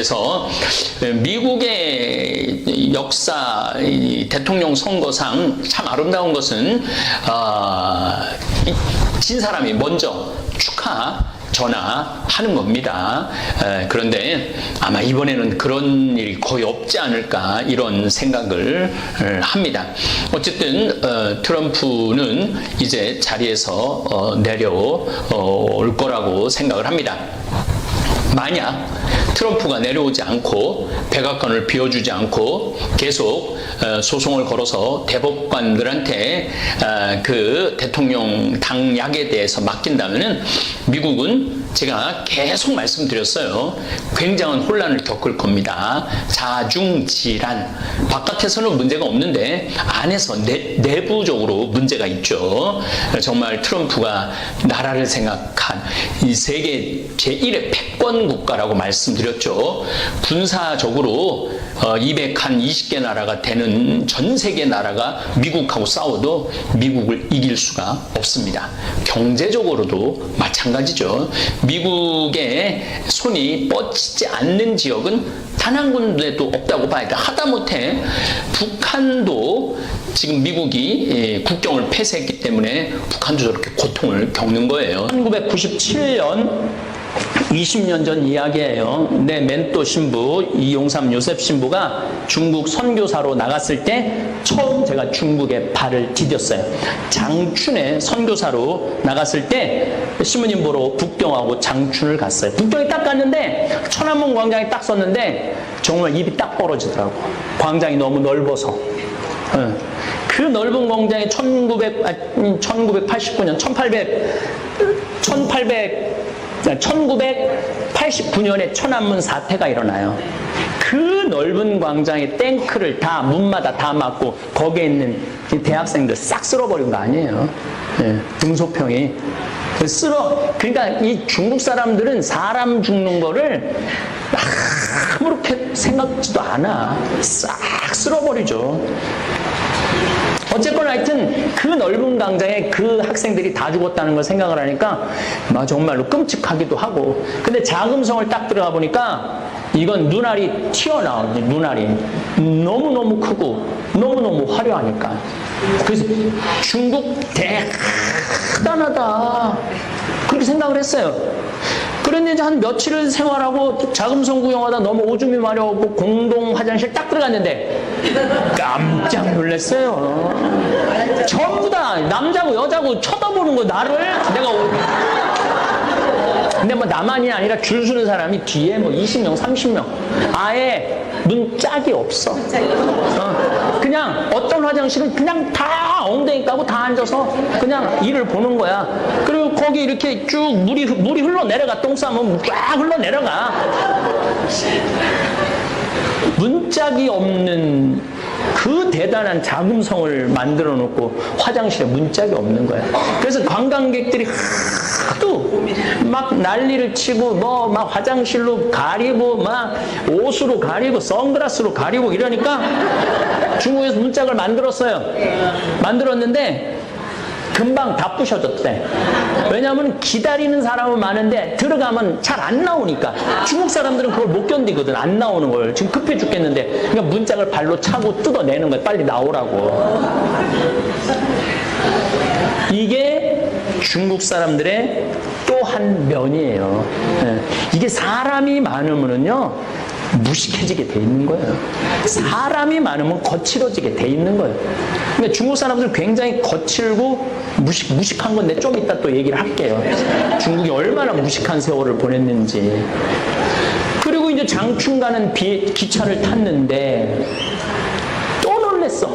그래서 미국의 역사 대통령 선거상 참 아름다운 것은 진 사람이 먼저 전화하는 겁니다. 그런데 아마 이번에는 그런 일이 거의 없지 않을까 이런 생각을 합니다. 어쨌든 트럼프는 이제 자리에서 내려올 거라고 생각을 합니다. 만약 트럼프가 내려오지 않고 백악관을 비워주지 않고 계속 소송을 걸어서 대법관들한테 그 대통령 당약에 대해서 맡긴다면은 미국은 제가 계속 말씀드렸어요. 굉장한 혼란을 겪을 겁니다. 자중질환. 바깥에서는 문제가 없는데 안에서 내부적으로 문제가 있죠. 정말 트럼프가 나라를 생각한 이 세계 제1의 패권 국가라고 말씀드렸죠. 군사적으로 220개 나라가 되는 전 세계 나라가 미국하고 싸워도 미국을 이길 수가 없습니다. 경제적으로도 마찬가지죠. 미국의 손이 뻗치지 않는 지역은 단 한 군데도 없다고 봐야 돼. 하다못해 북한도 지금 미국이 국경을 폐쇄했기 때문에 북한도 저렇게 고통을 겪는 거예요. 1997년 20년 전 이야기예요. 내 멘토 신부 이용삼 요셉 신부가 중국 선교사로 나갔을 때 처음 제가 중국에 발을 디뎠어요. 장춘에 선교사로 나갔을 때 신부님 보러 북경하고 장춘을 갔어요. 북경에 딱 갔는데 천안문 광장에 딱 섰는데 정말 입이 딱 벌어지더라고. 광장이 너무 넓어서. 그 넓은 광장에 1989년 1989년에 천안문 사태가 일어나요. 그 넓은 광장에 탱크를 다 문마다 다 막고 거기에 있는 대학생들 싹 쓸어버린 거 아니에요. 등소평이 그러니까 이 중국 사람들은 사람 죽는 거를 아무렇게 생각지도 않아. 싹 쓸어버리죠. 어쨌거나 하여튼 그 넓은 광장에 그 학생들이 다 죽었다는 걸 생각을 하니까 정말로 끔찍하기도 하고. 근데 자금성을 딱 들어가 보니까 이건 눈알이 튀어나오는 거예요. 눈알이 너무너무 크고 너무너무 화려하니까. 그래서 중국 대단하다 그렇게 생각을 했어요. 그런데 이제 한 며칠을 생활하고 자금성 구경하다 너무 오줌이 마려웠고 공동 화장실 딱 들어갔는데 깜짝 놀랐어요. 전부 다 남자고 여자고 쳐다보는 거 나를 근데 나만이 아니라 줄 서는 사람이 뒤에 20명 30명 아예 문짝이 없어. 그냥 어떤 화장실은 그냥 다 엉덩이 까고 다 앉아서 그냥 일을 보는 거야. 그리고 거기 이렇게 쭉 물이 흘러내려가. 똥 싸면 쫙 흘러내려가. 문짝이 없는 그 대단한 자금성을 만들어 놓고 화장실에 문짝이 없는 거야. 그래서 관광객들이 하도 막 난리를 치고 막 화장실로 가리고 막 옷으로 가리고 선글라스로 가리고 이러니까 중국에서 문짝을 만들었는데 금방 다 부셔졌대. 왜냐하면 기다리는 사람은 많은데 들어가면 잘 안 나오니까. 중국 사람들은 그걸 못 견디거든. 안 나오는 걸. 지금 급해 죽겠는데 그러니까 문짝을 발로 차고 뜯어내는 거야. 빨리 나오라고. 이게 중국 사람들의 또 한 면이에요. 이게 사람이 많으면은요 무식해지게 돼 있는 거예요. 사람이 많으면 거칠어지게 돼 있는 거예요. 그러니까 중국 사람들 굉장히 거칠고 무식한 건데 좀 이따 또 얘기를 할게요. 중국이 얼마나 무식한 세월을 보냈는지. 그리고 이제 장춘 가는 기차를 탔는데 또 놀랬어.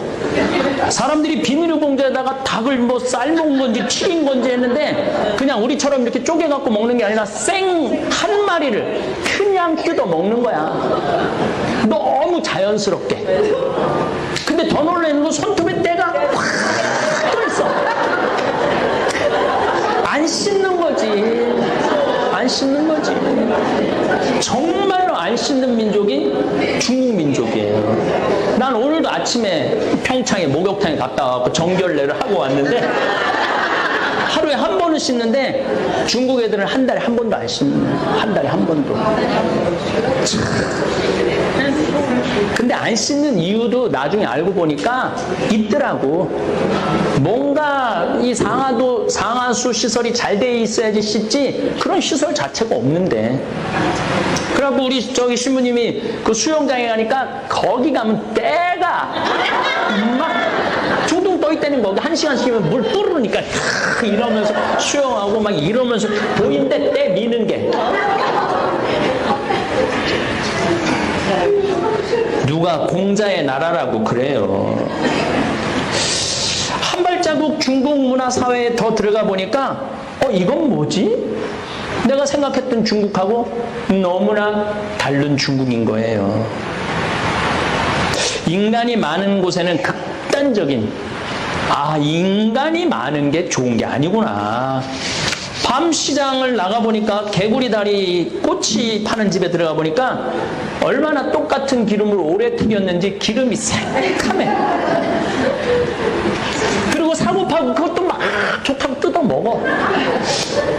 사람들이 비닐봉지에다가 닭을 삶은 건지 튀긴 건지 했는데 그냥 우리처럼 이렇게 쪼개갖고 먹는 게 아니라 생 한 마리를 그냥 뜯어 먹는 거야. 너무 자연스럽게. 근데 더 놀라는 건 손톱에 때가 확 또 있어. 안 씻는 거지. 안 씻는 거지. 정말로 안 씻는 민족이 중국 민족이에요. 난 오늘도 아침에 평창에 목욕탕에 갔다 와서 정결례를 하고 왔는데 하루에 한 번은 씻는데 중국 애들은 한 달에 한 번도 안 씻는 거예요. 한 달에 한 번도. 안 씻는 이유도 나중에 알고 보니까 있더라고. 뭔가 이 상하수 시설이 잘 돼 있어야지 씻지 그런 시설 자체가 없는데. 그래갖고 우리 저기 신부님이 그 수영장에 가니까 거기 가면 때가 막 둥둥 떠 있다는 거. 1시간씩이면 물 뚫으니까 이러면서 수영하고 막 이러면서 보이는데 때 미는 게. 누가 공자의 나라라고 그래요. 한 발자국 중국 문화 사회에 더 들어가 보니까 이건 뭐지? 내가 생각했던 중국하고 너무나 다른 중국인 거예요. 인간이 많은 곳에는 극단적인 인간이 많은 게 좋은 게 아니구나. 밤 시장을 나가보니까 개구리 다리 꼬치 파는 집에 들어가 보니까 얼마나 똑같은 기름을 오래 튀겼는지 기름이 새카매. 그리고 사고 파고 그것도 막 좋다고 뜯어 먹어.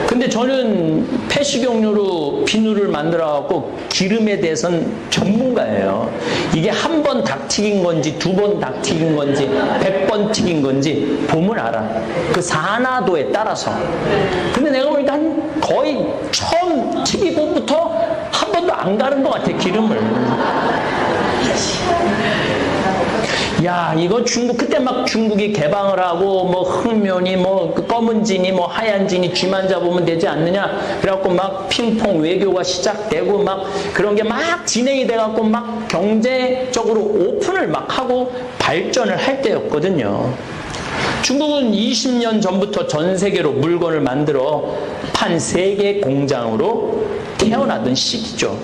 근데 저는 폐식용료로 비누를 만들어 갖고 기름에 대해서는 전문가예요. 이게 한 번 닭 튀긴 건지 2번 닭 튀긴 건지 100번 튀긴 건지 보면 알아. 그 산화도에 따라서. 근데 내가 보니까 거의 처음 튀기고부터 한 번도 안 가른 것 같아, 기름을. 야, 이거 중국, 그때 막 중국이 개방을 하고, 뭐, 흑면이, 뭐, 검은 진이, 뭐, 하얀 진이 쥐만 잡으면 되지 않느냐. 그래갖고 막 핑퐁 외교가 시작되고, 막 그런 게 막 진행이 돼갖고, 막 경제적으로 오픈을 막 하고 발전을 할 때였거든요. 중국은 20년 전부터 전 세계로 물건을 만들어 판 세계 공장으로 태어나던 시기죠.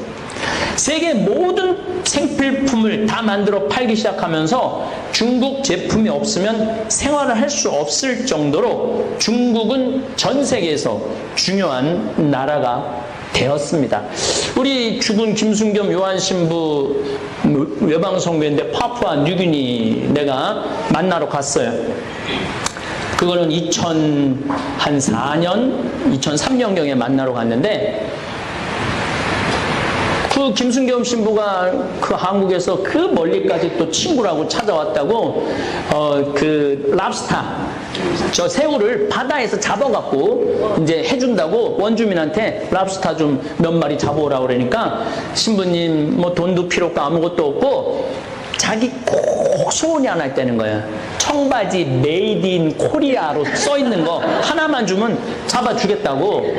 세계 모든 생필품을 다 만들어 팔기 시작하면서 중국 제품이 없으면 생활을 할 수 없을 정도로 중국은 전 세계에서 중요한 나라가 되었습니다. 우리 죽은 김순겸 요한신부 외방성교인데 파푸아 뉴기니 내가 만나러 갔어요. 그거는 2004년, 2003년경에 만나러 갔는데 그 김순겸 신부가 그 한국에서 그 멀리까지 또 친구라고 찾아왔다고 그 랍스타 저 새우를 바다에서 잡아갖고 이제 해준다고 원주민한테 랍스타 좀 몇 마리 잡아오라고 그러니까 신부님 뭐 돈도 필요 없고 아무것도 없고 자기 꼭 소원이 하나 있다는 거야. 청바지 메이드 인 코리아로 써 있는 거 하나만 주면 잡아주겠다고.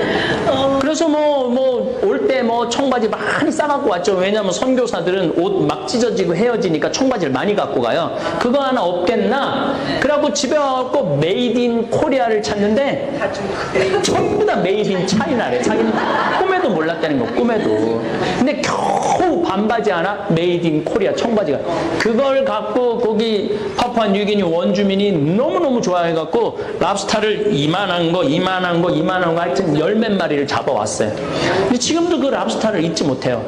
그래서 올 때 청바지 많이 싸갖고 왔죠. 왜냐면 선교사들은 옷 막 찢어지고 헤어지니까 청바지를 많이 갖고 가요. 그거 하나 없겠나? 그래갖고 집에 와갖고 메이드 인 코리아를 찾는데 전부 다 메이드 인 차이나래. 자기는 꿈에도 몰랐다는 거, 꿈에도. 근데 겨우 반바지 하나 메이드 인 코리아 청바지가. 그걸 갖고 거기 파푸아 뉴기니 원주민이 너무너무 좋아해갖고 랍스타를 이만한 거 하여튼 10몇 마리를 잡아왔어요. 근데 지금도 그 랍스타를 잊지 못해요.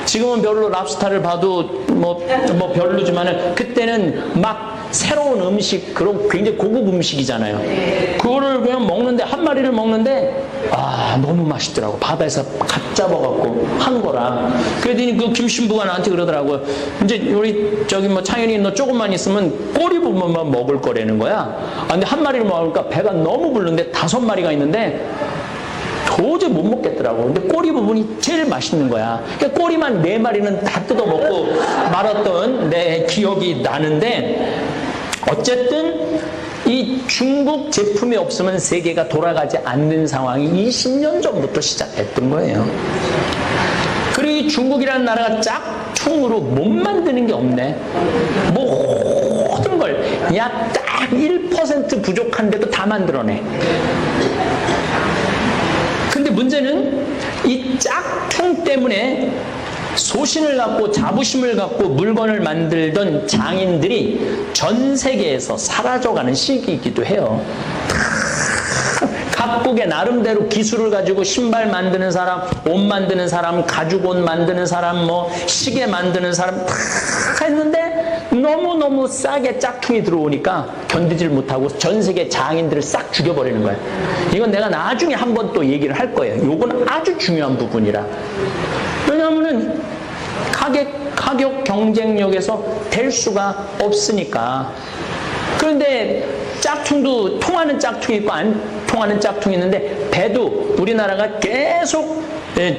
지금은 별로 랍스타를 봐도 별로지만은 그때는 막 새로운 음식, 그런 굉장히 고급 음식이잖아요. 그거를 그냥 먹는데, 한 마리를 먹는데, 너무 맛있더라고. 바다에서 갓 잡아갖고 한 거라. 그랬더니 그 김신부가 나한테 그러더라고요. 이제 우리 창현이 너 조금만 있으면 꼬리 부분만 먹을 거라는 거야. 근데 한 마리를 먹으니까 배가 너무 부른데 5마리가 있는데, 도저히 못 먹겠더라고. 근데 꼬리 부분이 제일 맛있는 거야. 그러니까 꼬리만 4마리는 다 뜯어먹고 말았던 내 기억이 나는데, 어쨌든 이 중국 제품이 없으면 세계가 돌아가지 않는 상황이 20년 전부터 시작했던 거예요. 그리고 이 중국이라는 나라가 짝퉁으로 못 만드는 게 없네. 모든 걸 약 딱 1% 부족한데도 다 만들어내. 근데 문제는 이 짝퉁 때문에 소신을 갖고 자부심을 갖고 물건을 만들던 장인들이 전 세계에서 사라져가는 시기이기도 해요. 각국의 나름대로 기술을 가지고 신발 만드는 사람, 옷 만드는 사람, 가죽옷 만드는 사람, 시계 만드는 사람 다 했는데 너무너무 싸게 짝퉁이 들어오니까 견디질 못하고 전 세계 장인들을 싹 죽여버리는 거예요. 이건 내가 나중에 한번 또 얘기를 할 거예요. 이건 아주 중요한 부분이라. 왜냐하면은 가격 경쟁력에서 될 수가 없으니까. 그런데 짝퉁도 통하는 짝퉁이 있고 안 통하는 짝퉁이 있는데, 배도 우리나라가 계속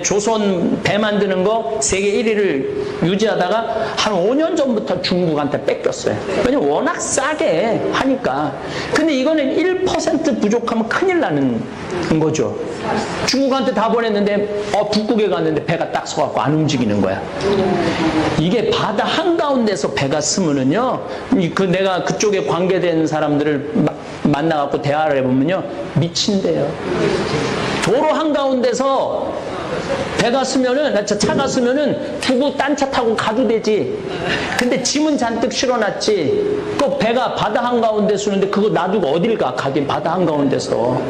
조선 배 만드는 거 세계 1위를 유지하다가 한 5년 전부터 중국한테 뺏겼어요. 왜냐면 워낙 싸게 하니까. 근데 이거는 1% 부족하면 큰일 나는 거죠. 중국한테 다 보냈는데 북극에 갔는데 배가 딱 서갖고 안 움직이는 거야. 이게 바다 한가운데서 배가 쓰면은요, 내가 그쪽에 관계된 사람들을 만나갖고 대화를 해보면요, 미친대요. 도로 한가운데서 배가 쓰면은, 차가 쓰면은 두고 딴 차 타고 가도 되지. 근데 짐은 잔뜩 실어놨지. 그 배가 바다 한가운데 쓰는데 그거 놔두고 어딜 가긴 바다 한가운데서.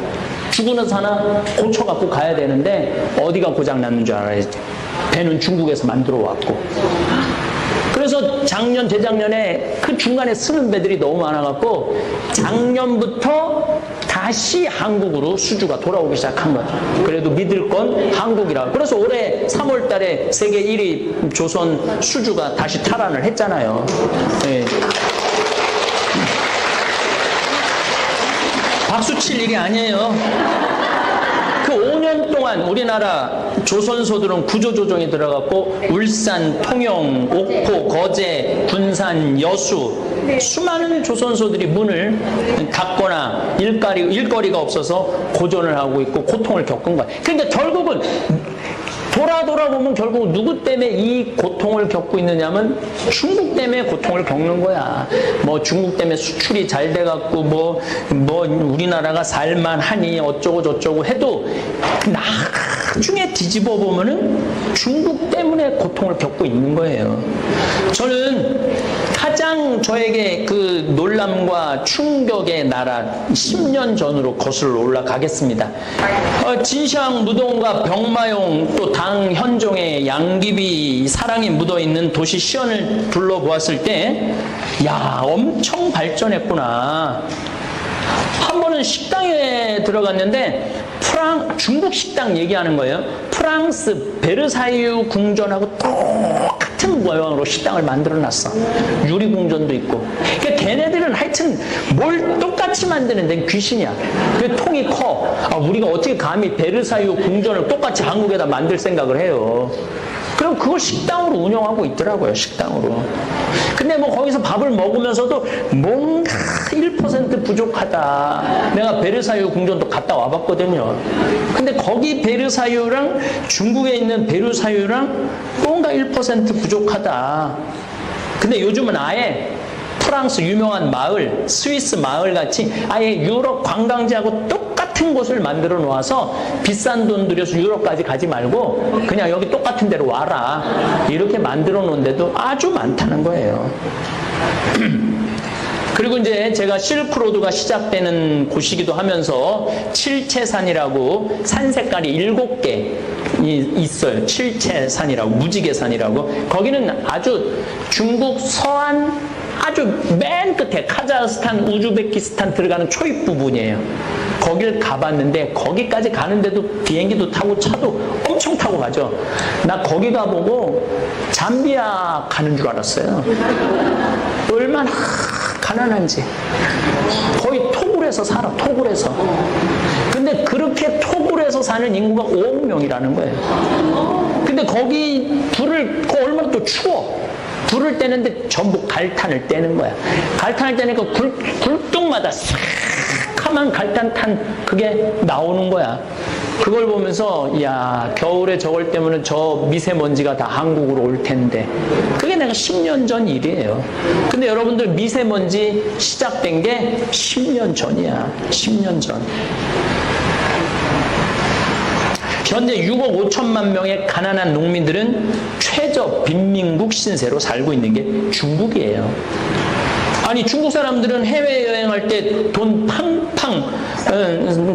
죽으는 사나 고쳐갖고 가야 되는데 어디가 고장났는 줄 알아요. 배는 중국에서 만들어 왔고. 그래서 작년, 재작년에 그 중간에 쓰는 배들이 너무 많아갖고 작년부터 다시 한국으로 수주가 돌아오기 시작한 거죠. 그래도 믿을 건 한국이라. 그래서 올해 3월 달에 세계 1위 조선 수주가 다시 탈환을 했잖아요. 네. 박수 칠 일이 아니에요. 그 5년 동안 우리나라 조선소들은 구조조정에 들어갔고, 울산, 통영, 옥포, 거제, 군산, 여수, 수많은 조선소들이 문을 닫거나 일거리가 없어서 고전을 하고 있고 고통을 겪은 거야. 그러니까 결국은 돌아보면 결국 누구 때문에 이 고통을 겪고 있느냐면 중국 때문에 고통을 겪는 거야. 뭐 중국 때문에 수출이 잘 돼갖고 뭐 우리나라가 살만하니 어쩌고 저쩌고 해도 나중에 뒤집어 보면은 중국 때문에 고통을 겪고 있는 거예요. 저는 가장 저에게 그 놀람과 충격의 나라 10년 전으로 거슬러 올라가겠습니다. 진시황 무동과 병마용 또 당 현종의 양귀비 사랑이 묻어있는 도시 시연을 둘러보았을 때, 야, 엄청 발전했구나. 한 번은 식당에 들어갔는데 중국 식당 얘기하는 거예요. 프랑스 베르사유 궁전하고 똑같은 모양으로 식당을 만들어놨어. 유리궁전도 있고. 그러니까 걔네들은 하여튼 뭘 똑같이 만드는 데는 귀신이야. 그 통이 커. 우리가 어떻게 감히 베르사유 궁전을 똑같이 한국에다 만들 생각을 해요. 그럼 그걸 식당으로 운영하고 있더라고요. 식당으로. 근데 뭐 거기서 밥을 먹으면서도 뭔가 1% 부족하다. 내가 베르사유 궁전도 갔다 와봤거든요. 근데 거기 베르사유랑 중국에 있는 베르사유랑 뭔가 1% 부족하다. 근데 요즘은 아예 프랑스 유명한 마을, 스위스 마을 같이 아예 유럽 관광지하고 똑같은 곳을 만들어 놓아서 비싼 돈 들여서 유럽까지 가지 말고 그냥 여기 똑같은 데로 와라. 이렇게 만들어 놓은 데도 아주 많다는 거예요. 그리고 이제 제가 실크로드가 시작되는 곳이기도 하면서 칠채산이라고 산 색깔이 7개 있어요. 칠채산이라고, 무지개산이라고. 거기는 아주 중국 서안 아주 맨 끝에 카자흐스탄, 우즈베키스탄 들어가는 초입 부분이에요. 거길 가봤는데 거기까지 가는데도 비행기도 타고 차도 엄청 타고 가죠. 나 거기 가보고 잠비아 가는 줄 알았어요. 얼마나 가난한지. 거의 토굴에서 살아, 토굴에서. 근데 그렇게 토굴에서 사는 인구가 5억 명이라는 거예요. 근데 거기 얼마나 또 추워. 불을 떼는데 전부 갈탄을 떼는 거야. 갈탄을 떼니까 굴뚝마다 새카만 갈탄탄 그게 나오는 거야. 그걸 보면서 야, 겨울에 저걸 때문에 저 미세먼지가 다 한국으로 올 텐데. 그게 내가 10년 전 일이에요. 근데 여러분들 미세먼지 시작된 게 10년 전이야. 10년 전. 현재 6억 5천만 명의 가난한 농민들은 최저 빈민국 신세로 살고 있는 게 중국이에요. 아니 중국 사람들은 해외여행할 때 돈 팡팡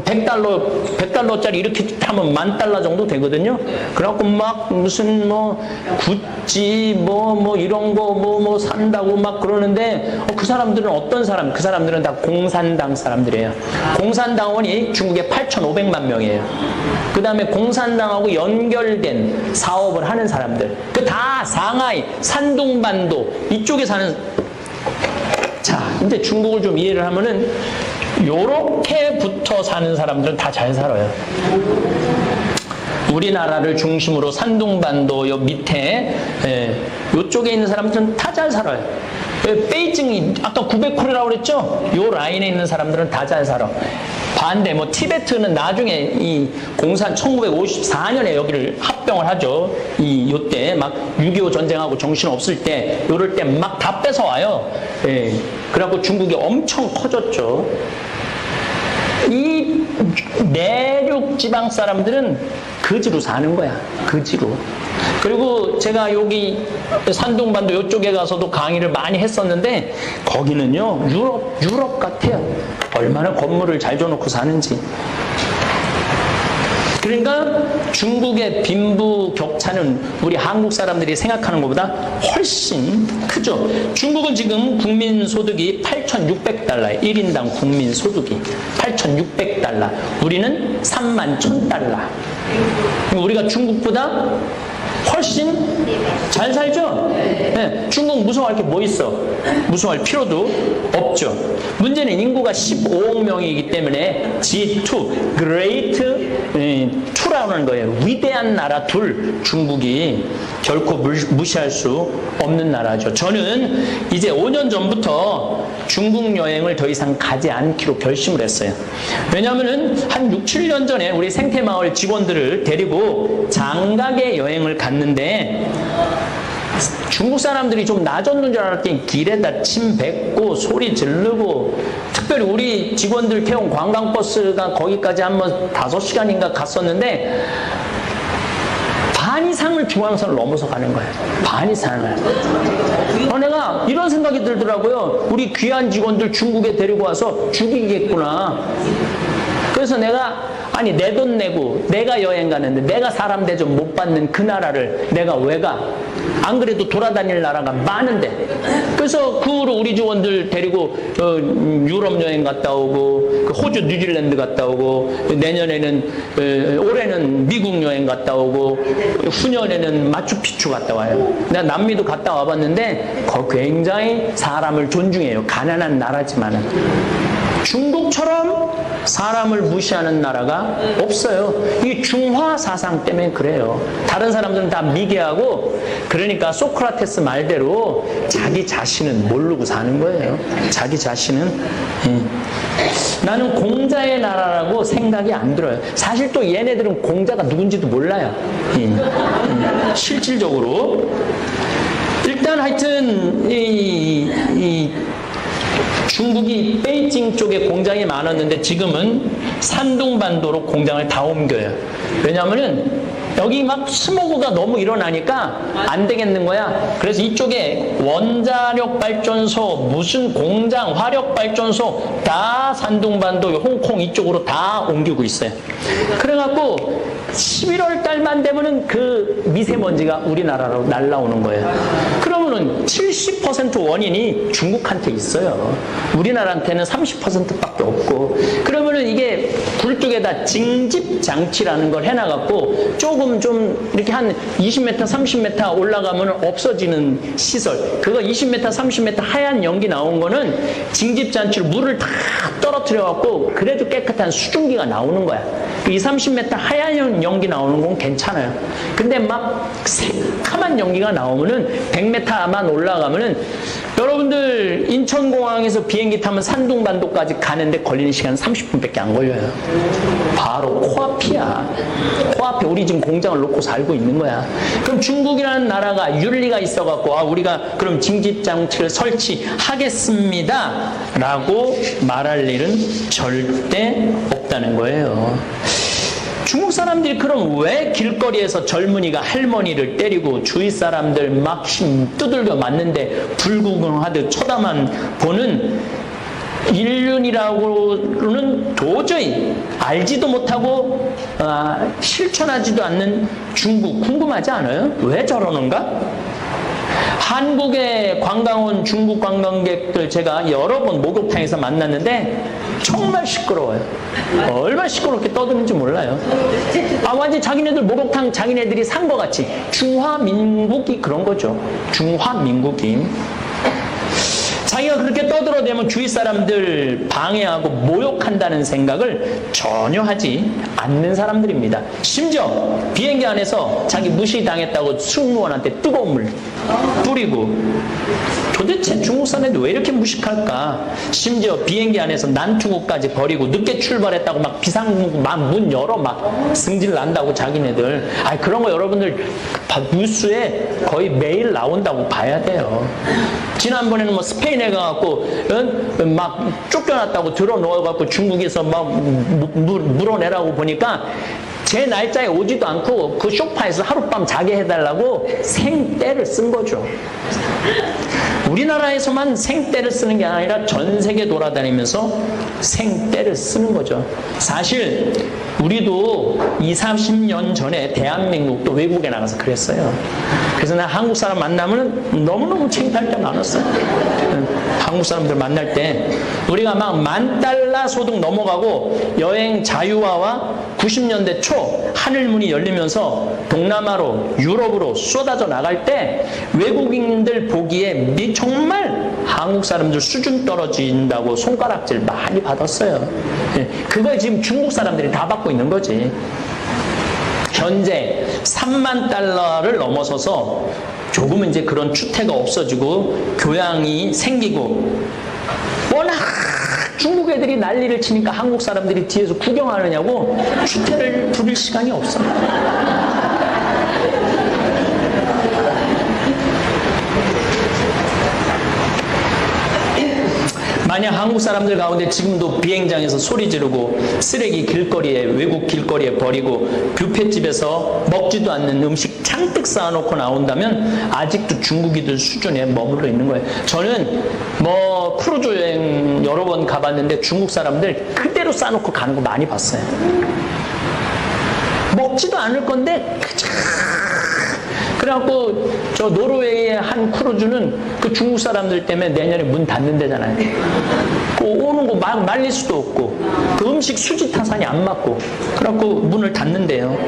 100달러짜리 이렇게 하면 $10,000 정도 되거든요. 그래갖고 막 무슨 뭐 구찌 뭐 이런 거 뭐 산다고 막 그러는데 그 사람들은 어떤 사람? 그 사람들은 다 공산당 사람들이에요. 공산당원이 중국에 8,500만 명이에요. 그 다음에 공산당하고 연결된 사업을 하는 사람들. 그 다 상하이, 산둥반도 이쪽에 사는. 자, 이제 중국을 좀 이해를 하면은 요렇게 붙어 사는 사람들은 다 잘 살아요. 우리나라를 중심으로 산둥반도 요 밑에 요쪽에 있는 사람들은 다 잘 살아요. 베이징이 아까 900콜이라고 그랬죠? 요 라인에 있는 사람들은 다 잘 살아. 반대 티베트는 나중에 이 1954년에 여기를 합병을 하죠. 요때 막 6.25 전쟁하고 정신 없을 때 요럴 때 막 다 뺏어와요. 그래갖고 중국이 엄청 커졌죠. 이 내륙 지방 사람들은 거지로 사는 거야. 거지로. 그리고 제가 여기 산둥반도 이쪽에 가서도 강의를 많이 했었는데 거기는요 유럽 같아요. 얼마나 건물을 잘 줘놓고 사는지. 그러니까 중국의 빈부격차는 우리 한국 사람들이 생각하는 것보다 훨씬 크죠. 중국은 지금 국민소득이 8,600달러예요. 1인당 국민소득이 8,600달러. 우리는 31,000달러. 우리가 중국보다 훨씬 잘 살죠? 네, 중국 무서워할 게 뭐 있어? 무서워할 필요도 없죠. 문제는 인구가 15억 명이기 때문에 G2, Great 2라는 거예요. 위대한 나라 둘, 중국이 결코 무시할 수 없는 나라죠. 저는 이제 5년 전부터 중국 여행을 더 이상 가지 않기로 결심을 했어요. 왜냐하면은 한 6, 7년 전에 우리 생태마을 직원들을 데리고 장가게 여행을 갔는데 중국 사람들이 좀 나졌는 줄 알았더니 길에다 침 뱉고 소리 지르고, 특별히 우리 직원들 태운 관광버스가 거기까지 한번 5시간인가 갔었는데 반 이상을 중앙선을 넘어서 가는 거예요. 반 이상을. 내가 이런 생각이 들더라고요. 우리 귀한 직원들 중국에 데리고 와서 죽이겠구나. 그래서 내가 내 돈 내고 내가 여행 가는데 내가 사람 대접 못 받는 그 나라를 내가 왜 가? 안 그래도 돌아다닐 나라가 많은데. 그래서 그 후로 우리 직원들 데리고 유럽 여행 갔다 오고, 호주, 뉴질랜드 갔다 오고, 내년에는 올해는 미국 여행 갔다 오고, 후년에는 마추픽추 갔다 와요. 내가 남미도 갔다 와봤는데 굉장히 사람을 존중해요. 가난한 나라지만은. 중국처럼 사람을 무시하는 나라가 없어요. 이 중화 사상 때문에 그래요. 다른 사람들은 다 미개하고, 그러니까 소크라테스 말대로 자기 자신은 모르고 사는 거예요. 자기 자신은. 나는 공자의 나라라고 생각이 안 들어요. 사실 또 얘네들은 공자가 누군지도 몰라요. 실질적으로. 일단 하여튼 중국이 베이징 쪽에 공장이 많았는데 지금은 산둥반도로 공장을 다 옮겨요. 왜냐하면은 여기 막 스모그가 너무 일어나니까 안 되겠는 거야. 그래서 이쪽에 원자력 발전소, 무슨 공장, 화력 발전소 다 산둥반도, 홍콩 이쪽으로 다 옮기고 있어요. 그래갖고 11월 달만 되면은 그 미세먼지가 우리나라로 날라오는 거예요. 그러면은 70% 원인이 중국한테 있어요. 우리나라한테는 30%밖에 없고. 그러면은 이게 굴뚝에다 징집 장치라는 걸 해놔갖고 조금 좀 이렇게 한 20m, 30m 올라가면 없어지는 시설. 그거 20m, 30m 하얀 연기 나온 거는 징집 장치로 물을 다 떨어뜨려갖고 그래도 깨끗한 수증기가 나오는 거야. 그 20, 30m 하얀 연기 나오는 건 괜찮아요. 근데 막 새카만 연기가 나오면은 100m만 올라가면은, 여러분들 인천공항에서 비행기 타면 산둥반도까지 가는데 걸리는 시간은 30분밖에 안 걸려요. 바로 코앞이야. 코앞에 우리 지금 공장을 놓고 살고 있는 거야. 그럼 중국이라는 나라가 윤리가 있어갖고 우리가 그럼 징집장치를 설치하겠습니다 라고 말할 일은 절대 없다는 거예요. 중국 사람들이 그럼 왜 길거리에서 젊은이가 할머니를 때리고 주위 사람들 막 힘 두들겨 맞는데 불구경하듯 쳐다만 보는 인륜이라고는 도저히 알지도 못하고 실천하지도 않는 중국 궁금하지 않아요? 왜 저러는가? 한국에 관광 온 중국 관광객들 제가 여러 번 목욕탕에서 만났는데 정말 시끄러워요. 얼마나 시끄럽게 떠드는지 몰라요. 완전 자기네들 목욕탕 자기네들이 산 것 같이. 중화민국이 그런 거죠. 중화민국이. 자기가 그렇게 떠들어대면 주위 사람들 방해하고 모욕한다는 생각을 전혀 하지 않는 사람들입니다. 심지어 비행기 안에서 자기 무시당했다고 승무원한테 뜨거운 물 뿌리고, 도대체 중국 사람들이 왜 이렇게 무식할까? 심지어 비행기 안에서 난투구까지 버리고 늦게 출발했다고 막 비상문 문 열어 막 승질 난다고 자기네들. 그런 거 여러분들 뉴스에 거의 매일 나온다고 봐야 돼요. 지난번에는 뭐 스페인에 가갖고 막 쫓겨났다고 들어 넣어갖고 중국에서 막 물어내라고 보니까 제 날짜에 오지도 않고 그 소파에서 하룻밤 자게 해달라고 생떼를 쓴 거죠. 우리나라에서만 생떼를 쓰는 게 아니라 전 세계 돌아다니면서 생떼를 쓰는 거죠. 사실 우리도 20, 30년 전에 대한민국도 외국에 나가서 그랬어요. 그래서 나 한국 사람 만나면 너무너무 창피할 때 많았어요. 한국 사람들 만날 때 우리가 막 $10,000 소득 넘어가고 여행 자유화와 90년대 초 하늘문이 열리면서 동남아로 유럽으로 쏟아져 나갈 때 외국인들 보기에 정말 한국 사람들 수준 떨어진다고 손가락질 많이 받았어요. 그걸 지금 중국 사람들이 다 받고 있는 거지. 현재 $30,000를 넘어서서 조금은 이제 그런 추태가 없어지고 교양이 생기고, 워낙 중국 애들이 난리를 치니까 한국 사람들이 뒤에서 구경하느냐고 추태를 부릴 시간이 없어요. 만약 한국 사람들 가운데 지금도 비행장에서 소리 지르고 쓰레기 길거리에, 외국 길거리에 버리고 뷔페집에서 먹지도 않는 음식 잔뜩 쌓아놓고 나온다면 아직도 중국이들 수준에 머물러 있는 거예요. 저는 뭐 크루즈 여행 여러 번 가봤는데 중국 사람들 그대로 쌓아놓고 가는 거 많이 봤어요. 먹지도 않을 건데 그래갖고 저 노르웨이의 한 크루즈는 그 중국 사람들 때문에 내년에 문 닫는 데잖아요. 그 오는 거 막 말릴 수도 없고 그 음식 수지 타산이 안 맞고 그래갖고 문을 닫는데요.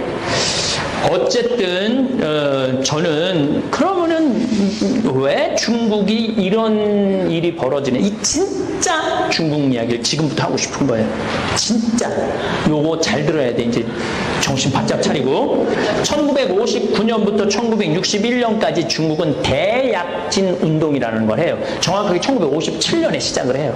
어쨌든 저는 그러면은 왜 중국이 이런 일이 벌어지는, 이 진짜 중국 이야기를 지금부터 하고 싶은 거예요. 진짜 요거 잘 들어야 돼. 이제 정신 바짝 차리고 1959년부터 1961년까지 중국은 대약진 운동이라는 걸 해요. 정확하게 1957년에 시작을 해요.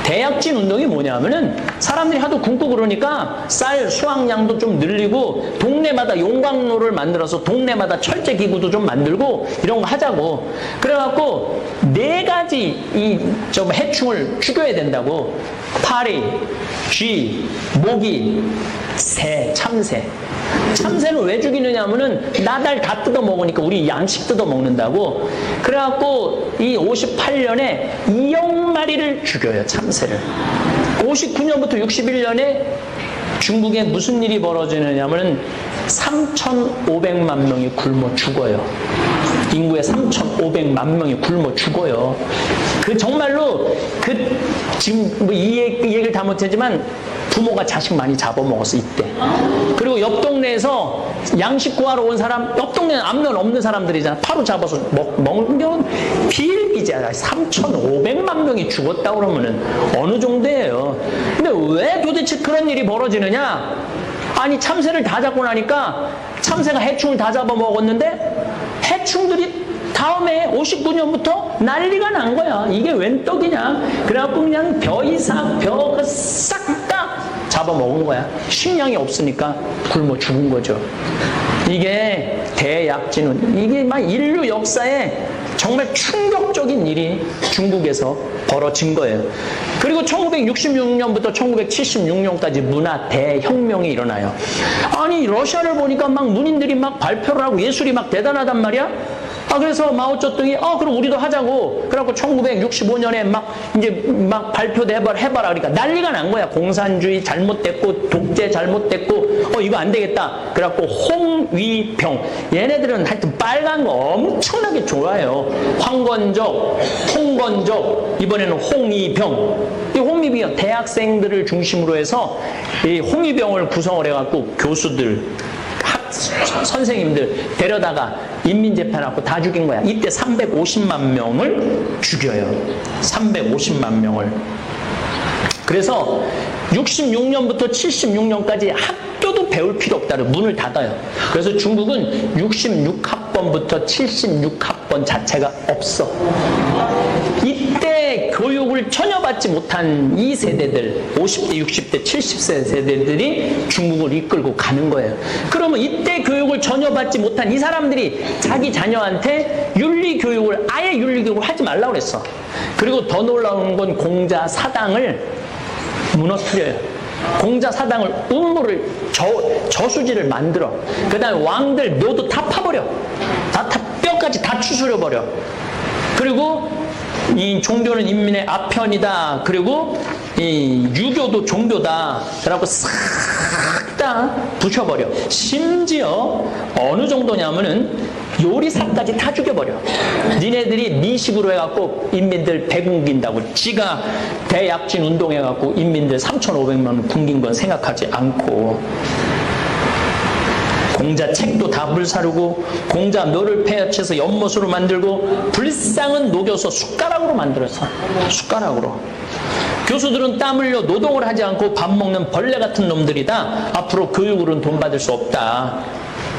대약진 운동이 뭐냐면은 사람들이 하도 굶고 그러니까 쌀 수확량도 좀 늘리고 동네마다 용광로를 만들어서 동네마다 철제 기구도 좀 만들고 이런 거 하자고. 그래갖고 4가지 이 해충을 죽여야 된다고. 파리, 쥐, 모기, 새, 참새. 참새는 왜 죽이느냐 하면은 나달 다 뜯어 먹으니까 우리 양식 뜯어 먹는다고. 그래갖고 이 58년에 2억 마리를 죽여요, 참새를. 59년부터 61년에 중국에 무슨 일이 벌어지느냐면 3,500만 명이 굶어 죽어요. 인구의 3,500만 명이 굶어 죽어요. 그 정말로 지금 뭐 이 얘기를 다 못하지만 부모가 자식 많이 잡아먹었어 이때. 그리고 옆 동네에서 양식 구하러 온 사람, 옆 동네는 앞면 없는 사람들이잖아. 바로 잡아서 먹는 경우는 비일비재야. 3,500만 명이 죽었다 그러면은 어느 정도예요. 근데 왜 도대체 그런 일이 벌어지느냐? 아니 참새를 다 잡고 나니까 참새가 해충을 다 잡아먹었는데 해충들이 다음에 59년부터 난리가 난 거야. 이게 웬 떡이냐. 그래갖고 그냥 벼 이상 벼 싹 다 잡아먹은 거야. 식량이 없으니까 굶어 죽은 거죠. 이게 대약진은 이게 막 인류 역사에 정말 충격적인 일이 중국에서 벌어진 거예요. 그리고 1966년부터 1976년까지 문화 대혁명이 일어나요. 아니 러시아를 보니까 막 문인들이 막 발표를 하고 예술이 막 대단하단 말이야. 그래서 마오쩌둥이 그럼 우리도 하자고. 그래갖고 1965년에 막 이제 막 발표도 해봐라 그러니까 난리가 난 거야. 공산주의 잘못됐고 독재 잘못됐고 이거 안 되겠다. 그래갖고 홍위병, 얘네들은 하여튼 빨간 거 엄청나게 좋아해요. 황건적, 홍건적, 이번에는 홍위병. 이 홍위병 대학생들을 중심으로 해서 이 홍위병을 구성을 해갖고 교수들, 선생님들 데려다가 인민재판하고 다 죽인 거야. 이때 350만 명을 죽여요. 350만 명을. 그래서 66년부터 76년까지 학교도 배울 필요 없다는 문을 닫아요. 그래서 중국은 66학번부터 76학번 자체가 없어. 이때 교육을 전혀 받지 못한 이 세대들, 50대, 60대, 70세 세대들이 중국을 이끌고 가는 거예요. 그러면 이때 교육을 전혀 받지 못한 이 사람들이 자기 자녀한테 윤리교육을, 아예 윤리교육을 하지 말라고 그랬어. 그리고 더 놀라운 건 공자 사당을 무너뜨려요. 공자 사당을 음모를 저수지를 만들어. 그 다음에 왕들 묘도 다 파버려. 다 뼈까지 다 추스려버려. 그리고 이 종교는 인민의 아편이다. 그리고 이 유교도 종교다. 그래갖고 싹 다 부셔버려. 심지어 어느 정도냐면은 요리사까지 다 죽여버려. 니네들이 미식으로 해갖고 인민들 배 굶긴다고 지가 대약진 운동해갖고 인민들 3,500만 굶긴 건 생각하지 않고, 공자 책도 다 불사르고 공자 묘를 폐하쳐서 연못으로 만들고 불상은 녹여서 숟가락으로 만들었어. 숟가락으로. 교수들은 땀 흘려 노동을 하지 않고 밥 먹는 벌레 같은 놈들이다. 앞으로 교육으로는 돈 받을 수 없다.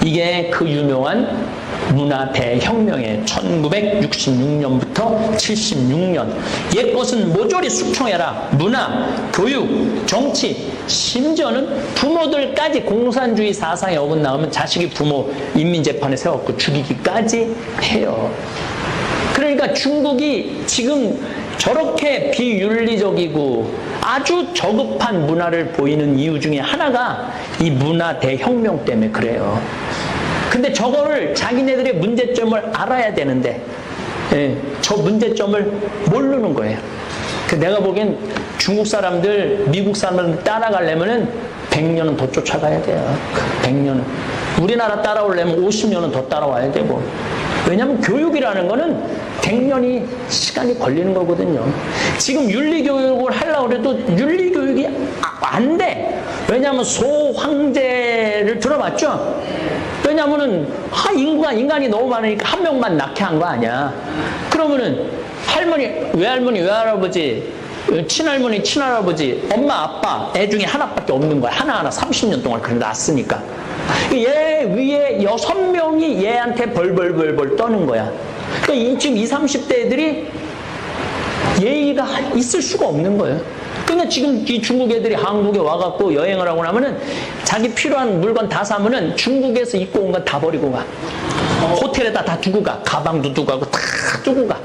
이게 그 유명한 문화 대혁명의 1966년부터 76년. 옛것은 모조리 숙청해라. 문화, 교육, 정치, 심지어는 부모들까지 공산주의 사상에 어긋나오면 자식이 부모 인민재판에 세워갖고 죽이기까지 해요. 그러니까 중국이 지금 저렇게 비윤리적이고 아주 저급한 문화를 보이는 이유 중에 하나가 이 문화 대혁명 때문에 그래요. 근데 저거를 자기네들의 문제점을 알아야 되는데, 저 문제점을 모르는 거예요. 내가 보기엔 중국 사람들, 미국 사람들 따라가려면은 100년은 더 쫓아가야 돼요. 100년은. 우리나라 따라오려면 50년은 더 따라와야 되고. 왜냐하면 교육이라는 거는 100년이 시간이 걸리는 거거든요. 지금 윤리교육을 하려고 해도 윤리교육이 안 돼. 왜냐하면 소황제를 들어봤죠? 왜냐하면은 인간이 너무 많으니까 한 명만 낳게 한 거 아니야. 그러면은 할머니, 외할아버지, 친할머니, 친할아버지, 엄마, 아빠, 애 중에 하나밖에 없는 거야. 하나하나 30년 동안 그래 낳았으니까. 얘 위에 6명이 얘한테 벌벌벌벌 떠는 거야. 그러니까 지금 20, 30대 애들이 예의가 있을 수가 없는 거예요. 근데 지금 이 중국 애들이 한국에 와갖고 여행을 하고 나면은 자기 필요한 물건 다 사면은 중국에서 입고 온 건 다 버리고 가. 호텔에다 다 두고 가. 가방도 두고 가고 다 두고 가.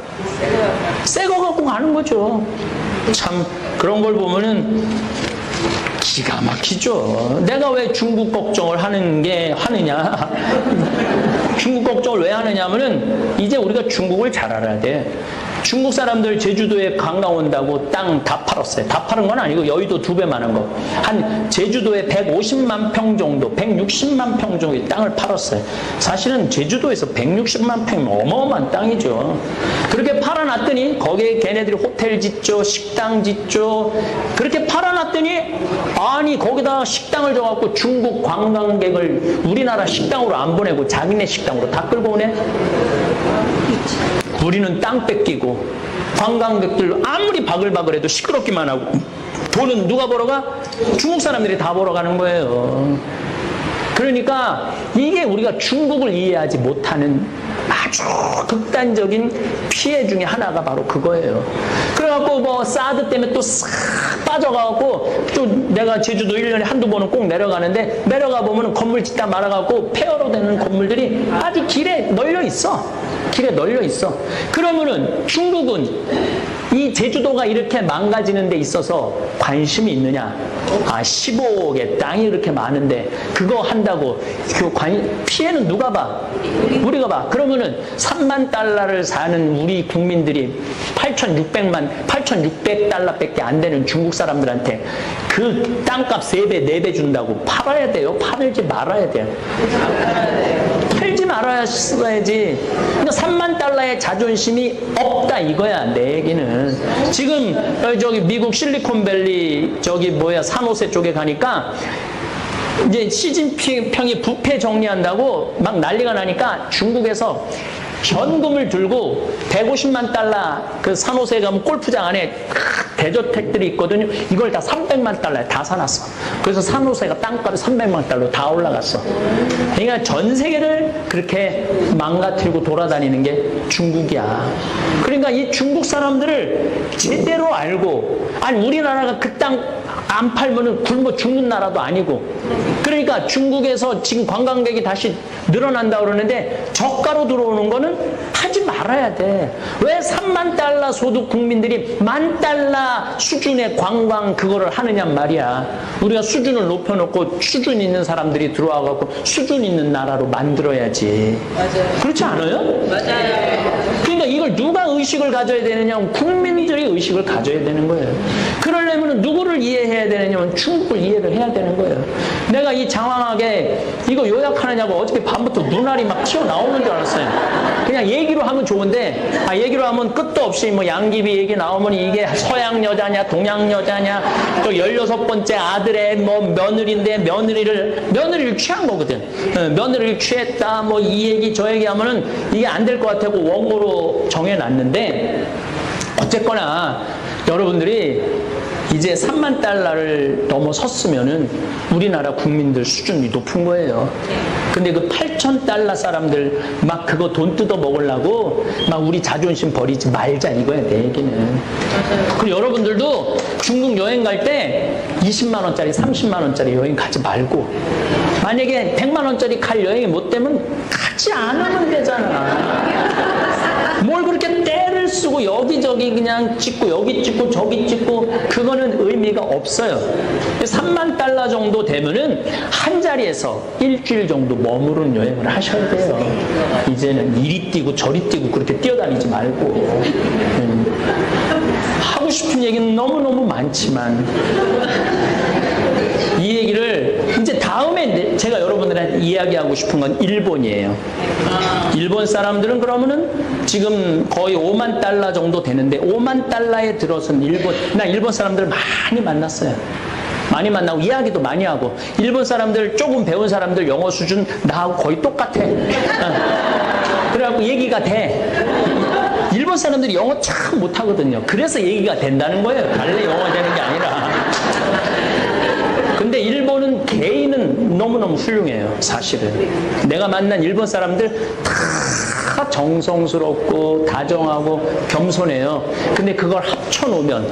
새 거 갖고 가는 거죠. 참 그런 걸 보면은 기가 막히죠. 내가 왜 중국 걱정을 하느냐. 중국 걱정을 왜 하느냐 하면은 이제 우리가 중국을 잘 알아야 돼. 중국 사람들 제주도에 관광 온다고 땅 다 팔았어요. 다 파는 건 아니고 여의도 2배 많은 거. 한 제주도에 150만 평 정도, 160만 평 정도의 땅을 팔았어요. 사실은 제주도에서 160만 평이면 어마어마한 땅이죠. 그렇게 팔아놨더니 거기에 걔네들이 호텔 짓죠, 식당 짓죠. 그렇게 팔아놨더니 아니 거기다 식당을 줘갖고 중국 관광객을 우리나라 식당으로 안 보내고 자기네 식당으로 다 끌고 오네. 우리는 땅 뺏기고 관광객들 아무리 바글바글해도 시끄럽기만 하고 돈은 누가 벌어가? 중국 사람들이 다 벌어가는 거예요. 그러니까 이게 우리가 중국을 이해하지 못하는 아주 극단적인 피해 중에 하나가 바로 그거예요. 그래갖고 뭐 사드 때문에 또 싹 빠져가갖고 또 내가 제주도 1년에 한두 번은 꼭 내려가는데 내려가 보면 건물 짓다 말아갖고 폐허로 되는 건물들이 아주 길에 널려 있어. 길에 널려 있어. 그러면은 중국은 이 제주도가 이렇게 망가지는 데 있어서 관심이 있느냐? 15억의 땅이 이렇게 많은데 그거 한다고 피해는 누가 봐? 우리가 봐. 그러면은 3만 달러를 사는 우리 국민들이 8,600달러밖에 안 되는 중국 사람들한테 그 땅값 3배, 4배 준다고 팔아야 돼요? 팔지 말아야 돼요? 팔지 말아야지. 그러니까 3만 달러의 자존심이 없다 이거야 내 얘기는. 지금 저기 미국 실리콘밸리 저기 산호세 쪽에 가니까 이제 시진핑이 부패 정리한다고 막 난리가 나니까 중국에서 현금을 들고 150만 달러 그 산호세 가면 골프장 안에 대저택들이 있거든요. 이걸 다 300만 달러에 다 사놨어. 그래서 산호세가 땅값이 300만 달러 다 올라갔어. 그러니까 전 세계를 그렇게 망가뜨리고 돌아다니는 게 중국이야. 그러니까 이 중국 사람들을 제대로 알고, 아니 우리나라가 그 땅 안 팔면은 굶어 죽는 나라도 아니고, 그러니까 중국에서 지금 관광객이 다시 늘어난다 그러는데 저가로 들어오는 거는 하지 말아야 돼. 왜 3만 달러 소득 국민들이 10,000달러 수준의 관광 그거를 하느냔 말이야. 우리가 수준을 높여놓고 수준 있는 사람들이 들어와갖고 수준 있는 나라로 만들어야지. 맞아요. 그렇지 않아요? 맞아요. 그러니까 이걸 누가 의식을 가져야 되느냐? 국민들이 의식을 가져야 되는 거예요. 그러려면 누구를 이해해야 되느냐면 중국을 이해를 해야 되는 거예요. 내가 이 장황하게 이거 요약하느냐고 어저께 밤부터 눈알이 막 튀어나오는 줄 알았어요. 그냥 얘기로 하면 좋은데, 얘기로 하면 끝도 없이 양귀비 얘기 나오면 이게 서양 여자냐 동양 여자냐, 또 16번째 아들의 며느리인데 며느리를 취한 거거든. 며느리를 취했다 이 얘기 저 얘기 하면은 이게 안 될 것 같다고 원고로 정해놨는데, 어쨌거나 여러분들이 이제 3만 달러를 넘어섰으면은 우리나라 국민들 수준이 높은 거예요. 근데 그 8,000달러 사람들 막 그거 돈 뜯어 먹으려고 막 우리 자존심 버리지 말자 이거야 내 얘기는. 그리고 여러분들도 중국 여행 갈 때 20만 원짜리 30만 원짜리 여행 가지 말고, 만약에 100만 원짜리 갈 여행이 못 되면 가지 않으면 되잖아. 뭘 그렇게 때를 쓰고 여기저기 그냥 찍고 여기 찍고 저기 찍고 그거는 의미가 없어요. 3만 달러 정도 되면은 한 자리에서 일주일 정도 머무르는 여행을 하셔야 돼요. 이제는 이리 뛰고 저리 뛰고 그렇게 뛰어다니지 말고. 하고 싶은 얘기는 너무너무 많지만 이 얘기를 이제 다음에 제가 여러분들한테 이야기하고 싶은 건 일본이에요. 일본 사람들은 그러면은 지금 거의 5만 달러 정도 되는데 5만 달러에 들어선 나 일본 사람들 많이 만났어요. 많이 만나고 이야기도 많이 하고, 일본 사람들 조금 배운 사람들 영어 수준 나하고 거의 똑같아. 그래갖고 얘기가 돼. 일본 사람들이 영어 참 못하거든요. 그래서 얘기가 된다는 거예요. 달래 영어 되는 게 아니라. 근데 일본은 개인은 너무너무 훌륭해요. 사실은 내가 만난 일본 사람들 다 정성스럽고 다정하고 겸손해요. 근데 그걸 합쳐놓으면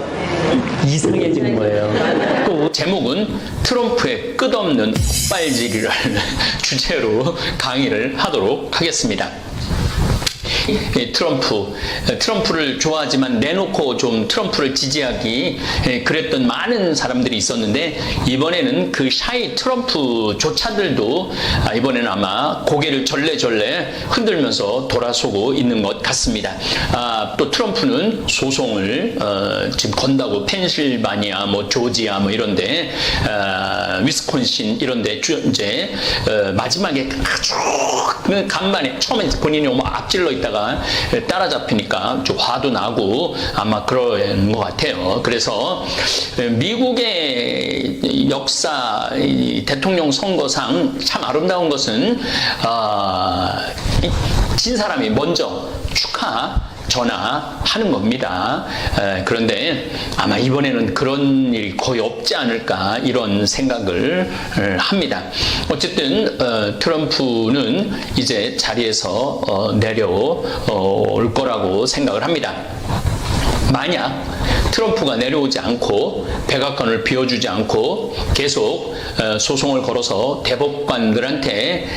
이상해지는 거예요. 또 제목은 트럼프의 끝없는 헛발질이라는 주제로 강의를 하도록 하겠습니다. 트럼프를 좋아하지만 내놓고 좀 트럼프를 지지하기 그랬던 많은 사람들이 있었는데, 이번에는 그 샤이 트럼프조차들도 이번에는 아마 고개를 절레절레 흔들면서 돌아서고 있는 것 같습니다. 또 트럼프는 소송을 지금 건다고, 펜실바니아, 조지아 이런데, 위스콘신 이런데 이제 마지막에 아주 간만에 처음에 본인이 앞질러 있다가 따라잡히니까 좀 화도 나고 아마 그런 것 같아요. 그래서 미국의 역사 대통령 선거상 참 아름다운 것은 진 사람이 먼저 전화하는 겁니다. 그런데 아마 이번에는 그런 일이 거의 없지 않을까 이런 생각을 합니다. 어쨌든 트럼프는 이제 자리에서 내려올 거라고 생각을 합니다. 만약 트럼프가 내려오지 않고 백악관을 비워주지 않고 계속 소송을 걸어서 대법관들한테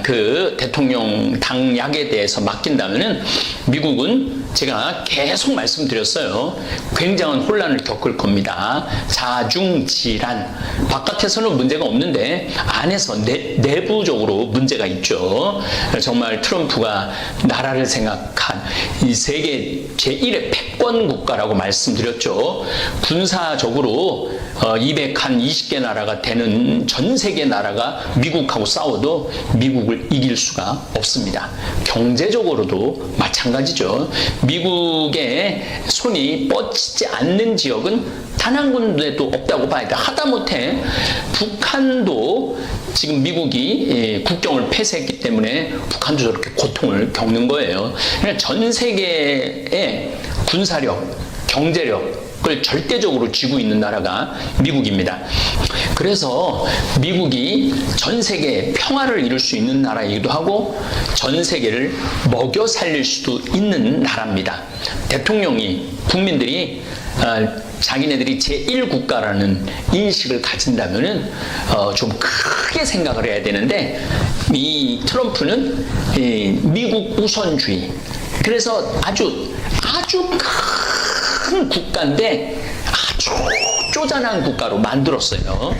그 대통령 당약에 대해서 맡긴다면은 미국은 제가 계속 말씀드렸어요. 굉장한 혼란을 겪을 겁니다. 자중질환. 바깥에서는 문제가 없는데 안에서 내부적으로 문제가 있죠. 정말 트럼프가 나라를 생각한 이 세계 제1의 패권 국가라고 말씀드렸죠. 군사적으로 220개 나라가 되는 전 세계 나라가 미국하고 싸워도 미국을 이길 수가 없습니다. 경제적으로도 마찬가지죠. 미국의 손이 뻗치지 않는 지역은 단 한 군데도 없다고 봐야 돼. 하다못해 북한도 지금 미국이 국경을 폐쇄했기 때문에 북한도 저렇게 고통을 겪는 거예요. 그러니까 전 세계의 군사력, 경제력을 절대적으로 쥐고 있는 나라가 미국입니다. 그래서 미국이 전 세계에 평화를 이룰 수 있는 나라이기도 하고 전 세계를 먹여 살릴 수도 있는 나라입니다. 대통령이 국민들이 자기네들이 제1국가라는 인식을 가진다면은 좀 크게 생각을 해야 되는데 이 트럼프는 미국 우선주의. 그래서 아주 큰 국가인데 아주 쪼잔한 국가로 만들었어요.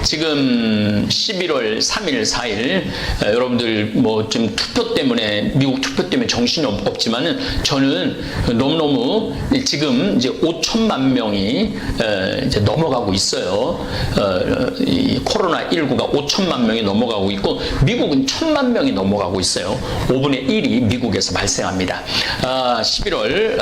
지금 11월 3일, 4일 여러분들 뭐 좀 투표 때문에 미국 투표 때문에 정신이 없지만은 저는 너무너무 지금 이제 5천만 명이 이제 넘어가고 있어요. 이 코로나19가 5천만 명이 넘어가고 있고 미국은 1,000만 명이 넘어가고 있어요. 5분의 1이 미국에서 발생합니다. 11월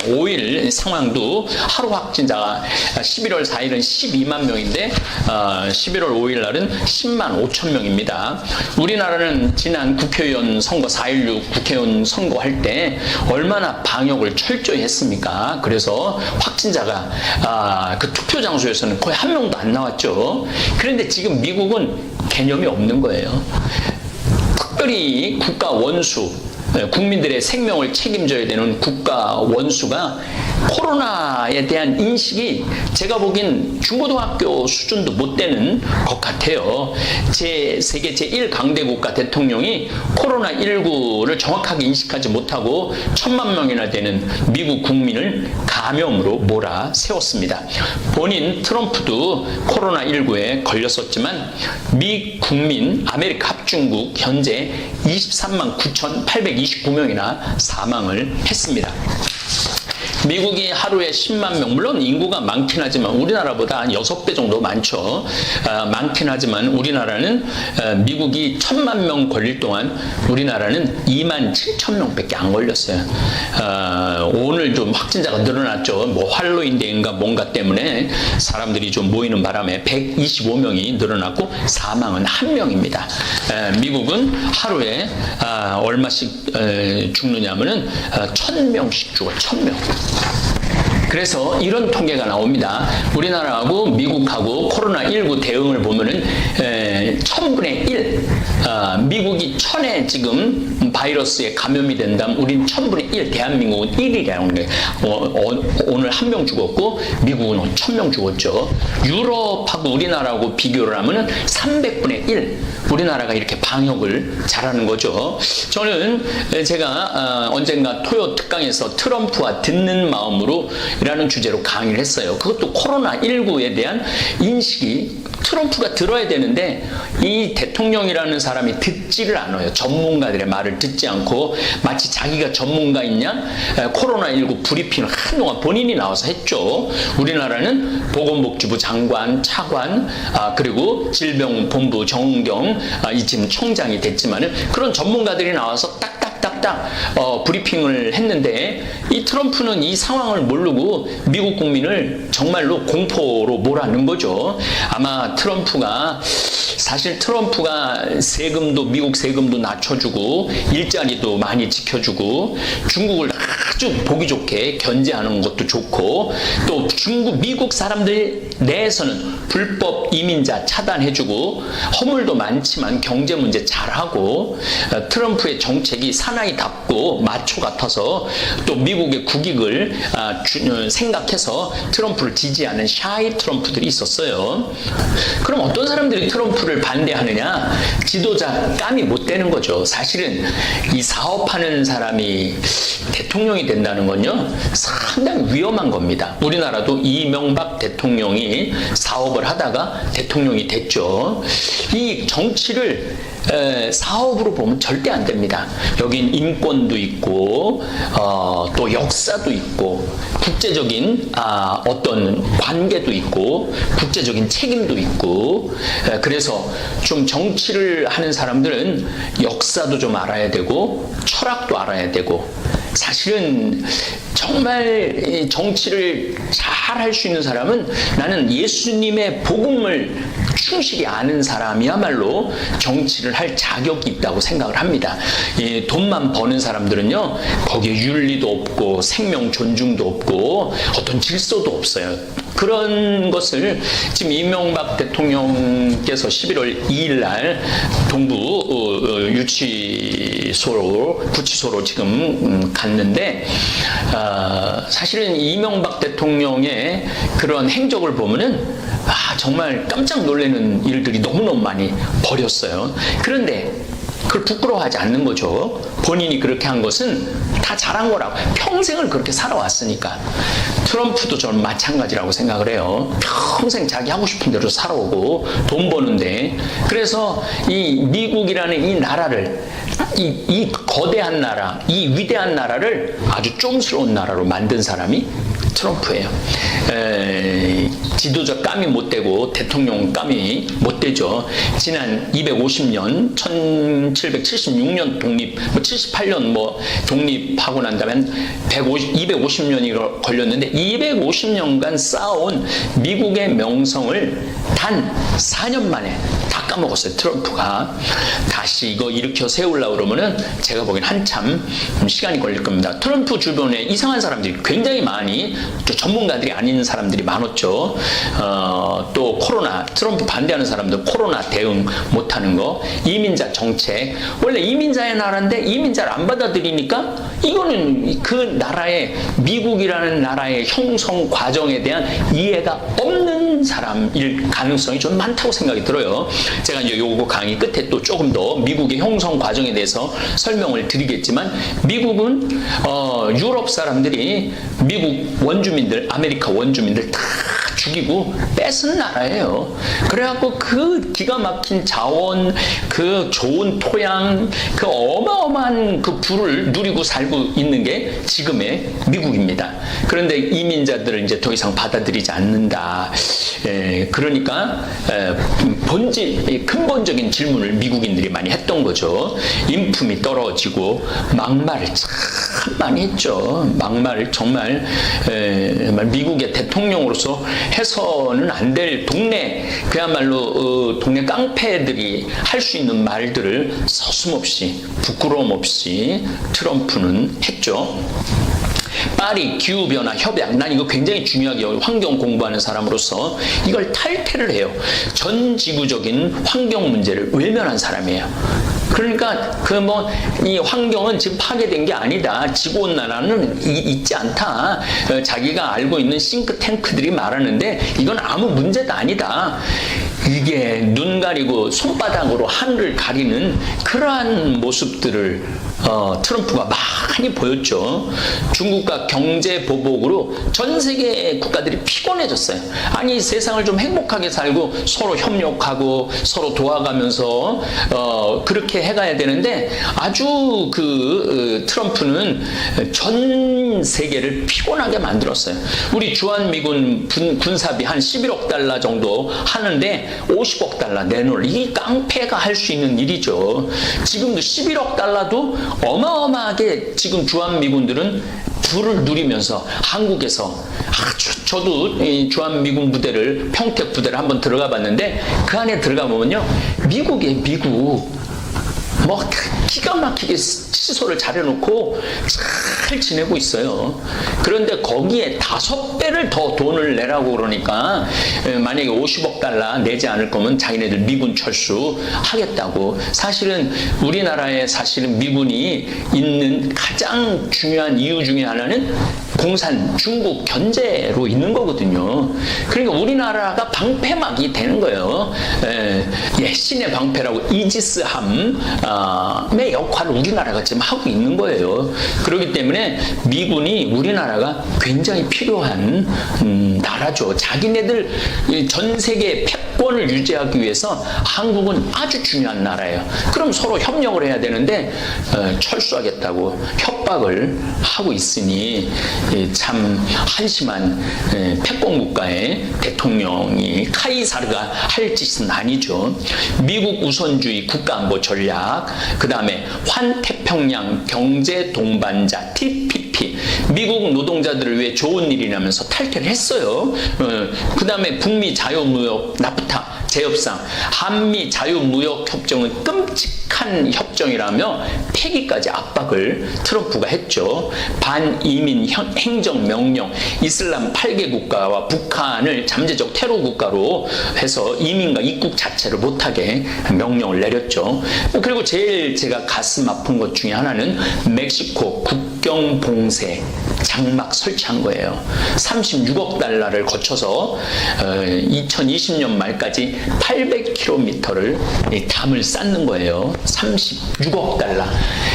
5일 상황도 하루 확진자가 11월 4일은 12만 명인데 11월 5일 날은 10만 5천 명입니다. 우리나라는 지난 국회의원 선거 4.16 국회의원 선거할 때 얼마나 방역을 철저히 했습니까? 그래서 확진자가 그 투표 장소에서는 거의 한 명도 안 나왔죠. 그런데 지금 미국은 개념이 없는 거예요. 특별히 국가 원수, 국민들의 생명을 책임져야 되는 국가 원수가 코로나에 대한 인식이 제가 보기엔 중고등학교 수준도 못 되는 것 같아요. 세계 제1강대국가 대통령이 코로나19를 정확하게 인식하지 못하고 1,000만 명이나 되는 미국 국민을 감염으로 몰아세웠습니다. 본인 트럼프도 코로나19에 걸렸었지만 미 국민 아메리카 합중국 현재 23만 9,829명이나 사망을 했습니다. 미국이 하루에 10만 명, 물론 인구가 많긴 하지만 우리나라보다 한 6배 정도 많죠. 많긴 하지만 우리나라는 미국이 1,000만 명 걸릴 동안 우리나라는 2만 7천 명밖에 안 걸렸어요. 오늘 좀 확진자가 늘어났죠. 뭐 할로윈데이인가 뭔가 때문에 사람들이 좀 모이는 바람에 125명이 늘어났고 사망은 1명입니다. 미국은 하루에 얼마씩 죽느냐면은 1,000명씩 죽어. 1,000명. 그래서 이런 통계가 나옵니다. 우리나라하고 미국하고 코로나19 대응을 보면은 1000분의 1, 미국이 1000에 지금 바이러스에 감염이 된다면 우린 1000분의 1, 대한민국은 1이라는 거예요. 오늘 1명 죽었고 미국은 1000명 죽었죠. 유럽하고 우리나라하고 비교를 하면은 300분의 1, 우리나라가 이렇게 방역을 잘하는 거죠. 저는 제가 언젠가 토요 특강에서 트럼프와 듣는 마음으로 이라는 주제로 강의를 했어요. 그것도 코로나19에 대한 인식이 트럼프가 들어야 되는데 이 대통령이라는 사람이 듣지를 않아요. 전문가들의 말을 듣지 않고 마치 자기가 전문가이냐 코로나19 브리핑을 한동안 본인이 나와서 했죠. 우리나라는 보건복지부 장관, 차관 그리고 질병본부 정경 지금 총장이 됐지만은 그런 전문가들이 나와서 딱딱 브리핑을 했는데 이 트럼프는 이 상황을 모르고 미국 국민을 정말로 공포로 몰아넣은 거죠. 아마 사실 트럼프가 미국 세금도 낮춰주고 일자리도 많이 지켜주고 중국을 아주 보기 좋게 견제하는 것도 좋고 또 미국 사람들 내에서는 불법 이민자 차단해주고 허물도 많지만 경제 문제 잘하고 트럼프의 정책이 사나이답고 마초 같아서 또 미국의 국익을 생각해서 트럼프를 지지하는 샤이 트럼프들이 있었어요. 그럼 어떤 사람들이 트럼프를 반대하느냐? 지도자 깜이 못 되는 거죠. 사실은 이 사업하는 사람이 대통령이 된다는 건요, 상당히 위험한 겁니다. 우리나라도 이명박 대통령이 사업을 하다가 대통령이 됐죠. 이 정치를 사업으로 보면 절대 안 됩니다. 여긴 인권도 있고 또 역사도 있고 국제적인 어떤 관계도 있고 국제적인 책임도 있고, 그래서 좀 정치를 하는 사람들은 역사도 좀 알아야 되고 철학도 알아야 되고, 사실은 정말 정치를 잘 할 수 있는 사람은, 나는 예수님의 복음을 충실히 아는 사람이야말로 정치를 할 자격이 있다고 생각을 합니다. 돈만 버는 사람들은요, 거기에 윤리도 없고 생명 존중도 없고 어떤 질서도 없어요. 그런 것을 지금 이명박 대통령께서 11월 2일 날 동부 구치소로 지금 갔는데, 사실은 이명박 대통령의 그런 행적을 보면은 정말 깜짝 놀라는 일들이 너무너무 많이 벌였어요. 그런데 그걸 부끄러워하지 않는 거죠. 본인이 그렇게 한 것은 다 잘한 거라고. 평생을 그렇게 살아왔으니까. 트럼프도 저는 마찬가지라고 생각을 해요. 평생 자기 하고 싶은 대로 살아오고 돈 버는데, 그래서 이 미국이라는 이 나라를, 이 거대한 나라, 이 위대한 나라를 아주 쫌스러운 나라로 만든 사람이 트럼프예요. 지도자 깜이 못 되고 대통령 깜이 못 되죠. 지난 250년 1776년 독립, 78년 독립하고 난 다음에 250년이 걸렸는데 250년간 쌓아온 미국의 명성을 단 4년 만에 다 까먹었어요. 트럼프가 다시 이거 일으켜 세우려고 그러면은 제가 보기엔 한참 시간이 걸릴 겁니다. 트럼프 주변에 이상한 사람들이 굉장히 많이, 또 전문가들이 아닌 사람들이 많았죠. 또 코로나, 트럼프 반대하는 사람들 코로나 대응 못하는 거, 이민자 정책, 원래 이민자의 나라인데 이민자를 안 받아들이니까 이거는 그 나라의, 미국이라는 나라의 형성 과정에 대한 이해가 없는 사람일 가능성이 좀 많다고 생각이 들어요. 제가 이제 요거 강의 끝에 또 조금 더 미국의 형성 과정에 대해서 설명을 드리겠지만, 미국은 유럽 사람들이 미국 원주민들, 아메리카 원주민들 다 죽이고 뺏은 나라예요. 그래갖고 그 기가 막힌 자원, 그 좋은 토양, 그 어마어마한 그 부를 누리고 살고 있는 게 지금의 미국입니다. 그런데 이민자들을 이제 더 이상 받아들이지 않는다. 그러니까 근본적인 질문을 미국인들이 많이 했던 거죠. 인품이 떨어지고 막말을 참 많이 했죠. 막말을 정말 미국의 대통령으로서 해서는 안 될 동네, 그야말로 동네 깡패들이 할 수 있는 말들을 서슴없이, 부끄러움 없이 트럼프는 했죠. 파리 기후변화 협약, 난 이거 굉장히 중요하게 환경 공부하는 사람으로서 이걸 탈퇴를 해요. 전 지구적인 환경 문제를 외면한 사람이에요. 그러니까 이 환경은 지금 파괴된 게 아니다. 지구온난화는 있지 않다. 자기가 알고 있는 싱크탱크들이 말하는데 이건 아무 문제도 아니다. 이게 눈 가리고 손바닥으로 하늘을 가리는 그러한 모습들을 트럼프가 많이 보였죠. 중국과 경제 보복으로 전 세계 국가들이 피곤해졌어요. 아니, 세상을 좀 행복하게 살고 서로 협력하고 서로 도와가면서 그렇게 해가야 되는데, 아주 트럼프는 전 세계를 피곤하게 만들었어요. 우리 주한미군 군사비 한 11억 달러 정도 하는데 50억 달러 내놓을, 이 깡패가 할 수 있는 일이죠. 지금도 11억 달러도 어마어마하게 지금 주한미군들은 부를 누리면서 한국에서, 저도 이 주한미군 부대를, 평택 부대를 한번 들어가 봤는데 그 안에 들어가 보면요, 미국 뭐 기가 막히게 시설을 잘해놓고 잘 지내고 있어요. 그런데 거기에 5배를 더 돈을 내라고 그러니까 만약에 50억 달러 내지 않을 거면 자기네들 미군 철수하겠다고. 사실은 우리나라에 사실은 미군이 있는 가장 중요한 이유 중에 하나는 공산 중국 견제로 있는 거거든요. 그러니까 우리나라가 방패막이 되는 거예요. 신의 방패라고 이지스함의 역할을 우리나라가 지금 하고 있는 거예요. 그렇기 때문에 미군이 우리나라가 굉장히 필요한 나라죠. 자기네들 전 세계 패권을 유지하기 위해서 한국은 아주 중요한 나라예요. 그럼 서로 협력을 해야 되는데 철수하겠다고 협박을 하고 있으니 참 한심한 패권국가의 대통령이 카이사르가 할 짓은 아니죠. 미국 우선주의 국가안보 전략, 그 다음에 환태평양 경제 동반자 TPP, 미국 노동자들을 위해 좋은 일이라면서 탈퇴를 했어요. 그 다음에 북미 자유무역 나프타 재협상, 한미 자유무역협정은 끔찍한 협정이라며 폐기까지 압박을 트럼프가 했죠. 반이민 행정명령, 이슬람 8개 국가와 북한을 잠재적 테러 국가로 해서 이민과 입국 자체를 못하게 명령을 내렸죠. 그리고 제일 제가 가슴 아픈 것 중에 하나는 멕시코 국경 봉쇄 장막 설치한 거예요. 36억 달러를 거쳐서 2020년 말까지 800km를 담을 쌓는 거예요. 36억 달러.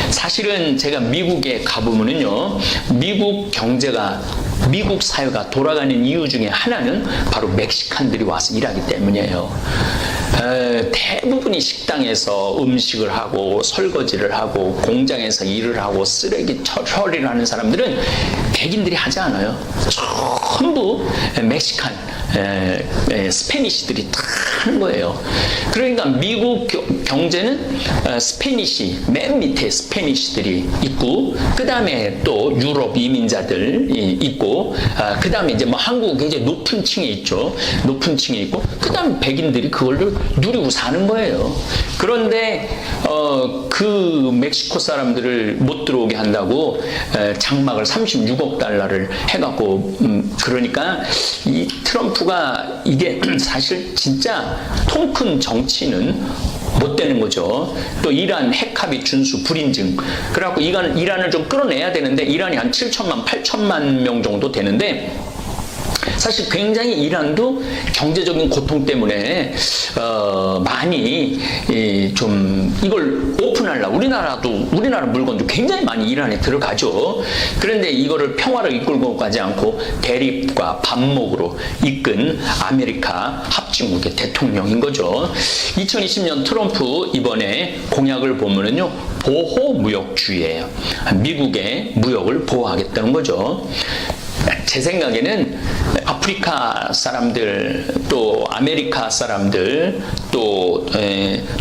사실은 제가 미국에 가보면은요, 미국 경제가, 미국 사회가 돌아가는 이유 중에 하나는 바로 멕시칸들이 와서 일하기 때문이에요. 대부분이 식당에서 음식을 하고 설거지를 하고 공장에서 일을 하고 쓰레기 처리를 하는 사람들은 백인들이 하지 않아요. 전부 멕시칸, 스페니시들이 다 하는 거예요. 그러니까 미국 경제는 스페니시, 맨 밑에 스페니시들이 있고, 그 다음에 또 유럽 이민자들이 있고, 그 다음에 이제 뭐 한국 굉장히 높은 층에 있죠. 높은 층에 있고, 그 다음에 백인들이 그걸 누리고 사는 거예요. 그런데 그 멕시코 사람들을 못 들어오게 한다고 장막을 36억 달러를 해갖고, 그러니까 이 트럼프가 이게 사실 진짜 통 큰 정치는 못 되는 거죠. 또 이란 핵합의 준수 불인증. 그래갖고 이란을 좀 끌어내야 되는데, 이란이 한 7천만, 8천만 명 정도 되는데, 사실 굉장히 이란도 경제적인 고통 때문에 많이 좀 이걸 오픈하려고, 우리나라 물건도 굉장히 많이 이란에 들어가죠. 그런데 이거를 평화를 이끌고 가지 않고 대립과 반목으로 이끈 아메리카 합중국의 대통령인 거죠. 2020년 트럼프 이번에 공약을 보면은요, 보호무역주의예요. 미국의 무역을 보호하겠다는 거죠. 제 생각에는 아프리카 사람들, 또 아메리카 사람들, 또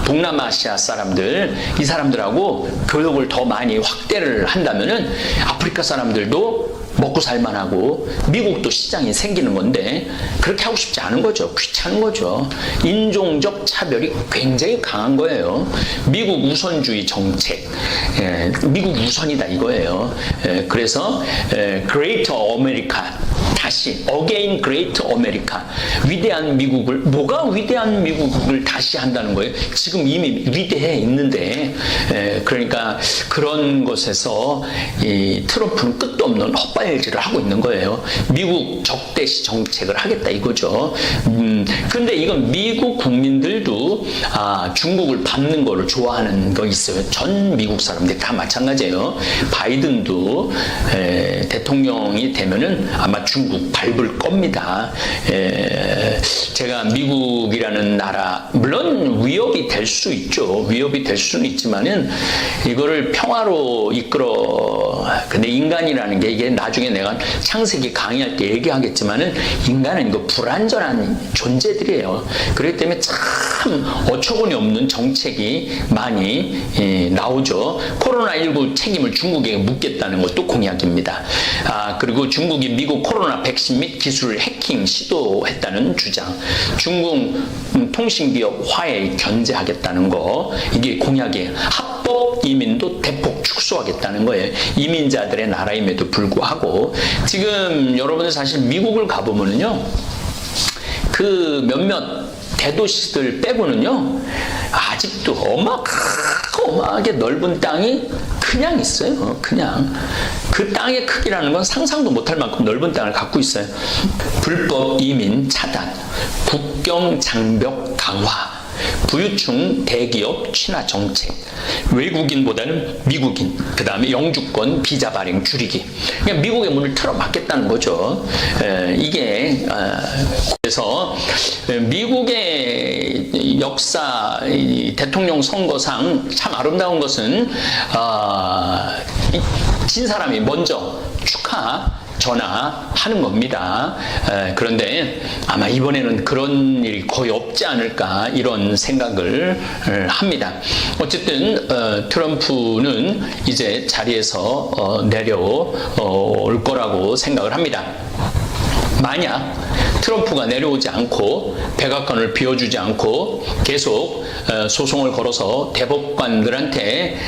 동남아시아 사람들, 이 사람들하고 교역을 더 많이 확대를 한다면은 아프리카 사람들도 먹고 살만하고 미국도 시장이 생기는 건데, 그렇게 하고 싶지 않은 거죠. 귀찮은 거죠. 인종적 차별이 굉장히 강한 거예요. 미국 우선주의 정책, 미국 우선이다 이거예요. 그래서 Greater America, 다시 Again Great America, 위대한 미국을, 뭐가 위대한 미국을 다시 한다는 거예요? 지금 이미 위대해 있는데. 그러니까 그런 것에서 이 트럼프는 끝도 없는 헛발질을 하고 있는 거예요. 미국 적대시 정책을 하겠다 이거죠. 근데 이건 미국 국민들도 중국을 밟는 거를 좋아하는 거 있어요. 전 미국 사람들이 다 마찬가지예요. 바이든도 대통령이 되면은 아마 중국 밟을 겁니다. 제가 미국이라는 나라, 물론 위협이 될 수 있죠. 위협이 될 수는 있지만은 이거를 평화로 이끌어. 근데 인간이라는 게, 이게 나중에 내가 창세기 강의할 때 얘기하겠지만은, 인간은 이거 불완전한 존재들이에요. 그렇기 때문에 참 어처구니 없는 정책이 많이 나오죠. 코로나19 책임을 중국에게 묻겠다는 것도 공약입니다. 그리고 중국이 미국 코로나 백신 및 기술 해킹 시도했다는 주장, 중국 통신기업 화웨이 견제하겠다는 거, 이게 공약이에요. 합법 이민도 대폭 축소하겠다는 거예요. 이민자들의 나라임에도 불구하고 지금 여러분들 사실 미국을 가보면은요, 그 몇몇 대도시들 빼고는요, 아직도 어마어마하게 넓은 땅이 그냥 있어요. 그냥 그 땅의 크기라는 건 상상도 못할 만큼 넓은 땅을 갖고 있어요. 불법 이민 차단, 국경 장벽 강화, 부유층 대기업 친화 정책, 외국인보다는 미국인, 그 다음에 영주권 비자 발행 줄이기. 그냥 미국의 문을 틀어막겠다는 거죠. 이게 그래서 미국의 역사 대통령 선거상 참 아름다운 것은 진 사람이 먼저 전화하는 겁니다. 그런데 아마 이번에는 그런 일이 거의 없지 않을까 이런 생각을 합니다. 어쨌든 트럼프는 이제 자리에서 내려올 거라고 생각을 합니다. 만약 트럼프가 내려오지 않고 백악관을 비워주지 않고 계속 소송을 걸어서 대법관들한테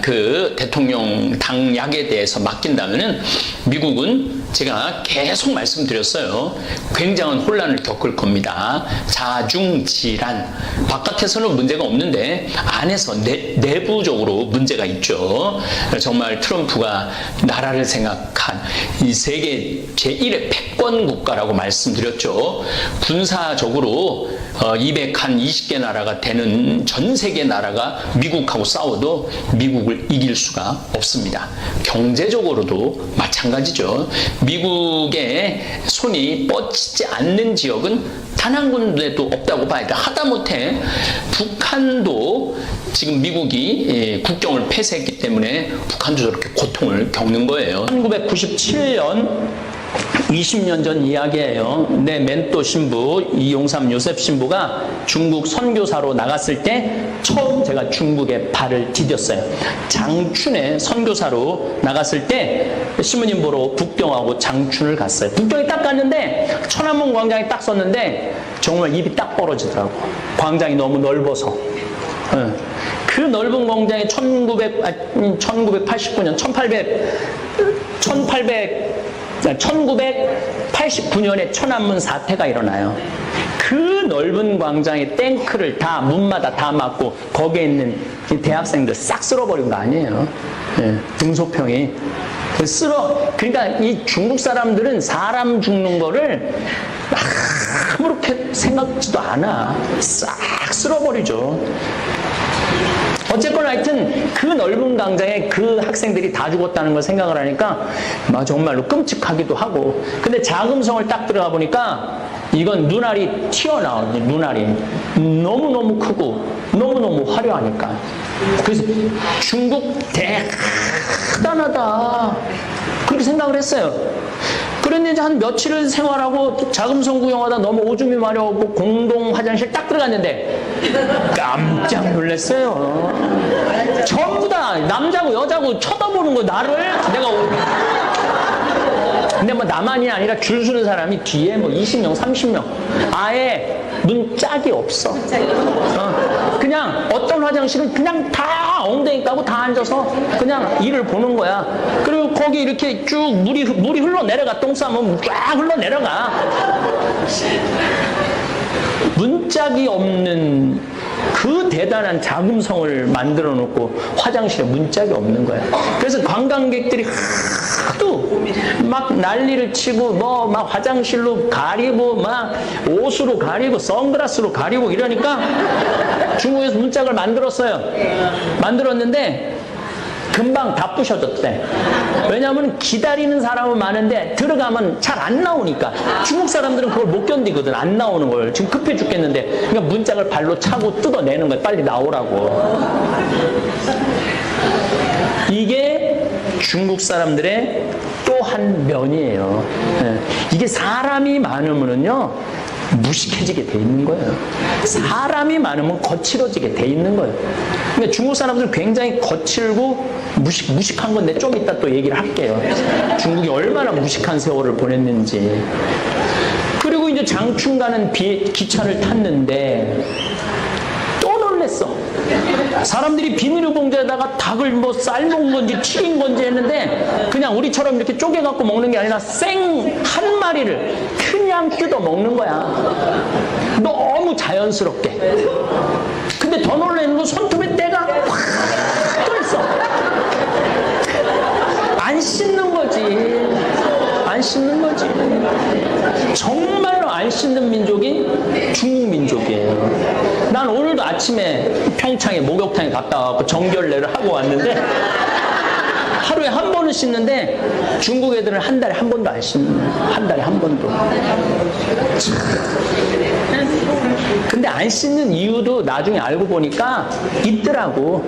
그 대통령 당약에 대해서 맡긴다면은 미국은 제가 계속 말씀드렸어요. 굉장한 혼란을 겪을 겁니다. 자중질환. 바깥에서는 문제가 없는데 안에서 내부적으로 문제가 있죠. 정말 트럼프가 나라를 생각한 이 세계 제1의 패권 국가라고 말씀드렸죠. 군사적으로 220개 나라가 되는 전 세계 나라가 미국하고 싸워도 미국을 이길 수가 없습니다. 경제적으로도 마찬가지죠. 미국의 손이 뻗치지 않는 지역은 단 한 군데도 없다고 봐야 돼. 하다못해 북한도 지금 미국이 국경을 폐쇄했기 때문에 북한도 저렇게 고통을 겪는 거예요. 1997년 20년 전 이야기예요. 내 멘토 신부 이용삼 요셉 신부가 중국 선교사로 나갔을 때 처음 제가 중국에 발을 디뎠어요. 장춘에 선교사로 나갔을 때 신부님 보러 북경하고 장춘을 갔어요. 북경에 딱 갔는데 천안문 광장에 딱 섰는데 정말 입이 딱 벌어지더라고. 광장이 너무 넓어서. 그 넓은 광장에 1989년 1989년에 천안문 사태가 일어나요. 그 넓은 광장에 탱크를 다 문마다 다 막고 거기에 있는 대학생들 싹 쓸어버린 거 아니에요. 등소평이 그러니까 이 중국 사람들은 사람 죽는 거를 아무렇게 생각지도 않아. 싹 쓸어버리죠. 어쨌거나 하여튼 그 넓은 광장에 그 학생들이 다 죽었다는 걸 생각을 하니까 정말로 끔찍하기도 하고. 근데 자금성을 딱 들어가 보니까 이건 눈알이 튀어나오는 눈알이 너무너무 크고 너무너무 화려하니까. 그래서 중국 대단하다 그렇게 생각을 했어요. 그런데 이제 한 며칠을 생활하고 자금성 구경하다 너무 오줌이 마려우고 공동 화장실 딱 들어갔는데 깜짝 놀랐어요. 전부 다 남자고 여자고 쳐다보는 거 나를. 근데 뭐 나만이 아니라 줄 서는 사람이 뒤에 뭐 20명 30명 아예 문짝이 없어. 그냥 어떤 화장실은 그냥 다 엉덩이 까고 다 앉아서 그냥 일을 보는 거야. 그리고 거기 이렇게 쭉 물이 흘러내려가. 똥 싸면 쫙 흘러내려가. 문짝이 없는 그 대단한 자금성을 만들어 놓고 화장실에 문짝이 없는 거야. 그래서 관광객들이 하도 막 난리를 치고 뭐 막 화장실로 가리고 막 옷으로 가리고 선글라스로 가리고 이러니까 중국에서 문짝을 만들었어요. 만들었는데 금방 다 부셔졌대. 왜냐하면 기다리는 사람은 많은데 들어가면 잘 안 나오니까. 중국 사람들은 그걸 못 견디거든. 안 나오는 걸. 지금 급해 죽겠는데. 그러니까 문짝을 발로 차고 뜯어내는 거야. 빨리 나오라고. 이게 중국 사람들의 또 한 면이에요. 이게 사람이 많으면요 무식해지게 돼 있는 거예요. 사람이 많으면 거칠어지게 돼 있는 거예요. 그러니까 중국 사람들은 굉장히 거칠고 무식한 건데 좀 이따 또 얘기를 할게요. 중국이 얼마나 무식한 세월을 보냈는지. 그리고 이제 장춘 가는 기차를 탔는데 또 놀랬어. 사람들이 비닐을 봉지에다가 닭을 뭐 삶은 건지 튀긴 건지 했는데 그냥 우리처럼 이렇게 쪼개갖고 먹는 게 아니라 생 한 마리를 그냥 뜯어 먹는 거야. 너무 자연스럽게. 근데 더 놀라는 건 손톱에 때가 확 뚫렸어. 안 씻는 거지. 안 씻는 거지. 정말로 안 씻는 민족이 중국 민족이에요. 난 오늘도 아침에 평창에 목욕탕에 갔다 와서 정결례를 하고 왔는데 하루에 한 번은 씻는데 중국 애들은 한 달에 한 번도 안 씻는 거예요. 한 달에 한 번도. 근데 안 씻는 이유도 나중에 알고 보니까 있더라고.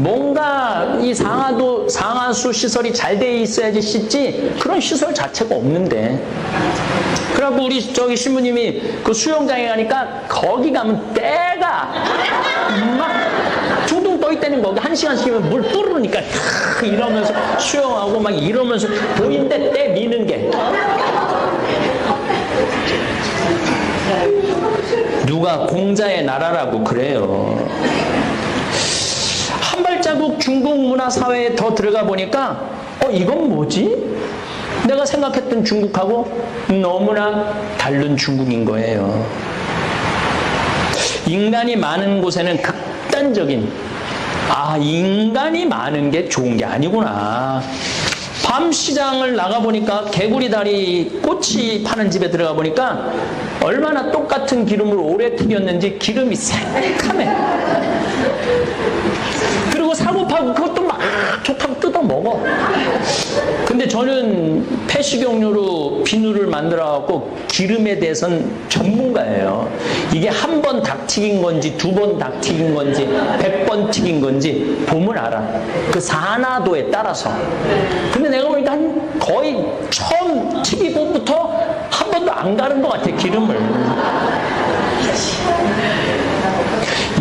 뭔가 이 상하수 시설이 잘 돼 있어야지 씻지 그런 시설 자체가 없는데. 그래갖고 우리 저기 신부님이 그 수영장에 가니까 거기 가면 때가 막 둥둥 떠 있다는 거기 1시간씩이면 물 뿌르니까 이러면서 수영하고 막 이러면서 보이는데 때 미는 게. 누가 공자의 나라라고 그래요. 한 발자국 중국 문화 사회에 더 들어가 보니까 이건 뭐지? 내가 생각했던 중국하고 너무나 다른 중국인 거예요. 인간이 많은 곳에는 극단적인 인간이 많은 게 좋은 게 아니구나. 밤 시장을 나가보니까 개구리 다리 꼬치 파는 집에 들어가 보니까 얼마나 똑같은 기름을 오래 튀겼는지 기름이 새카매. 그리고 사고 파고 그것도 막 좋다고 뜯어 먹어. 근데 저는 폐식용유로 비누를 만들어갖고 기름에 대해서는 전문가예요. 이게 한 번 닭 튀긴 건지 2번 닭 튀긴 건지 100번 튀긴 건지 보면 알아. 그 산화도에 따라서. 근데 내가 보니까 거의 처음 튀기고부터 한 번도 안 가른 것 같아, 기름을.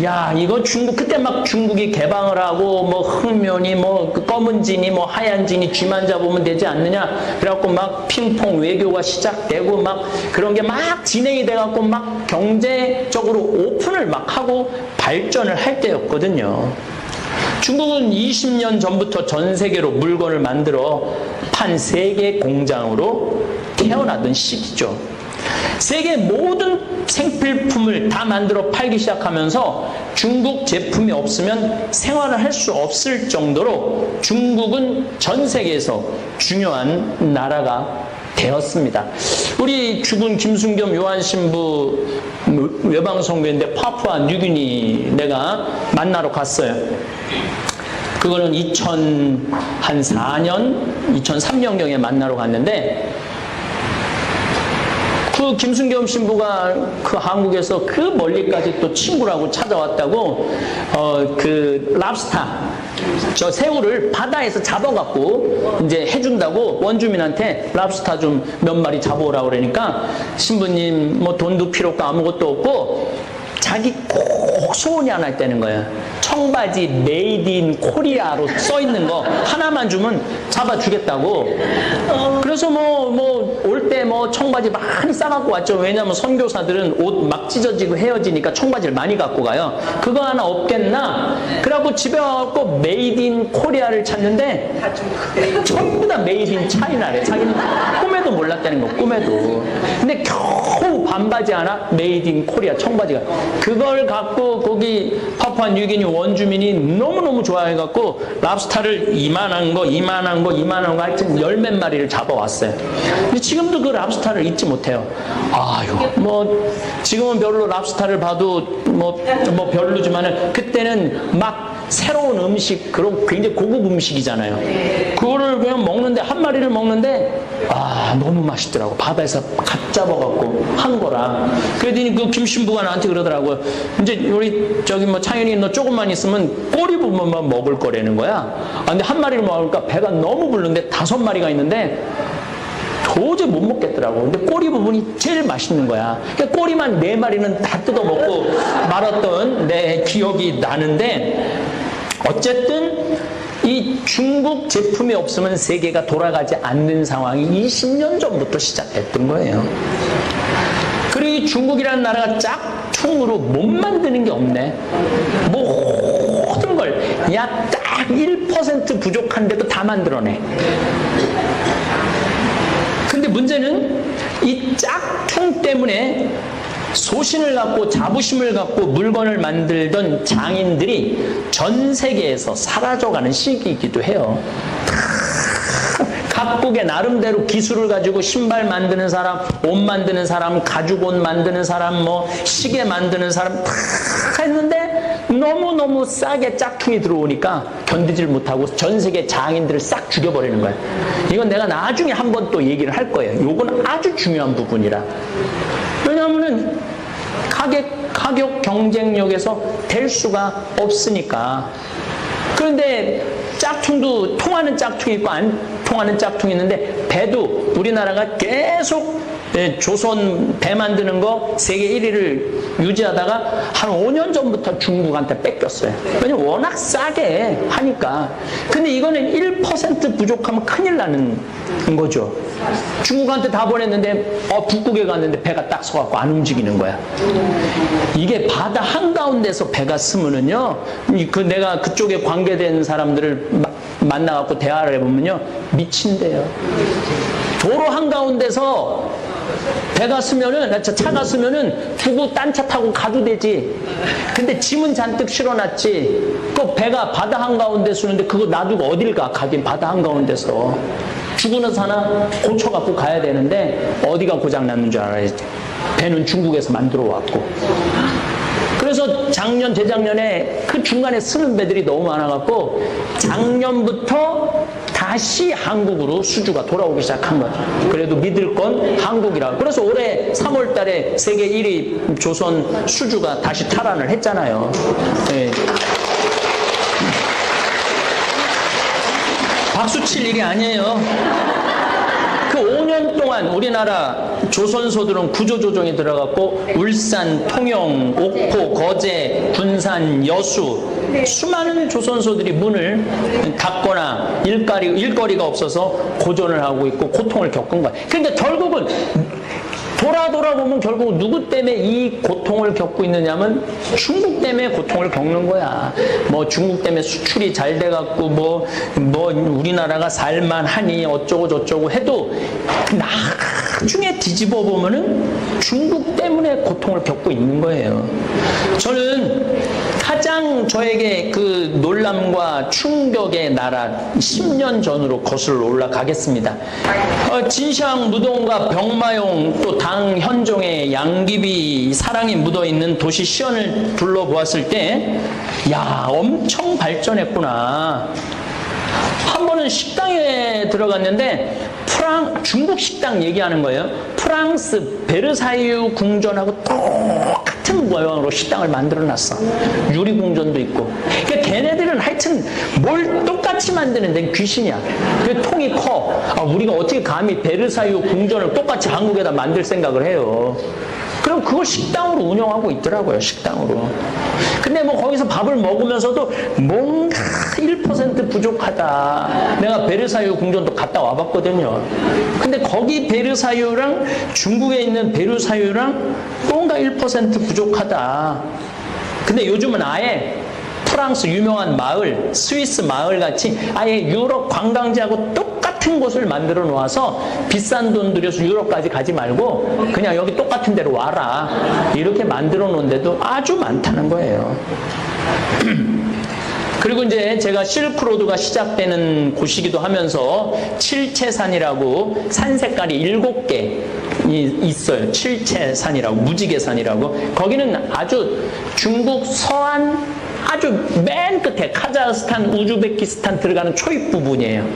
야, 이거 중국, 그때 막 중국이 개방을 하고, 뭐, 흑면이, 뭐, 검은 진이, 뭐, 하얀 진이 쥐만 잡으면 되지 않느냐. 그래갖고 막 핑퐁 외교가 시작되고, 막 그런 게 막 진행이 돼갖고, 막 경제적으로 오픈을 막 하고 발전을 할 때였거든요. 중국은 20년 전부터 전 세계로 물건을 만들어 판 세계 공장으로 태어나던 시기죠. 세계 모든 생필품을 다 만들어 팔기 시작하면서 중국 제품이 없으면 생활을 할 수 없을 정도로 중국은 전 세계에서 중요한 나라가 되었습니다. 우리 죽은 김순겸 요한신부 외방선교인데 파푸아 뉴기니 내가 만나러 갔어요. 그거는 2003년경에 만나러 갔는데 그 김순겸 신부가 그 한국에서 그 멀리까지 또 친구라고 찾아왔다고 그 랍스타 저 새우를 바다에서 잡아갖고 이제 해준다고 원주민한테 랍스타 좀 몇 마리 잡아오라고 그러니까 신부님 뭐 돈도 필요 없고 아무것도 없고 자기 꼭 소원이 하나 있다는 거예요. 청바지 메이드 인 코리아로 써있는 거 하나만 주면 잡아주겠다고. 그래서 올 때 청바지 많이 싸갖고 왔죠. 왜냐면 선교사들은 옷 막 찢어지고 헤어지니까 청바지를 많이 갖고 가요. 그거 하나 없겠나? 그래갖고 집에 와갖고 메이드 인 코리아를 찾는데 전부 다 메이드 인 차이나래. 자기는 꿈에도 몰랐다는 거, 꿈에도. 근데 겨우 반바지 하나 메이드 인 코리아 청바지가. 그걸 갖고 거기 파푸아 뉴기니 원주민이 너무너무 좋아해갖고 랍스타를 이만한 거 하여튼 10몇 마리를 잡아왔어요. 근데 지금도 그 랍스타를 잊지 못해요. 아유, 지금은 별로 랍스타를 봐도 별로지만은 그때는 막 새로운 음식, 그런 굉장히 고급 음식이잖아요. 그거를 그냥 먹는데, 한 마리를 먹는데, 너무 맛있더라고. 바다에서 갓 잡아갖고 한 거라. 그랬더니 그 김신부가 나한테 그러더라고요. 이제 우리 창현이 너 조금만 있으면 꼬리 부분만 먹을 거라는 거야. 근데 한 마리를 먹으니까 배가 너무 부른데 5마리가 있는데 도저히 못 먹겠더라고. 근데 꼬리 부분이 제일 맛있는 거야. 그러니까 꼬리만 4마리는 다 뜯어먹고 말았던 내 기억이 나는데 어쨌든 이 중국 제품이 없으면 세계가 돌아가지 않는 상황이 20년 전부터 시작했던 거예요. 그리고 이 중국이라는 나라가 짝퉁으로 못 만드는 게 없네. 약 딱 1% 부족한데도 다 만들어내. 근데 문제는 이 짝퉁 때문에 소신을 갖고 자부심을 갖고 물건을 만들던 장인들이 전 세계에서 사라져가는 시기이기도 해요. 각국의 나름대로 기술을 가지고 신발 만드는 사람, 옷 만드는 사람, 가죽옷 만드는 사람, 뭐 시계 만드는 사람 다 했는데 너무너무 싸게 짝퉁이 들어오니까 견디질 못하고 전 세계 장인들을 싹 죽여버리는 거야. 이건 내가 나중에 한번 또 얘기를 할 거예요. 요건 아주 중요한 부분이라. 왜냐하면은 가격 경쟁력에서 될 수가 없으니까. 그런데 짝퉁도 통하는 짝퉁이 있고 안 통하는 짝퉁이 있는데, 배도 우리나라가 계속 조선 배 만드는 거 세계 1위를 유지하다가 한 5년 전부터 중국한테 뺏겼어요. 왜냐면 워낙 싸게 하니까. 근데 이거는 1% 부족하면 큰일 나는 거죠. 중국한테 다 보냈는데 북극에 갔는데 배가 딱 서갖고 안 움직이는 거야. 이게 바다 한가운데서 배가 쓰면은요, 내가 그쪽에 관계된 사람들을 만나갖고 대화를 해보면요, 미친대요. 도로 한가운데서 배가 쓰면은, 차가 쓰면은 두고 딴 차 타고 가도 되지. 근데 짐은 잔뜩 실어놨지. 그 배가 바다 한가운데 쓰는데 그거 놔두고 어딜 가? 가긴 바다 한가운데서. 죽으는 사나 고쳐갖고 가야 되는데 어디가 고장났는 줄 알아야지. 배는 중국에서 만들어 왔고. 그래서 작년, 재작년에 그 중간에 쓰는 배들이 너무 많아갖고 작년부터 다시 한국으로 수주가 돌아오기 시작한 거죠. 그래도 믿을 건 한국이라고. 그래서 올해 3월 달에 세계 1위 조선 수주가 다시 탈환을 했잖아요. 네. 박수 칠 일이 아니에요. 그 5년 동안 우리나라 조선소들은 구조조정에 들어갔고, 울산, 통영, 옥포, 거제, 군산, 여수 수많은 조선소들이 문을 닫거나 일거리가 없어서 고전을 하고 있고 고통을 겪은 거야. 그러니까 결국은 돌아보면 결국 누구 때문에 이 고통을 겪고 있느냐면 중국 때문에 고통을 겪는 거야. 뭐 중국 때문에 수출이 잘 돼갖고 뭐 우리나라가 살만하니 어쩌고 저쩌고 해도 나중에 뒤집어 보면은 중국 때문에 고통을 겪고 있는 거예요. 저는 가장 저에게 그 놀람과 충격의 나라 10년 전으로 거슬러 올라가겠습니다. 진시황 무동과 병마용 또 당 현종의 양귀비 사랑이 묻어있는 도시 시연을 둘러보았을 때, 야, 엄청 발전했구나. 한 번은 식당에 들어갔는데 중국 식당 얘기하는 거예요. 프랑스 베르사유 궁전하고 똑같은 모양으로 식당을 만들어놨어. 유리궁전도 있고. 그러니까 걔네들은 하여튼 뭘 똑같이 만드는 데는 귀신이야. 그 통이 커. 우리가 어떻게 감히 베르사유 궁전을 똑같이 한국에다 만들 생각을 해요. 그럼 그걸 식당으로 운영하고 있더라고요. 식당으로. 근데 뭐 거기서 밥을 먹으면서도 뭔가 1% 부족하다. 내가 베르사유 궁전도 갔다 와봤거든요. 근데 거기 베르사유랑 중국에 있는 베르사유랑 뭔가 1% 부족하다. 근데 요즘은 아예 프랑스 유명한 마을, 스위스 마을 같이 아예 유럽 관광지하고 똑같은 곳을 만들어 놓아서 비싼 돈 들여서 유럽까지 가지 말고 그냥 여기 똑같은 데로 와라. 이렇게 만들어 놓은 데도 아주 많다는 거예요. 그리고 이제 제가 실크로드가 시작되는 곳이기도 하면서 칠채산이라고 산 색깔이 7개 있어요. 칠채산이라고, 무지개산이라고. 거기는 아주 중국 서안 아주 맨 끝에 카자흐스탄, 우즈베키스탄 들어가는 초입 부분이에요.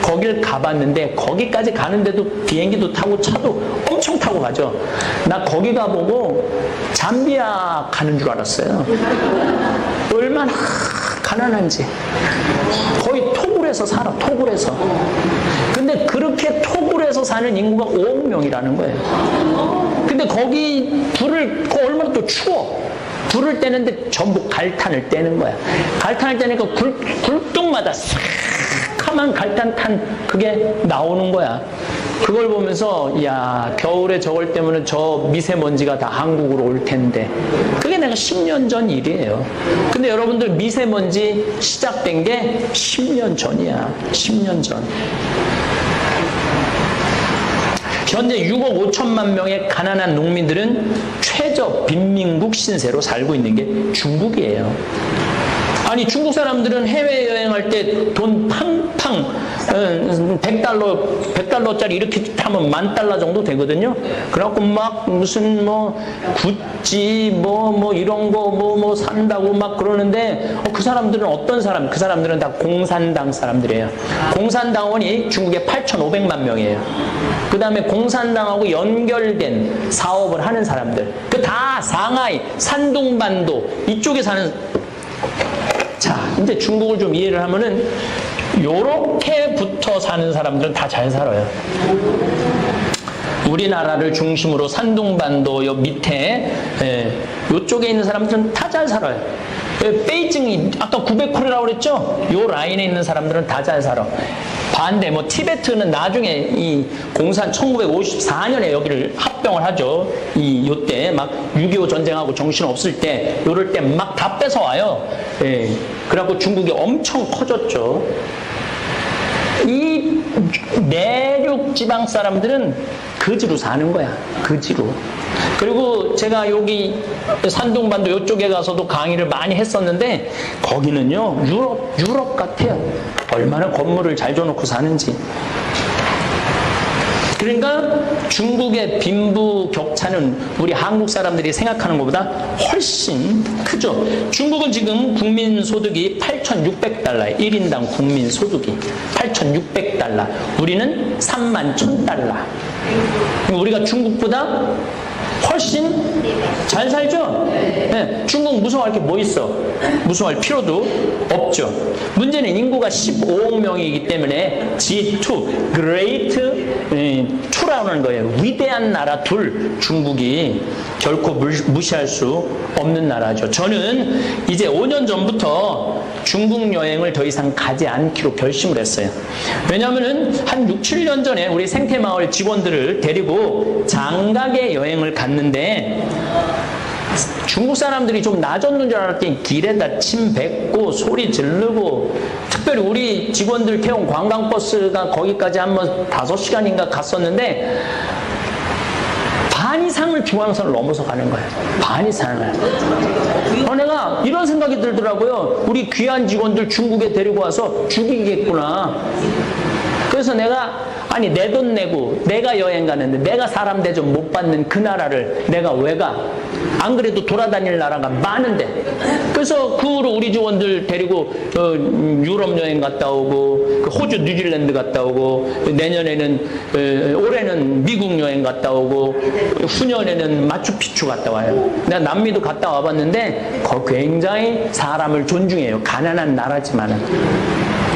거길 가봤는데 거기까지 가는데도 비행기도 타고 차도 엄청 타고 가죠. 나 거기 가보고 잠비아 가는 줄 알았어요. 얼마나 가난한지. 거의 토굴에서 살아, 토굴에서. 근데 그렇게 토굴에서 사는 인구가 5억 명이라는 거예요. 근데 거기 얼마나 또 추워. 불을 떼는데 전부 갈탄을 떼는 거야. 갈탄을 떼니까 굴뚝마다 싹하만 갈탄탄 그게 나오는 거야. 그걸 보면서 야, 겨울에 저걸 때문에 저 미세먼지가 다 한국으로 올 텐데. 그게 내가 10년 전 일이에요. 근데 여러분들 미세먼지 시작된 게 10년 전이야. 10년 전. 현재 6억 5천만 명의 가난한 농민들은 최저 빈민국 신세로 살고 있는 게 중국이에요. 아니, 중국 사람들은 해외여행할 때 돈 팡팡 100달러짜리 이렇게 하면 $10,000 정도 되거든요. 그래갖고 막 무슨 뭐 구찌 뭐 이런 거 뭐 산다고 막 그러는데 그 사람들은 어떤 사람? 그 사람들은 다 공산당 사람들이에요. 공산당원이 중국에 8,500만 명이에요. 그 다음에 공산당하고 연결된 사업을 하는 사람들. 그 다 상하이, 산둥반도 이쪽에 사는. 자, 이제 중국을 좀 이해를 하면은 요렇게부터 사는 사람들은 다 잘 살아요. 우리나라를 중심으로 산둥반도 요 밑에 요쪽에 있는 사람들은 다 잘 살아요. 베이징이 아까 900쿨이라고 그랬죠? 요 라인에 있는 사람들은 다 잘 살아. 반대 뭐 티베트는 나중에 이 1954년에 여기를 합병을 하죠. 요때 막 6.25 전쟁하고 정신 없을 때 요럴 때 막 다 뺏어와요. 예. 그래갖고 중국이 엄청 커졌죠. 이 내륙 지방 사람들은 거지로 사는 거야. 거지로. 그리고 제가 여기 산둥반도 이쪽에 가서도 강의를 많이 했었는데 거기는요 유럽 같아요. 얼마나 건물을 잘 줘놓고 사는지. 그러니까 중국의 빈부 격차는 우리 한국 사람들이 생각하는 것보다 훨씬 크죠. 중국은 지금 국민소득이 8,600달러에 1인당 국민소득이 8,600달러. 우리는 31,000달러. 우리가 중국보다 훨씬 잘 살죠? 네, 중국 무서워할 게 뭐 있어? 무서워할 필요도 없죠. 문제는 인구가 15억 명이기 때문에 G2, Great 2라는 거예요. 위대한 나라 둘, 중국이 결코 무시할 수 없는 나라죠. 저는 이제 5년 전부터 중국 여행을 더 이상 가지 않기로 결심을 했어요. 왜냐하면 한 6, 7년 전에 우리 생태마을 직원들을 데리고 장가게 여행을 갔는데 중국 사람들이 좀 나아졌는 줄 알았더니 길에다 침 뱉고 소리 지르고, 특별히 우리 직원들 태운 관광버스가 거기까지 한번 5시간인가 갔었는데 반 이상을 중앙선을 넘어서 가는 거예요. 반 이상을. 내가 이런 생각이 들더라고요. 우리 귀한 직원들 중국에 데리고 와서 죽이겠구나. 그래서 내가 아니 내 돈 내고 내가 여행 가는데 내가 사람 대접 못 받는 그 나라를 내가 왜 가? 안 그래도 돌아다닐 나라가 많은데. 그래서 그 후로 우리 직원들 데리고 유럽 여행 갔다 오고, 호주 뉴질랜드 갔다 오고, 내년에는 올해는 미국 여행 갔다 오고, 후년에는 마추픽추 갔다 와요. 내가 남미도 갔다 와봤는데 굉장히 사람을 존중해요. 가난한 나라지만은.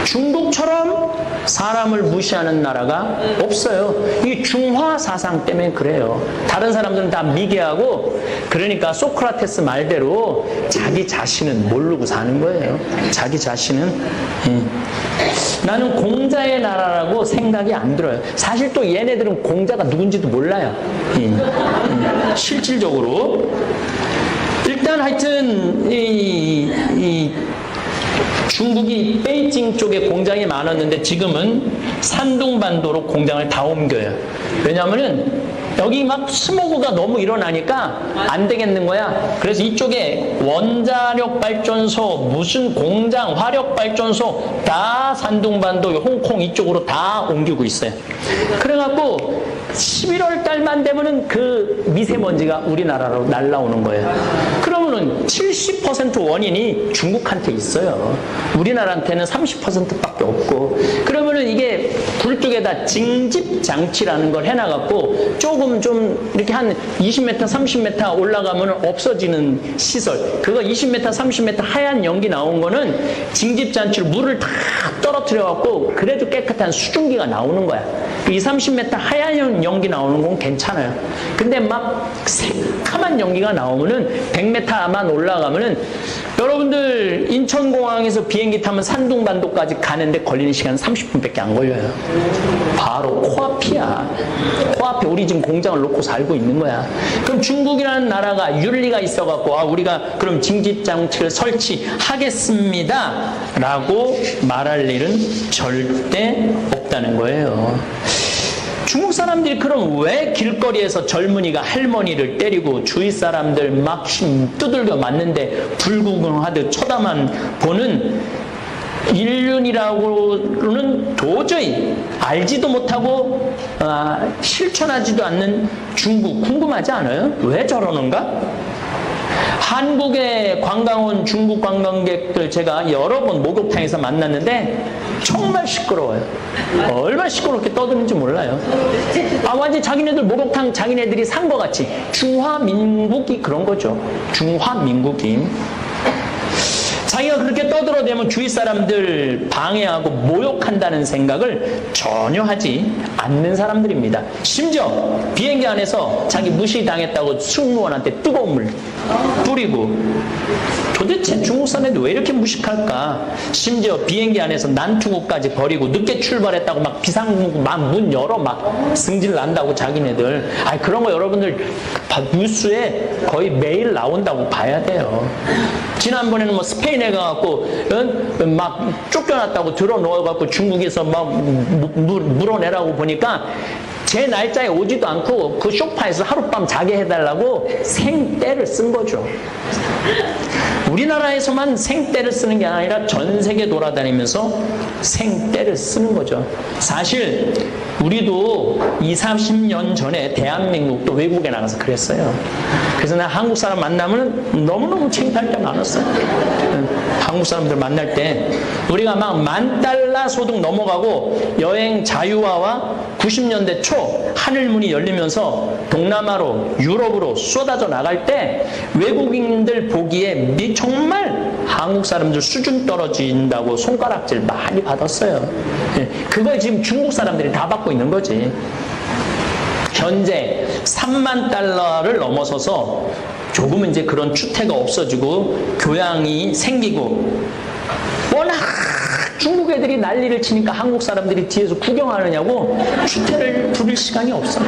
중국처럼 사람을 무시하는 나라가 없어요. 이 중화 사상 때문에 그래요. 다른 사람들은 다 미개하고, 그러니까 소크라테스 말대로 자기 자신은 모르고 사는 거예요. 자기 자신은. 나는 공자의 나라라고 생각이 안 들어요. 사실 또 얘네들은 공자가 누군지도 몰라요. 실질적으로. 일단 하여튼 중국이 베이징 쪽에 공장이 많았는데 지금은 산둥반도로 공장을 다 옮겨요. 왜냐하면은 여기 막 스모그가 너무 일어나니까 안 되겠는 거야. 그래서 이쪽에 원자력 발전소, 무슨 공장, 화력 발전소 다 산둥반도, 홍콩 이쪽으로 다 옮기고 있어요. 그래갖고 11월 달만 되면은 그 미세먼지가 우리나라로 날라오는 거예요. 그러면은 70% 원인이 중국한테 있어요. 우리나라한테는 30%밖에 없고. 그러면은 이게 굴뚝에다 징집 장치라는 걸 해놔갖고 조금 좀 이렇게 한 20m, 30m 올라가면 없어지는 시설. 그거 20m, 30m 하얀 연기 나온 거는 징집 장치로 물을 다 떨어뜨려갖고 그래도 깨끗한 수증기가 나오는 거야. 20, 30m 하얀 연기 나오는 건 괜찮아요. 근데 막 새카만 연기가 나오면은 100m만 올라가면은 여러분들 인천공항에서 비행기 타면 산둥반도까지 가는데 걸리는 시간은 30분밖에 안 걸려요. 바로 코앞이야. 코앞에 우리 지금 공장을 놓고 살고 있는 거야. 그럼 중국이라는 나라가 윤리가 있어갖고 우리가 그럼 징집장치를 설치하겠습니다 라고 말할 일은 절대 없다는 거예요. 중국 사람들이 그럼 왜 길거리에서 젊은이가 할머니를 때리고 주위 사람들 막 두들겨 맞는데 불구경하듯 쳐다만 보는 인륜이라고는 도저히 알지도 못하고 실천하지도 않는 중국 궁금하지 않아요? 왜 저러는가? 한국에 관광 온 중국 관광객들 제가 여러 번 목욕탕에서 만났는데 정말 시끄러워요. 얼마나 시끄럽게 떠드는지 몰라요. 완전 자기네들 목욕탕 자기네들이 산 것 같이. 중화민국이 그런 거죠. 중화민국이. 자기가 그렇게 떠들어대면 주위 사람들 방해하고 모욕한다는 생각을 전혀 하지 않는 사람들입니다. 심지어 비행기 안에서 자기 무시당했다고 승무원한테 뜨거운 물 뿌리고, 도대체 중국 사람들이 왜 이렇게 무식할까? 심지어 비행기 안에서 난투구까지 벌이고 늦게 출발했다고 막 비상문구 막 문 열어 막 승질 난다고 자기네들. 그런 거 여러분들 뉴스에 거의 매일 나온다고 봐야 돼요. 지난번에는 뭐 스페인에 가갖고 막 쫓겨났다고 들어 넣어갖고 중국에서 막 물어내라고 보니까 제 날짜에 오지도 않고 그 소파에서 하룻밤 자게 해달라고 생떼를 쓴 거죠. 우리나라에서만 생떼를 쓰는 게 아니라 전 세계 돌아다니면서 생떼를 쓰는 거죠. 사실 우리도 20, 30년 전에 대한민국도 외국에 나가서 그랬어요. 그래서 나 한국 사람 만나면 너무너무 창피할 때 많았어요. 한국 사람들 만날 때 우리가 막 $10,000 소득 넘어가고 여행 자유화와 90년대 초 하늘문이 열리면서 동남아로 유럽으로 쏟아져 나갈 때 외국인들 보기에 정말 한국 사람들 수준 떨어진다고 손가락질 많이 받았어요. 그걸 지금 중국 사람들이 다 받고 있는 거지. 현재 $30,000를 넘어서서 조금은 이제 그런 추태가 없어지고 교양이 생기고, 워낙 중국 애들이 난리를 치니까 한국 사람들이 뒤에서 구경하느냐고 추태를 부릴 시간이 없어.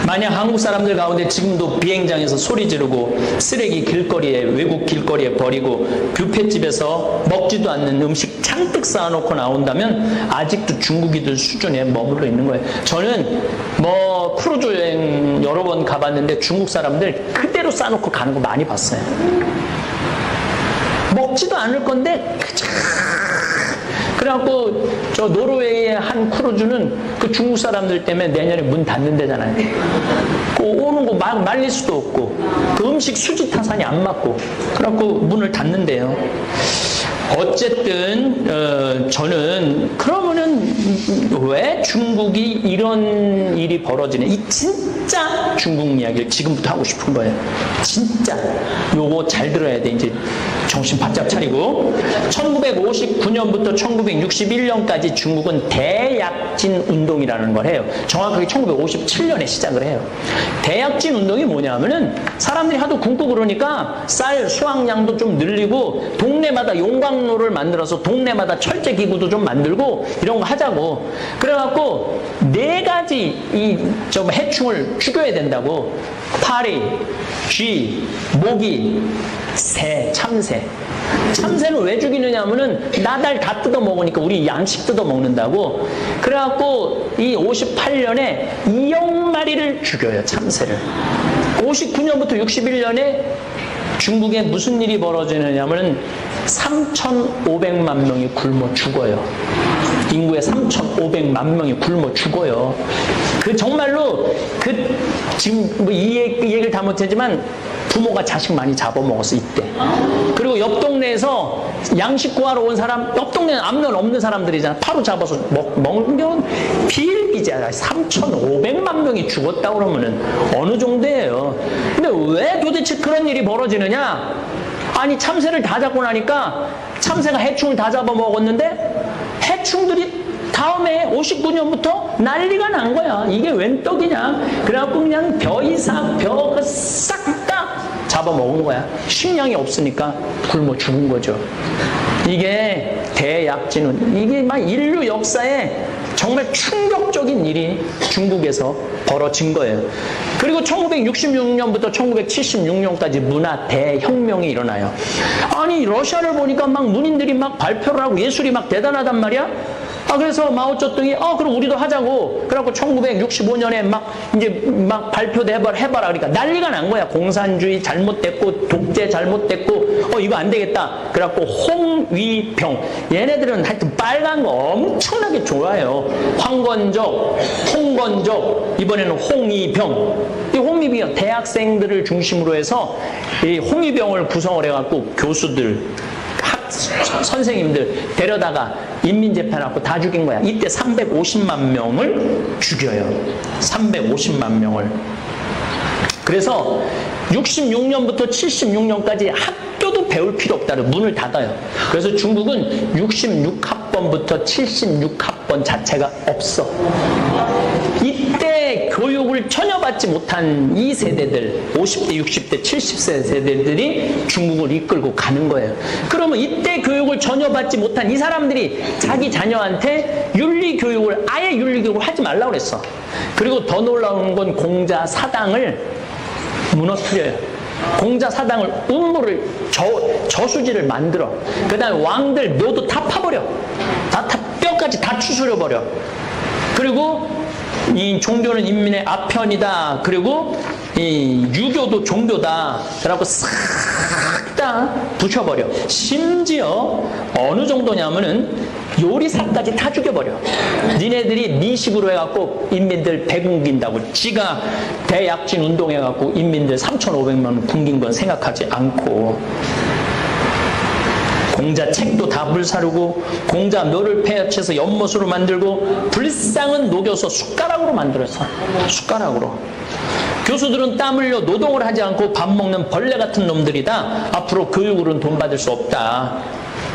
만약 한국 사람들 가운데 지금도 비행장에서 소리 지르고 쓰레기 길거리에, 외국 길거리에 버리고 뷔페집에서 먹지도 않는 음식 잔뜩 쌓아놓고 나온다면 아직도 중국이들 수준에 머물러 있는 거예요. 저는 뭐 크루즈 여행 여러 번 가봤는데 중국 사람들 그대로 쌓아놓고 가는 거 많이 봤어요. 먹지도 않을 건데 그저 그래갖고 저 노르웨이의 한 크루즈는 그 중국 사람들 때문에 내년에 문 닫는 데잖아요. 그 오는 거 막 말릴 수도 없고 그 음식 수지 타산이 안 맞고 그래갖고 문을 닫는데요. 어쨌든 저는 그러면은 왜 중국이 이런 일이 벌어지냐, 이 진짜 중국 이야기를 지금부터 하고 싶은 거예요. 진짜 요거 잘 들어야 돼. 이제 정신 바짝 차리고 1959년부터 1961년까지 중국은 대약진 운동이라는 걸 해요. 정확하게 1957년에 시작을 해요. 대약진 운동이 뭐냐면은 사람들이 하도 굶고 그러니까 쌀 수확량도 좀 늘리고 동네마다 용광로를 만들어서 동네마다 철제 기구도 좀 만들고 이런 거 하자고. 그래갖고 4가지 해충을 죽여야 된다고. 파리, 쥐, 모기, 새, 참새. 참새는 왜 죽이느냐 하면은 나달 다 뜯어 먹으니까 우리 양식 뜯어 먹는다고. 그래갖고 이 58년에 2억 마리를 죽여요, 참새를. 59년부터 61년에 중국에 무슨 일이 벌어지느냐면 3,500만 명이 굶어 죽어요. 인구의 3,500만 명이 굶어 죽어요. 그 정말로 지금 뭐 이 얘기를 다 못하지만 부모가 자식 많이 잡아먹었어 이때. 그리고 옆 동네에서 양식 구하러 온 사람, 옆 동네는 앞면 없는 사람들이잖아. 바로 잡아서 먹는 경우는 비일비재야. 3,500만 명이 죽었다 그러면은 어느 정도예요. 근데 왜 도대체 그런 일이 벌어지느냐? 아니 참새를 다 잡고 나니까 참새가 해충을 다 잡아먹었는데 해충들이 다음에 59년부터 난리가 난 거야. 이게 웬 떡이냐. 그래갖고 그냥 벼이삭, 벼가 싹 다 잡아먹은 거야. 식량이 없으니까 굶어 죽은 거죠. 이게 대약진은, 이게 막 인류 역사에 정말 충격적인 일이 중국에서 벌어진 거예요. 그리고 1966년부터 1976년까지 문화 대혁명이 일어나요. 아니, 러시아를 보니까 막 문인들이 막 발표를 하고 예술이 막 대단하단 말이야? 그래서 마오쩌둥이, 그럼 우리도 하자고. 그래갖고 1965년에 막 발표도 해봐라. 그러니까 난리가 난 거야. 공산주의 잘못됐고, 독재 잘못됐고, 이거 안 되겠다. 그래갖고 홍위병. 얘네들은 하여튼 빨간 거 엄청나게 좋아해요. 황건적, 홍건적, 이번에는 홍위병. 이 홍위병, 대학생들을 중심으로 해서 이 홍위병을 구성을 해갖고 교수들, 선생님들 데려다가 인민재판하고 다 죽인 거야. 이때 350만 명을 죽여요. 350만 명을. 그래서 66년부터 76년까지 학교도 배울 필요 없다는 문을 닫아요. 그래서 중국은 66학번부터 76학번 자체가 없어. 이때 교육을 전혀 받지 못한 이 세대들, 50대, 60대, 70세 세대들이 중국을 이끌고 가는 거예요. 그러면 이때 교육을 전혀 받지 못한 이 사람들이 자기 자녀한테 윤리교육을, 아예 윤리교육을 하지 말라고 그랬어. 그리고 더 놀라운 건 공자 사당을 무너뜨려요. 공자 사당을 음모를, 저수지를 만들어. 그 다음에 왕들 묘도 다 파버려. 뼈까지 다 추스려버려. 그리고 이 종교는 인민의 아편이다. 그리고 이 유교도 종교다. 그래갖고 싹 다 부셔버려. 심지어 어느 정도냐면은 요리사까지 다 죽여버려. 니네들이 미식으로 해갖고 인민들 배굶긴다고 지가 대약진 운동해갖고 인민들 3,500만 굶긴 건 생각하지 않고, 공자 책도 다 불사르고, 공자 묘를 폐허해서 연못으로 만들고, 불상은 녹여서 숟가락으로 만들었어. 숟가락으로. 교수들은 땀 흘려 노동을 하지 않고 밥 먹는 벌레 같은 놈들이다. 앞으로 교육으로는 돈 받을 수 없다.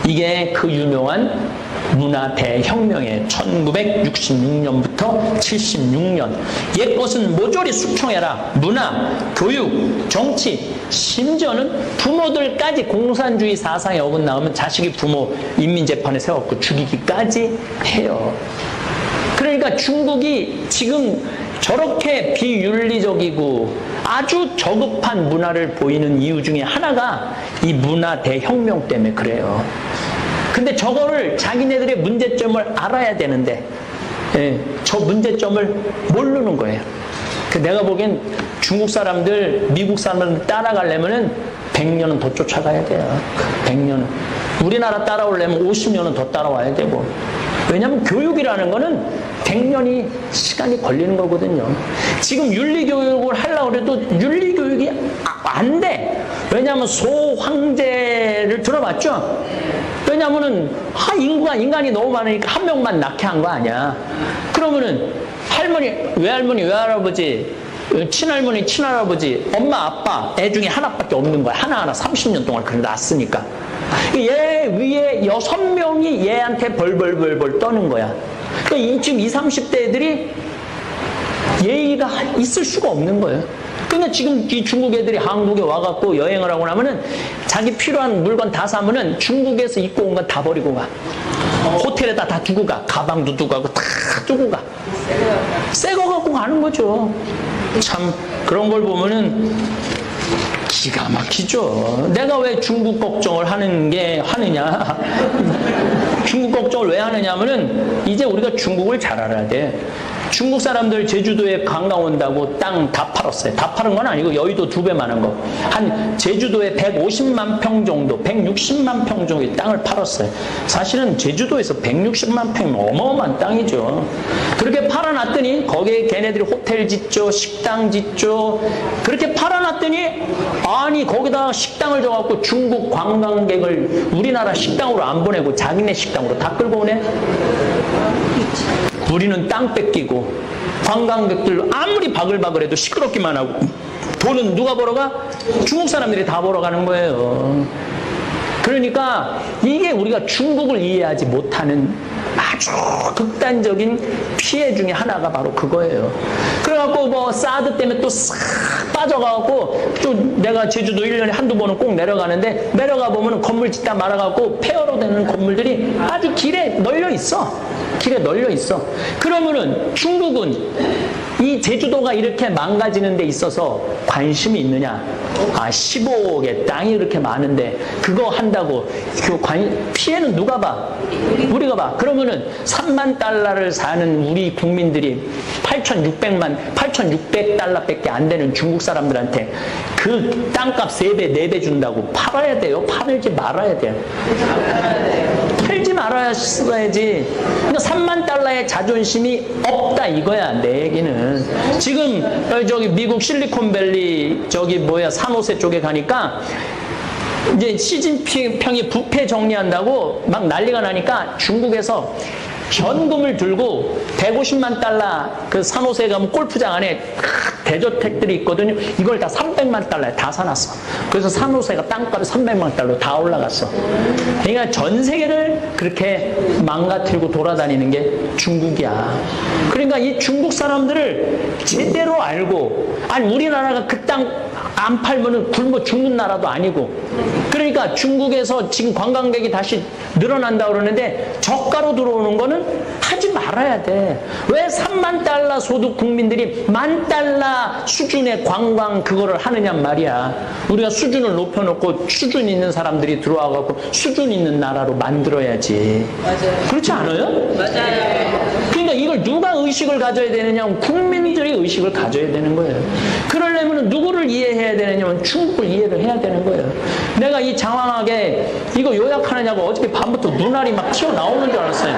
이게 그 유명한 문화 대혁명의 1966년부터 76년. 옛것은 모조리 숙청해라. 문화, 교육, 정치, 심지어는 부모들까지 공산주의 사상에 어긋나오면 자식이 부모 인민재판에 세워갖고 죽이기까지 해요. 그러니까 중국이 지금 저렇게 비윤리적이고 아주 저급한 문화를 보이는 이유 중에 하나가 이 문화 대혁명 때문에 그래요. 근데 저거를 자기네들의 문제점을 알아야 되는데, 저 문제점을 모르는 거예요. 내가 보기엔 중국 사람들, 미국 사람들 따라가려면은 100년은 더 쫓아가야 돼요. 100년은. 우리나라 따라오려면 50년은 더 따라와야 되고. 왜냐하면 교육이라는 거는 100년이 시간이 걸리는 거거든요. 지금 윤리교육을 하려고 해도 윤리교육이 안 돼. 왜냐하면 소황제를 들어봤죠? 왜냐하면은 인간이 너무 많으니까 한 명만 낳게 한 거 아니야. 그러면은 할머니, 외할아버지, 친할머니, 친할아버지, 엄마, 아빠, 애 중에 하나밖에 없는 거야. 하나하나 30년 동안 그래 낳았으니까. 얘 위에 6명이 얘한테 벌벌벌벌 떠는 거야. 그러니까 지금 20, 30대 애들이 예의가 있을 수가 없는 거예요. 근데 지금 이 중국 애들이 한국에 와갖고 여행을 하고 나면은 자기 필요한 물건 다 사면은 중국에서 입고 온 건 다 버리고 가. 호텔에다 다 두고 가. 가방도 두고 가고 다 두고 가. 새 거 갖고 가는 거죠. 참 그런 걸 보면은 기가 막히죠. 내가 왜 중국 걱정을 하느냐. 중국 걱정을 왜 하느냐면은 이제 우리가 중국을 잘 알아야 돼. 중국 사람들 제주도에 관광 온다고 땅 다 팔았어요. 다 파는 건 아니고 여의도 2배 많은 거. 한 제주도에 150만 평 정도, 160만 평 정도의 땅을 팔았어요. 사실은 제주도에서 160만 평이면 어마어마한 땅이죠. 그렇게 팔아놨더니 거기에 걔네들이 호텔 짓죠, 식당 짓죠. 그렇게 팔아놨더니 아니 거기다 식당을 줘갖고 중국 관광객을 우리나라 식당으로 안 보내고 자기네 식당으로 다 끌고 오네. 우리는 땅 뺏기고 관광객들 아무리 바글바글해도 시끄럽기만 하고 돈은 누가 벌어가? 중국 사람들이 다 벌어가는 거예요. 그러니까 이게 우리가 중국을 이해하지 못하는 아주 극단적인 피해 중에 하나가 바로 그거예요. 그래갖고 뭐 사드 때문에 또 싹 빠져가갖고 또 내가 제주도 1년에 한두 번은 꼭 내려가는데 내려가 보면 건물 짓다 말아갖고 폐허로 되는 건물들이 아주 길에 널려 있어. 길에 널려 있어. 그러면은 중국은 이 제주도가 이렇게 망가지는 데 있어서 관심이 있느냐? 15억의 땅이 이렇게 많은데 그거 한다고 피해는 누가 봐? 우리가 봐. 그러면은 3만 달러를 사는 우리 국민들이 8,600달러밖에 안 되는 중국 사람들한테 그 땅값 3배, 4배 준다고 팔아야 돼요? 팔지 말아야 돼요? 팔지 말아야지. 그러니까 3만 달러의 자존심이 없다 이거야 내 얘기는. 지금 저기 미국 실리콘밸리 저기 산호세 쪽에 가니까 이제 시진핑이 부패 정리한다고 막 난리가 나니까 중국에서 현금을 들고 150만 달러 그 산호세 가면 골프장 안에 대저택들이 있거든요. 이걸 다 300만 달러에 다 사놨어. 그래서 산호세가 땅값이 300만 달러 다 올라갔어. 그러니까 전 세계를 그렇게 망가뜨리고 돌아다니는 게 중국이야. 그러니까 이 중국 사람들을 제대로 알고, 아니 우리나라가 그 땅 안 팔면은 굶어 죽는 나라도 아니고, 그러니까 중국에서 지금 관광객이 다시 늘어난다 그러는데 저가로 들어오는 거는 하지 말아야 돼. 왜 3만 달러 소득 국민들이 10,000달러 수준의 관광 그거를 하느냐 말이야. 우리가 수준을 높여놓고 수준 있는 사람들이 들어와갖고 수준 있는 나라로 만들어야지. 맞아요. 그렇지 않아요? 맞아요. 그러니까 이걸 누가 의식을 가져야 되느냐? 국민들이 의식을 가져야 되는 거예요. 그러려면 누구를 이해해야 되느냐면 중국을 이해를 해야 되는 거예요. 내가 이 장황하게 이거 요약하느냐고 어저께 밤부터 눈알이 막 튀어나오는 줄 알았어요.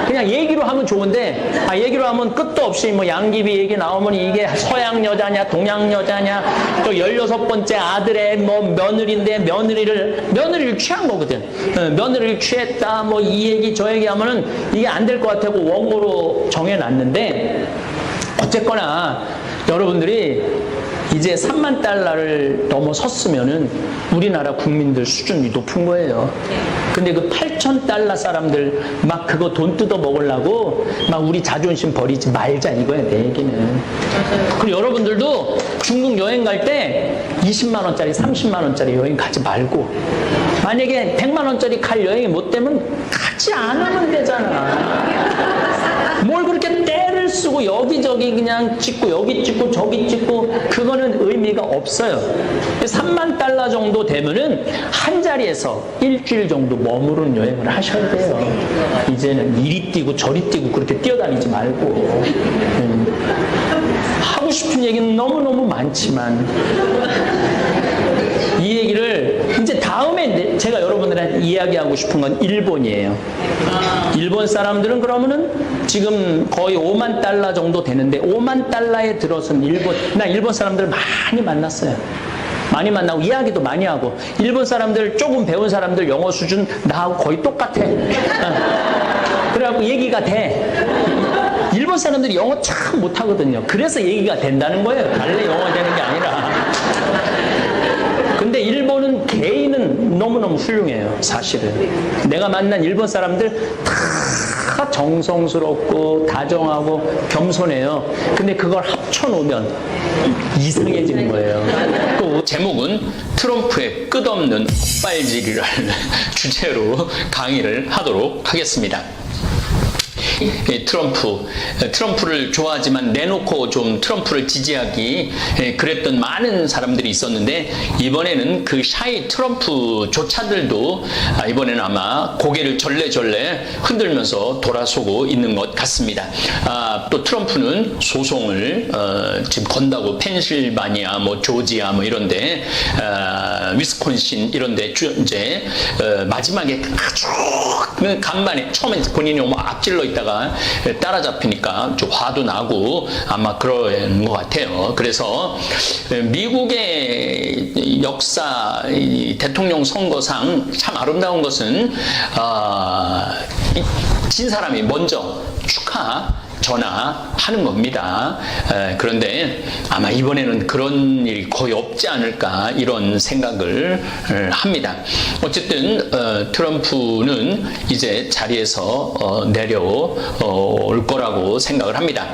그냥 얘기로 하면 좋은데, 얘기로 하면 끝도 없이 뭐 양귀비 얘기 나오면 이게 서양 여자냐 동양 여자냐, 또 16번째 아들의 뭐 며느리인데 며느리를 취한 거거든. 며느리를 취했다 뭐 이 얘기 저 얘기 하면은 이게 안 될 것 같다고 원고로 정해놨는데, 어쨌거나 여러분들이 이제 3만 달러를 넘어섰으면은 우리나라 국민들 수준이 높은 거예요. 근데 그 8,000달러 사람들 막 그거 돈 뜯어 먹으려고 막 우리 자존심 버리지 말자 이거야 내 얘기는. 그리고 여러분들도 중국 여행 갈 때 20만 원짜리 30만 원짜리 여행 가지 말고, 만약에 100만 원짜리 갈 여행이 못 되면 가지 않으면 되잖아. 뭘 그렇게 때를 쓰고 여기저기 그냥 찍고 여기 찍고 저기 찍고 그거는 의미가 없어요. 3만 달러 정도 되면은 한 자리에서 일주일 정도 머무르는 여행을 하셔야 돼요. 이제는 이리 뛰고 저리 뛰고 그렇게 뛰어다니지 말고. 하고 싶은 얘기는 너무너무 많지만 이 얘기를 이제 다음에 제가 여러분들한테 이야기하고 싶은 건 일본이에요. 일본 사람들은 그러면은 지금 거의 5만 달러 정도 되는데 5만 달러에 들어선 나 일본 사람들 많이 만났어요. 많이 만나고 이야기도 많이 하고, 일본 사람들 조금 배운 사람들 영어 수준 나하고 거의 똑같아. 그래갖고 얘기가 돼. 일본 사람들이 영어 참 못하거든요. 그래서 얘기가 된다는 거예요. 달래 영어 되는 게 아니라. 근데 일본은 개인은 너무너무 훌륭해요. 사실은 내가 만난 일본 사람들 다 정성스럽고 다정하고 겸손해요. 근데 그걸 합쳐놓으면 이상해지는 거예요. 또 제목은 트럼프의 끝없는 헛발질이라는 주제로 강의를 하도록 하겠습니다. 트럼프를 좋아하지만 내놓고 좀 트럼프를 지지하기 그랬던 많은 사람들이 있었는데, 이번에는 그 샤이 트럼프조차들도 이번에는 아마 고개를 절레절레 흔들면서 돌아서고 있는 것 같습니다. 또 트럼프는 소송을 지금 건다고, 펜실바니아, 뭐 조지아 뭐 이런데, 위스콘신 이런데 이제 마지막에 아주 간만에 처음에 본인이 너무 앞질러 있다가 따라잡히니까 좀 화도 나고 아마 그런 것 같아요. 그래서 미국의 역사 대통령 선거상 참 아름다운 것은 진 사람이 먼저 전화하는 겁니다. 그런데 아마 이번에는 그런 일이 거의 없지 않을까 이런 생각을 합니다. 어쨌든 트럼프는 이제 자리에서 내려올 거라고 생각을 합니다.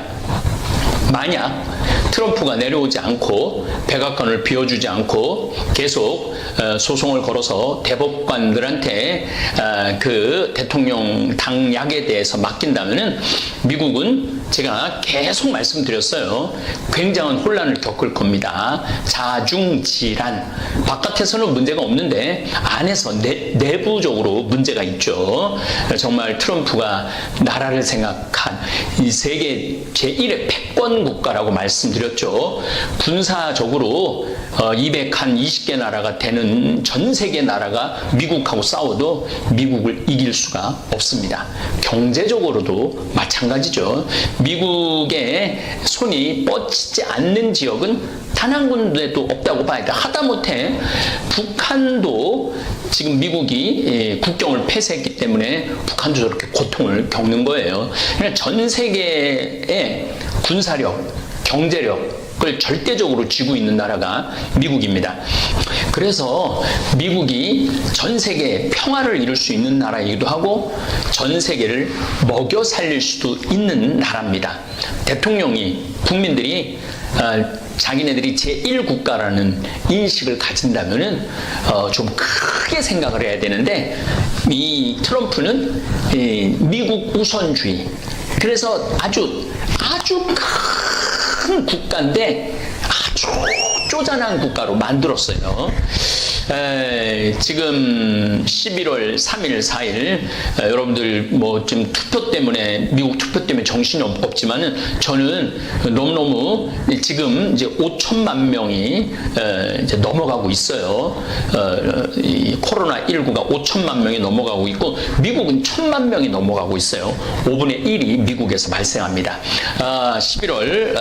만약 트럼프가 내려오지 않고 백악관을 비워주지 않고 계속 소송을 걸어서 대법관들한테 그 대통령 당약에 대해서 맡긴다면은 미국은 제가 계속 말씀드렸어요. 굉장한 혼란을 겪을 겁니다. 자중질환. 바깥에서는 문제가 없는데 안에서 내부적으로 문제가 있죠. 정말 트럼프가 나라를 생각한 이 세계 제1의 패권 국가라고 말씀드렸죠. 군사적으로 220개 나라가 되는 전 세계 나라가 미국하고 싸워도 미국을 이길 수가 없습니다. 경제적으로도 마찬가지죠. 미국의 손이 뻗치지 않는 지역은 단 한 군데도 없다고 봐야 돼. 하다못해 북한도 지금 미국이 국경을 폐쇄했기 때문에 북한도 저렇게 고통을 겪는 거예요. 그러니까 전 세계의 군사력, 경제력을 절대적으로 쥐고 있는 나라가 미국입니다. 그래서 미국이 전 세계에 평화를 이룰 수 있는 나라이기도 하고 전 세계를 먹여 살릴 수도 있는 나라입니다. 대통령이 국민들이 자기네들이 제1국가라는 인식을 가진다면은 좀 크게 생각을 해야 되는데 이 트럼프는 미국 우선주의. 그래서 아주 큰 국가인데 아주 쪼잔한 국가로 만들었어요. 지금 11월 3일, 4일 여러분들 뭐 좀 투표 때문에 미국 투표 때문에 정신이 없지만은 저는 너무너무 지금 이제 5천만 명이 이제 넘어가고 있어요. 이 코로나19가 5천만 명이 넘어가고 있고 미국은 1,000만 명이 넘어가고 있어요. 5분의 1이 미국에서 발생합니다. 11월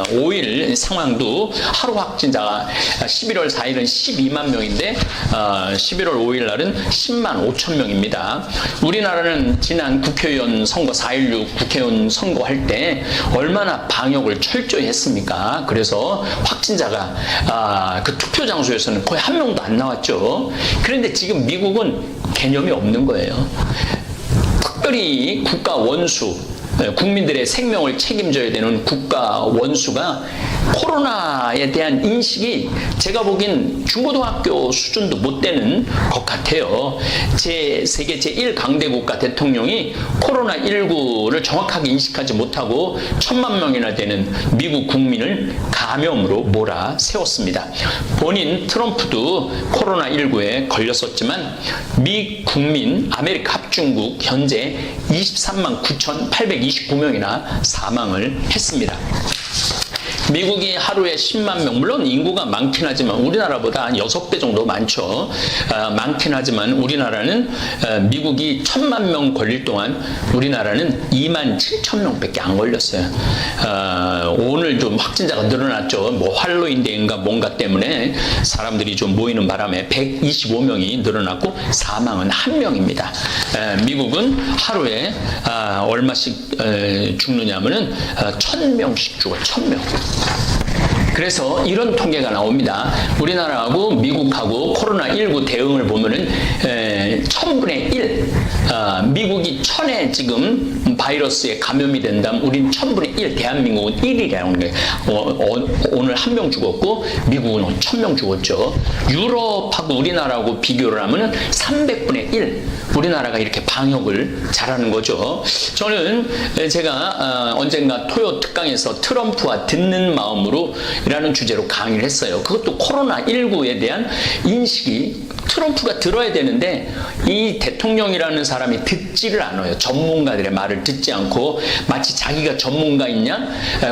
5일 상황도 하루 확진자가 11월 4일은 12만 명인데 11월 5일 날은 10만 5천 명입니다. 우리나라는 지난 국회의원 선거 4.16 국회의원 선거할 때 얼마나 방역을 철저히 했습니까? 그래서 확진자가 그 투표 장소에서는 거의 한 명도 안 나왔죠. 그런데 지금 미국은 개념이 없는 거예요. 특별히 국가 원수, 국민들의 생명을 책임져야 되는 국가 원수가 코로나에 대한 인식이 제가 보기엔 중고등학교 수준도 못 되는 것 같아요. 세계 제1강대국가 대통령이 코로나19를 정확하게 인식하지 못하고 1,000만 명이나 되는 미국 국민을 감염으로 몰아세웠습니다. 본인 트럼프도 코로나19에 걸렸었지만 미 국민 아메리카 합중국 현재 23만 9,829명이나 사망을 했습니다. 미국이 하루에 10만 명, 물론 인구가 많긴 하지만 우리나라보다 한 6배 정도 많죠. 많긴 하지만 우리나라는 미국이 1,000만 명 걸릴 동안 우리나라는 2만 7천 명밖에 안 걸렸어요. 오늘 좀 확진자가 늘어났죠. 뭐 할로윈데이인가 뭔가 때문에 사람들이 좀 모이는 바람에 125명이 늘어났고 사망은 1명입니다. 미국은 하루에 얼마씩 죽느냐면은 1,000명씩 죽어요. 1,000명. 그래서 이런 통계가 나옵니다. 우리나라하고 미국하고 코로나19 대응을 보면은 1000분의 1, 미국이 1000에 지금 바이러스에 감염이 된다면 우린 1000분의 1, 대한민국은 1이라는 거예요. 오늘 1명 죽었고 미국은 1000명 죽었죠. 유럽하고 우리나라하고 비교를 하면은 300분의 1, 우리나라가 이렇게 방역을 잘하는 거죠. 저는 제가 언젠가 토요 특강에서 트럼프와 듣는 마음으로 이라는 주제로 강의를 했어요. 그것도 코로나19에 대한 인식이 트럼프가 들어야 되는데 이 대통령이라는 사람이 듣지를 않아요. 전문가들의 말을 듣지 않고 마치 자기가 전문가이냐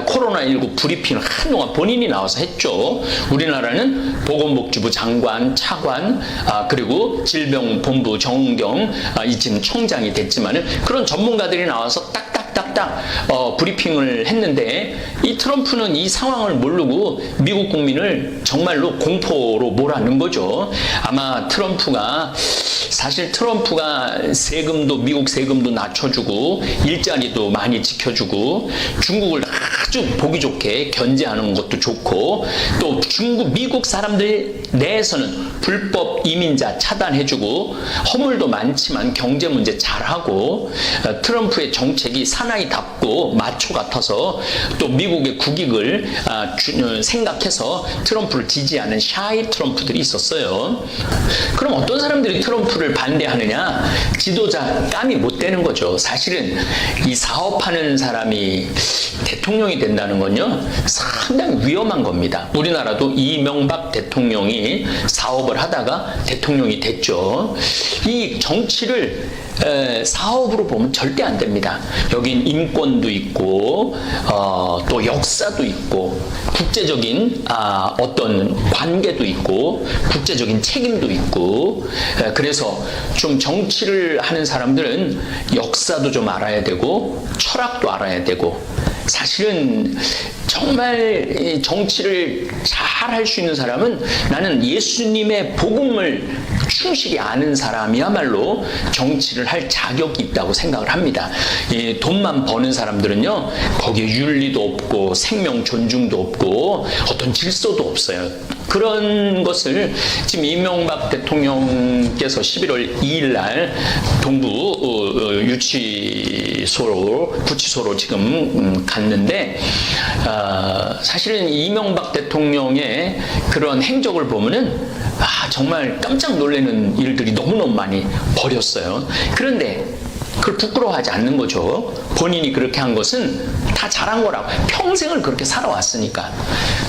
코로나19 브리핑을 한동안 본인이 나와서 했죠. 우리나라는 보건복지부 장관, 차관, 그리고 질병본부 정은경 이쯤 총장이 됐지만은 그런 전문가들이 나와서 딱딱딱 딱딱 브리핑을 했는데 이 트럼프는 이 상황을 모르고 미국 국민을 정말로 공포로 몰아넣은 거죠. 아마 사실 트럼프가 미국 세금도 낮춰주고 일자리도 많이 지켜주고 중국을 아주 보기 좋게 견제하는 것도 좋고 또 미국 사람들 내에서는 불법 이민자 차단해주고 허물도 많지만 경제 문제 잘하고 트럼프의 정책이 사나이답고 마초 같아서 또 미국의 국익을 생각해서 트럼프를 지지하는 샤이 트럼프들이 있었어요. 그럼 어떤 사람들이 트럼프를 반대하느냐? 지도자 감이 못 되는 거죠. 사실은 이 사업하는 사람이 대통령이 된다는 건요 상당히 위험한 겁니다. 우리나라도 이명박 대통령이 사업을 하다가 대통령이 됐죠. 이 정치를 사업으로 보면 절대 안 됩니다. 여긴 인권도 있고 또 역사도 있고 국제적인 어떤 관계도 있고 국제적인 책임도 있고 그래서 좀 정치를 하는 사람들은 역사도 좀 알아야 되고 철학도 알아야 되고 사실은 정말 정치를 잘 할 수 있는 사람은 나는 예수님의 복음을 충실히 아는 사람이야말로 정치를 할 자격이 있다고 생각을 합니다. 돈만 버는 사람들은요 거기에 윤리도 없고 생명 존중도 없고 어떤 질서도 없어요. 그런 것을 지금 이명박 대통령께서 11월 2일 날 동부 구치소로 지금 갔는데 사실은 이명박 대통령의 그런 행적을 보면은 정말 깜짝 놀라는 일들이 너무너무 많이 벌였어요. 그런데 그걸 부끄러워하지 않는 거죠. 본인이 그렇게 한 것은 다 잘한 거라고. 평생을 그렇게 살아왔으니까.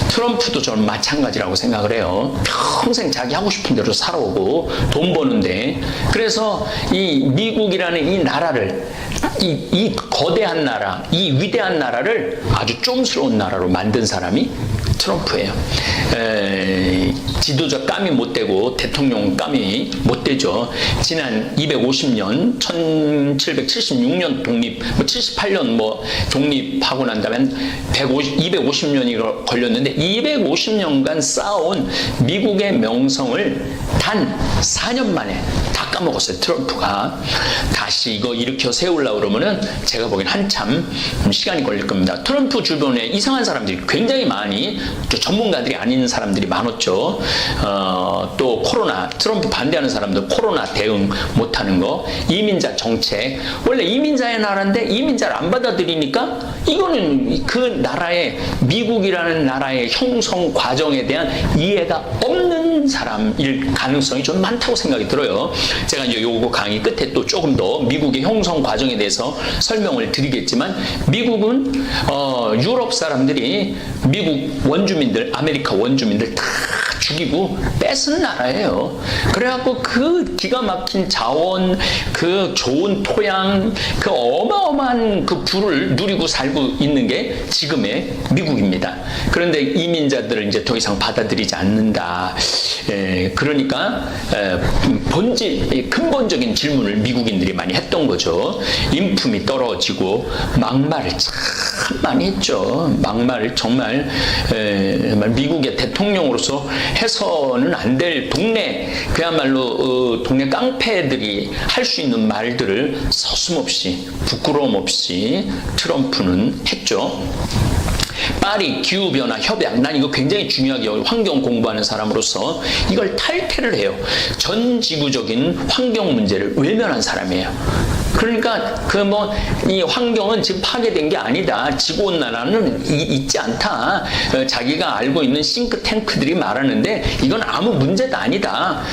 트럼프도 저는 마찬가지라고 생각을 해요. 평생 자기 하고 싶은 대로 살아오고 돈 버는데 그래서 이 미국이라는 이 나라를 이 거대한 나라, 이 위대한 나라를 아주 좀스러운 나라로 만든 사람이 트럼프예요. 지도자 감이 못 되고 대통령 감이 못 되죠. 지난 250년 1776년 독립 78년 독립하고 난 다음에 250년이 걸렸는데 250년간 쌓아온 미국의 명성을 단 4년 만에 다 까먹었어요. 트럼프가 다시 이거 일으켜 세우려고 그러면은 제가 보기엔 한참 시간이 걸릴 겁니다. 트럼프 주변에 이상한 사람들이 굉장히 많이 또 전문가들이 아닌 사람들이 많았죠. 또 트럼프 반대하는 사람들 코로나 대응 못하는 거, 이민자 정책. 원래 이민자의 나라인데 이민자를 안 받아들이니까 이거는 그 나라의 미국이라는 나라의 형성 과정에 대한 이해가 없는 사람일 가능성이 좀 많다고 생각이 들어요. 제가 이제 요거 강의 끝에 또 조금 더 미국의 형성 과정에 대해서 설명을 드리겠지만 미국은 유럽 사람들이 미국 원주민들, 아메리카 원주민들 다 죽이고 뺏은 나라예요. 그래갖고 그 기가 막힌 자원, 그 좋은 토양, 그 어마어마한 그 부를 누리고 살고 있는 게 지금의 미국입니다. 그런데 이민자들을 이제 더 이상 받아들이지 않는다. 그러니까 근본적인 질문을 미국인들이 많이 했던 거죠. 인품이 떨어지고 막말을 참 많이 했죠. 막말을 정말 미국의 대통령으로서 해서는 안 될 그야말로 동네 깡패들이 할 수 있는 말들을 서슴없이 부끄러움 없이 트럼프는 했죠. 파리 기후변화 협약, 난 이거 굉장히 중요하게 환경 공부하는 사람으로서 이걸 탈퇴를 해요. 전 지구적인 환경 문제를 외면한 사람이에요. 그러니까 이 환경은 지금 파괴된 게 아니다. 지구온난화는 있지 않다. 자기가 알고 있는 싱크탱크들이 말하는데 이건 아무 문제도 아니다.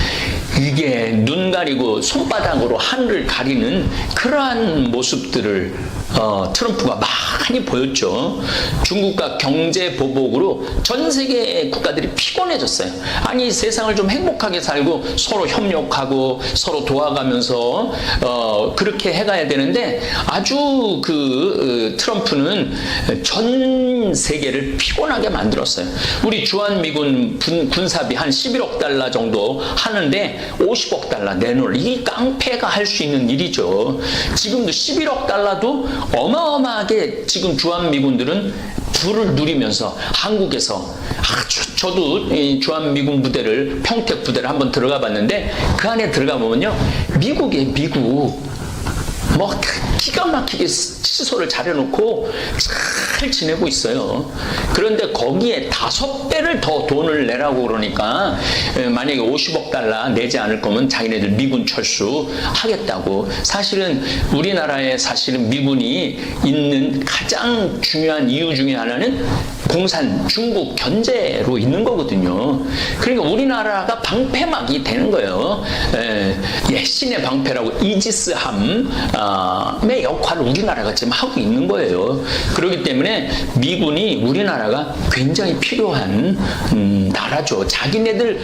이게 눈 가리고 손바닥으로 하늘을 가리는 그러한 모습들을 트럼프가 많이 보였죠. 중국과 경제 보복으로 전 세계 국가들이 피곤해졌어요. 아니 세상을 좀 행복하게 살고 서로 협력하고 서로 도와가면서 그렇게 해가야 되는데 아주 트럼프는 전 세계를 피곤하게 만들었어요. 우리 주한미군 군사비 한 11억 달러 정도 하는데 50억 달러 내놓을, 이게 깡패가 할 수 있는 일이죠. 지금도 11억 달러도 어마어마하게 지금 주한미군들은 부를 누리면서 한국에서 저도 이 주한미군 부대를, 평택 부대를 한번 들어가 봤는데 그 안에 들어가 보면요, 미국 뭐 기가 막히게 시설을 잘 해놓고 잘 지내고 있어요. 그런데 거기에 5배를 더 돈을 내라고 그러니까 만약에 50억 달러 내지 않을 거면 자기네들 미군 철수 하겠다고. 사실은 우리나라에 사실은 미군이 있는 가장 중요한 이유 중에 하나는 공산 중국 견제로 있는 거거든요. 그러니까 우리나라가 방패막이 되는 거예요. 신의 방패라고 이지스함의 역할을 우리나라가 지금 하고 있는 거예요. 그렇기 때문에 미군이 우리나라가 굉장히 필요한 나라죠. 자기네들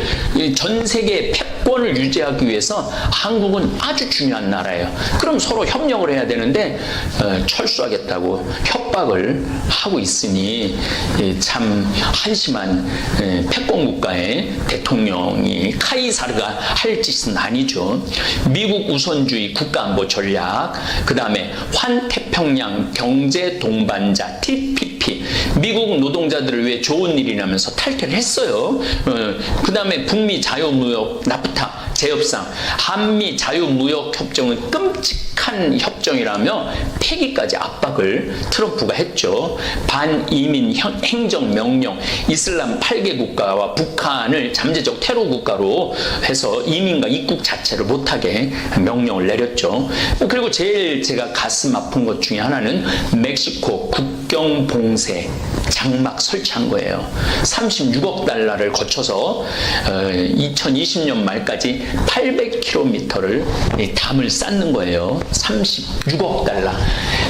전 세계 패권을 유지하기 위해서 한국은 아주 중요한 나라예요. 그럼 서로 협력을 해야 되는데 철수하겠다고 협박을 하고 있으니 참 한심한 패권 국가의 대통령이 카이사르가 할 짓은 아니죠. 미국 우선주의 국가안보 전략, 그 다음에 환태평양 경제 동반자 TPP, 미국 노동자들을 위해 좋은 일이라면서 탈퇴를 했어요. 그 다음에 북미 자유무역 나프타 재협상, 한미 자유무역협정은 끔찍한 협정이라며 폐기까지 압박을 트럼프가 했죠. 반이민 행정명령, 이슬람 8개 국가와 북한을 잠재적 테러 국가로 해서 이민과 입국 자체를 못하게 명령을 내렸죠. 그리고 제일 제가 가슴 아픈 것 중에 하나는 멕시코 국경 봉쇄 장막 설치한 거예요. 36억 달러를 거쳐서 2020년 말까지 800km를 담을 쌓는 거예요. 36억 달러.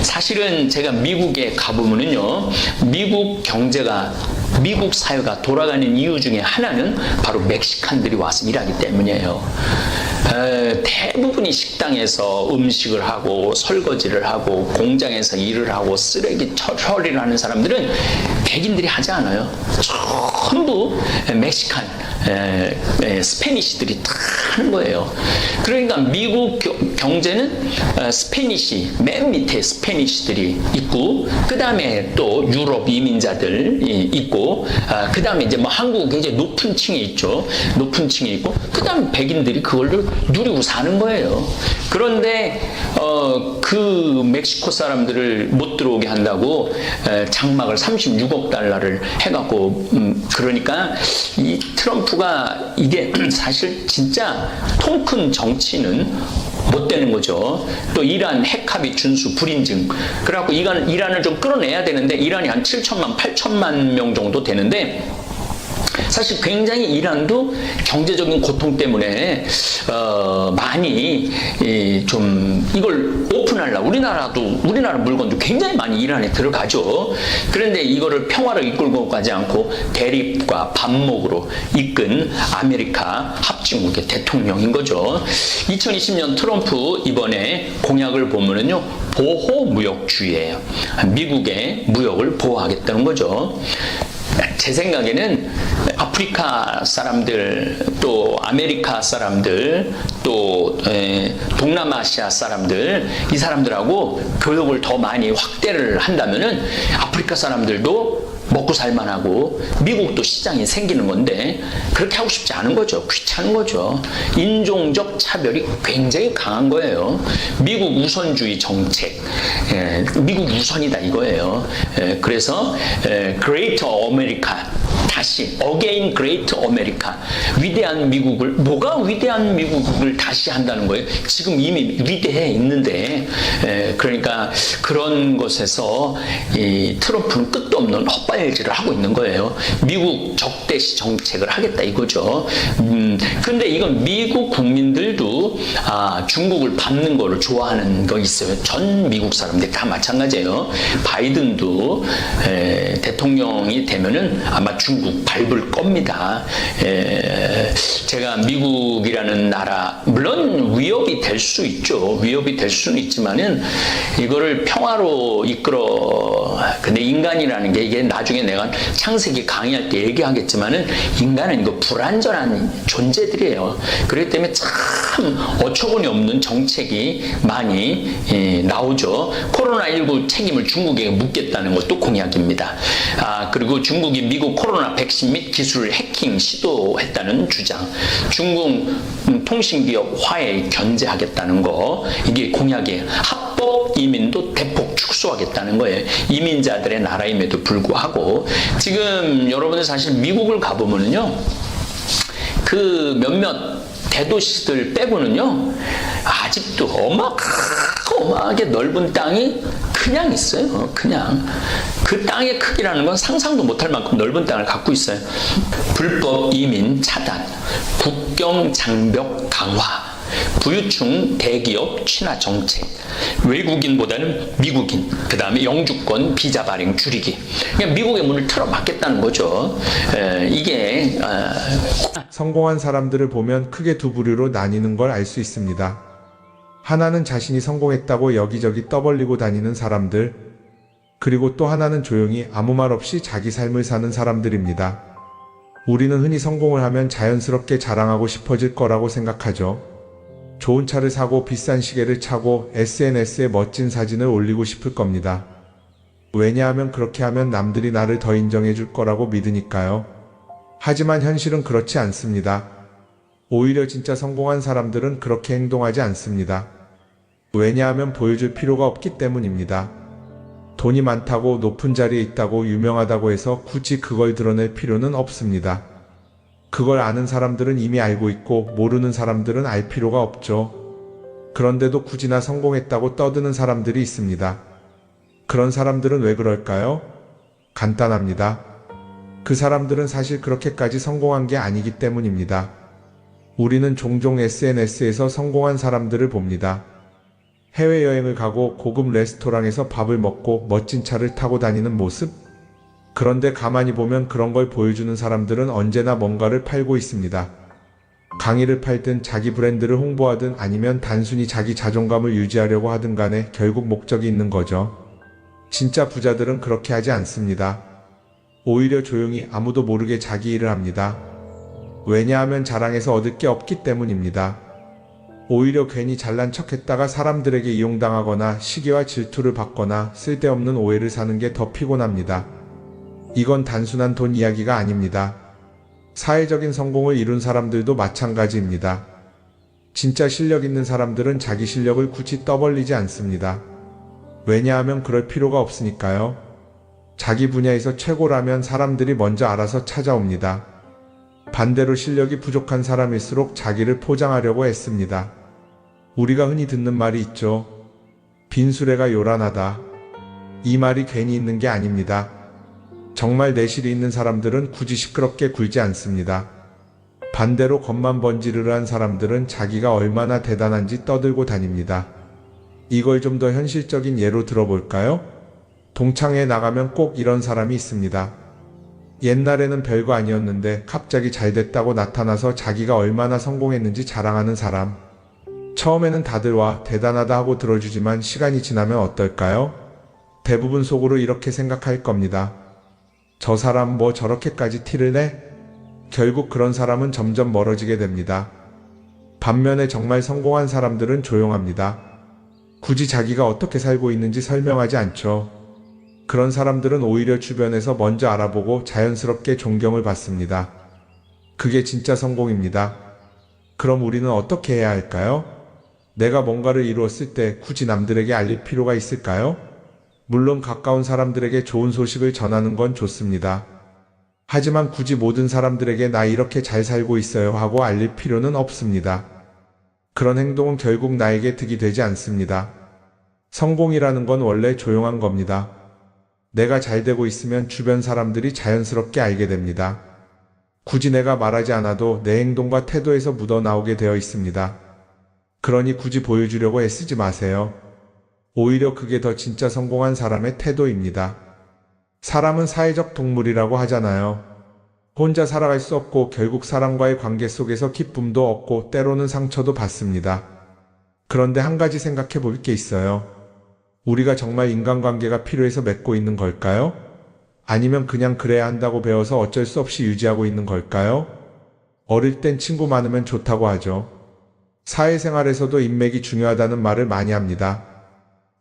사실은 제가 미국에 가보면은요, 미국 경제가, 미국 사회가 돌아가는 이유 중에 하나는 바로 멕시칸들이 와서 일하기 때문이에요. 대부분이 식당에서 음식을 하고 설거지를 하고 공장에서 일을 하고 쓰레기 처리를 하는 사람들은 백인들이 하지 않아요. 전부 멕시칸, 스페니시들이 다 하는 거예요. 그러니까 미국 경제는 스페니시, 맨 밑에 스페니시들이 있고, 그 다음에 또 유럽 이민자들이 있고, 그 다음에 이제 뭐 한국 굉장히 높은 층에 있죠. 높은 층에 있고, 그 다음에 백인들이 그걸 누리고 사는 거예요. 그런데 그 멕시코 사람들을 못 들어오게 한다고 장막을 36억 달러를 해갖고, 그러니까 이 트럼프가 이게 사실 진짜 통 큰 정치는 못 되는 거죠. 또 이란 핵합의 준수 불인증. 그래갖고 이란을 좀 끌어내야 되는데, 이란이 한 7천만, 8천만 명 정도 되는데, 사실 굉장히 이란도 경제적인 고통 때문에 많이 좀 이걸 오픈하려고, 우리나라 물건도 굉장히 많이 이란에 들어가죠. 그런데 이거를 평화를 이끌고 가지 않고 대립과 반목으로 이끈 아메리카 합중국의 대통령인 거죠. 2020년 트럼프 이번에 공약을 보면은요, 보호무역주의예요. 미국의 무역을 보호하겠다는 거죠. 제 생각에는 아프리카 사람들, 또 아메리카 사람들, 또 동남아시아 사람들, 이 사람들하고 교역을 더 많이 확대를 한다면은 아프리카 사람들도 먹고 살만하고 미국도 시장이 생기는 건데, 그렇게 하고 싶지 않은 거죠. 귀찮은 거죠. 인종적 차별이 굉장히 강한 거예요. 미국 우선주의 정책, 미국 우선이다 이거예요. 그래서 Greater America, 다시 Again Great America, 위대한 미국을, 뭐가 위대한 미국을 다시 한다는 거예요? 지금 이미 위대해 있는데. 그러니까 그런 것에서 이 트럼프는 끝도 없는 헛발질을 하고 있는 거예요. 미국 적대시 정책을 하겠다 이거죠. 근데 이건 미국 국민들도 중국을 밟는 거를 좋아하는 거 있어요. 전 미국 사람들이 다 마찬가지예요. 바이든도 대통령이 되면은 아마 중국 쭉 밟을 겁니다. 제가 미국이라는 나라, 물론 위협이 될 수 있죠. 위협이 될 수는 있지만은 이거를 평화로 근데 인간이라는 게 이게 나중에 내가 창세기 강의할 때 얘기하겠지만은 인간은 이거 불완전한 존재들이에요. 그렇기 때문에 참 어처구니 없는 정책이 많이 나오죠. 코로나19 책임을 중국에게 묻겠다는 것도 공약입니다. 그리고 중국이 미국 코로나 백신 및 기술을 해킹 시도했다는 주장, 중국 통신기업 화웨이 견제하겠다는 거, 이게 공약이에요. 합법 이민도 대폭 축소하겠다는 거예요. 이민자들의 나라임에도 불구하고 지금 여러분들 사실 미국을 가보면은요, 그 몇몇 대도시들 빼고는요, 아직도 어마어마하게 넓은 땅이 그냥 있어요. 그냥 그 땅의 크기라는 건 상상도 못할 만큼 넓은 땅을 갖고 있어요. 불법 이민 차단, 국경 장벽 강화, 부유층 대기업 친화 정책, 외국인보다는 미국인, 그 다음에 영주권 비자 발행 줄이기. 그냥 미국의 문을 틀어막겠다는 거죠. 이게 성공한 사람들을 보면 크게 두 부류로 나뉘는 걸 알 수 있습니다. 하나는 자신이 성공했다고 여기저기 떠벌리고 다니는 사람들, 그리고 또 하나는 조용히 아무 말 없이 자기 삶을 사는 사람들입니다. 우리는 흔히 성공을 하면 자연스럽게 자랑하고 싶어질 거라고 생각하죠. 좋은 차를 사고 비싼 시계를 차고 SNS에 멋진 사진을 올리고 싶을 겁니다. 왜냐하면 그렇게 하면 남들이 나를 더 인정해 줄 거라고 믿으니까요. 하지만 현실은 그렇지 않습니다. 오히려 진짜 성공한 사람들은 그렇게 행동하지 않습니다. 왜냐하면 보여줄 필요가 없기 때문입니다. 돈이 많다고 높은 자리에 있다고 유명하다고 해서 굳이 그걸 드러낼 필요는 없습니다. 그걸 아는 사람들은 이미 알고 있고 모르는 사람들은 알 필요가 없죠. 그런데도 굳이나 성공했다고 떠드는 사람들이 있습니다. 그런 사람들은 왜 그럴까요? 간단합니다. 그 사람들은 사실 그렇게까지 성공한 게 아니기 때문입니다. 우리는 종종 SNS에서 성공한 사람들을 봅니다. 해외여행을 가고 고급 레스토랑에서 밥을 먹고 멋진 차를 타고 다니는 모습? 그런데 가만히 보면 그런 걸 보여주는 사람들은 언제나 뭔가를 팔고 있습니다. 강의를 팔든 자기 브랜드를 홍보하든 아니면 단순히 자기 자존감을 유지하려고 하든 간에 결국 목적이 있는 거죠. 진짜 부자들은 그렇게 하지 않습니다. 오히려 조용히 아무도 모르게 자기 일을 합니다. 왜냐하면 자랑해서 얻을 게 없기 때문입니다. 오히려 괜히 잘난 척했다가 사람들에게 이용당하거나 시기와 질투를 받거나 쓸데없는 오해를 사는 게 더 피곤합니다. 이건 단순한 돈 이야기가 아닙니다. 사회적인 성공을 이룬 사람들도 마찬가지입니다. 진짜 실력 있는 사람들은 자기 실력을 굳이 떠벌리지 않습니다. 왜냐하면 그럴 필요가 없으니까요. 자기 분야에서 최고라면 사람들이 먼저 알아서 찾아옵니다. 반대로 실력이 부족한 사람일수록 자기를 포장하려고 애씁니다. 우리가 흔히 듣는 말이 있죠. 빈수레가 요란하다. 이 말이 괜히 있는 게 아닙니다. 정말 내실이 있는 사람들은 굳이 시끄럽게 굴지 않습니다. 반대로 겉만 번지르르한 사람들은 자기가 얼마나 대단한지 떠들고 다닙니다. 이걸 좀 더 현실적인 예로 들어볼까요? 동창회에 나가면 꼭 이런 사람이 있습니다. 옛날에는 별거 아니었는데 갑자기 잘 됐다고 나타나서 자기가 얼마나 성공했는지 자랑하는 사람. 처음에는 다들 와 대단하다 하고 들어주지만 시간이 지나면 어떨까요? 대부분 속으로 이렇게 생각할 겁니다. 저 사람 뭐 저렇게까지 티를 내? 결국 그런 사람은 점점 멀어지게 됩니다. 반면에 정말 성공한 사람들은 조용합니다. 굳이 자기가 어떻게 살고 있는지 설명하지 않죠. 그런 사람들은 오히려 주변에서 먼저 알아보고 자연스럽게 존경을 받습니다. 그게 진짜 성공입니다. 그럼 우리는 어떻게 해야 할까요? 내가 뭔가를 이루었을 때 굳이 남들에게 알릴 필요가 있을까요? 물론 가까운 사람들에게 좋은 소식을 전하는 건 좋습니다. 하지만 굳이 모든 사람들에게 나 이렇게 잘 살고 있어요 하고 알릴 필요는 없습니다. 그런 행동은 결국 나에게 득이 되지 않습니다. 성공이라는 건 원래 조용한 겁니다. 내가 잘 되고 있으면 주변 사람들이 자연스럽게 알게 됩니다. 굳이 내가 말하지 않아도 내 행동과 태도에서 묻어나오게 되어 있습니다. 그러니 굳이 보여주려고 애쓰지 마세요. 오히려 그게 더 진짜 성공한 사람의 태도입니다. 사람은 사회적 동물이라고 하잖아요. 혼자 살아갈 수 없고 결국 사람과의 관계 속에서 기쁨도 얻고 때로는 상처도 받습니다. 그런데 한 가지 생각해 볼 게 있어요. 우리가 정말 인간관계가 필요해서 맺고 있는 걸까요? 아니면 그냥 그래야 한다고 배워서 어쩔 수 없이 유지하고 있는 걸까요? 어릴 땐 친구 많으면 좋다고 하죠. 사회생활에서도 인맥이 중요하다는 말을 많이 합니다.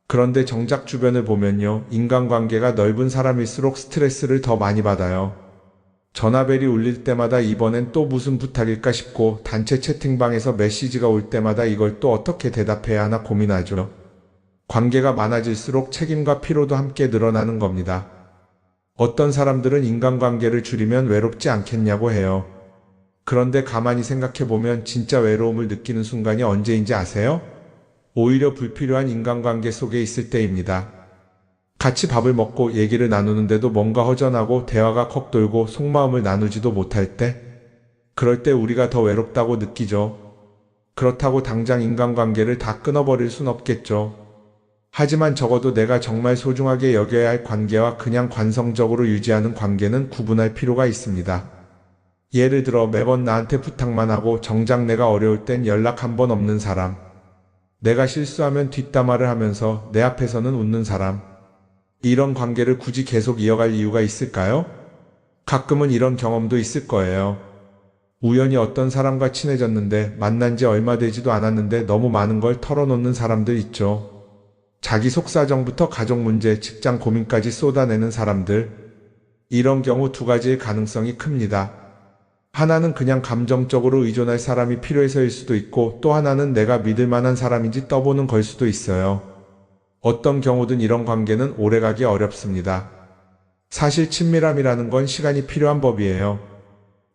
그런데 정작 주변을 보면요, 인간관계가 넓은 사람일수록 스트레스를 더 많이 받아요. 전화벨이 울릴 때마다 이번엔 또 무슨 부탁일까 싶고, 단체 채팅방에서 메시지가 올 때마다 이걸 또 어떻게 대답해야 하나 고민하죠. 관계가 많아질수록 책임과 피로도 함께 늘어나는 겁니다. 어떤 사람들은 인간관계를 줄이면 외롭지 않겠냐고 해요. 그런데 가만히 생각해보면 진짜 외로움을 느끼는 순간이 언제인지 아세요? 오히려 불필요한 인간관계 속에 있을 때입니다. 같이 밥을 먹고 얘기를 나누는데도 뭔가 허전하고 대화가 컥 돌고 속마음을 나누지도 못할 때, 그럴 때 우리가 더 외롭다고 느끼죠. 그렇다고 당장 인간관계를 다 끊어버릴 순 없겠죠. 하지만 적어도 내가 정말 소중하게 여겨야 할 관계와 그냥 관성적으로 유지하는 관계는 구분할 필요가 있습니다. 예를 들어 매번 나한테 부탁만 하고 정작 내가 어려울 땐 연락 한 번 없는 사람. 내가 실수하면 뒷담화를 하면서 내 앞에서는 웃는 사람. 이런 관계를 굳이 계속 이어갈 이유가 있을까요? 가끔은 이런 경험도 있을 거예요. 우연히 어떤 사람과 친해졌는데 만난 지 얼마 되지도 않았는데 너무 많은 걸 털어놓는 사람들 있죠. 자기 속사정부터 가족 문제, 직장 고민까지 쏟아내는 사람들. 이런 경우 두 가지의 가능성이 큽니다. 하나는 그냥 감정적으로 의존할 사람이 필요해서일 수도 있고, 또 하나는 내가 믿을 만한 사람인지 떠보는 걸 수도 있어요. 어떤 경우든 이런 관계는 오래가기 어렵습니다. 사실 친밀함이라는 건 시간이 필요한 법이에요.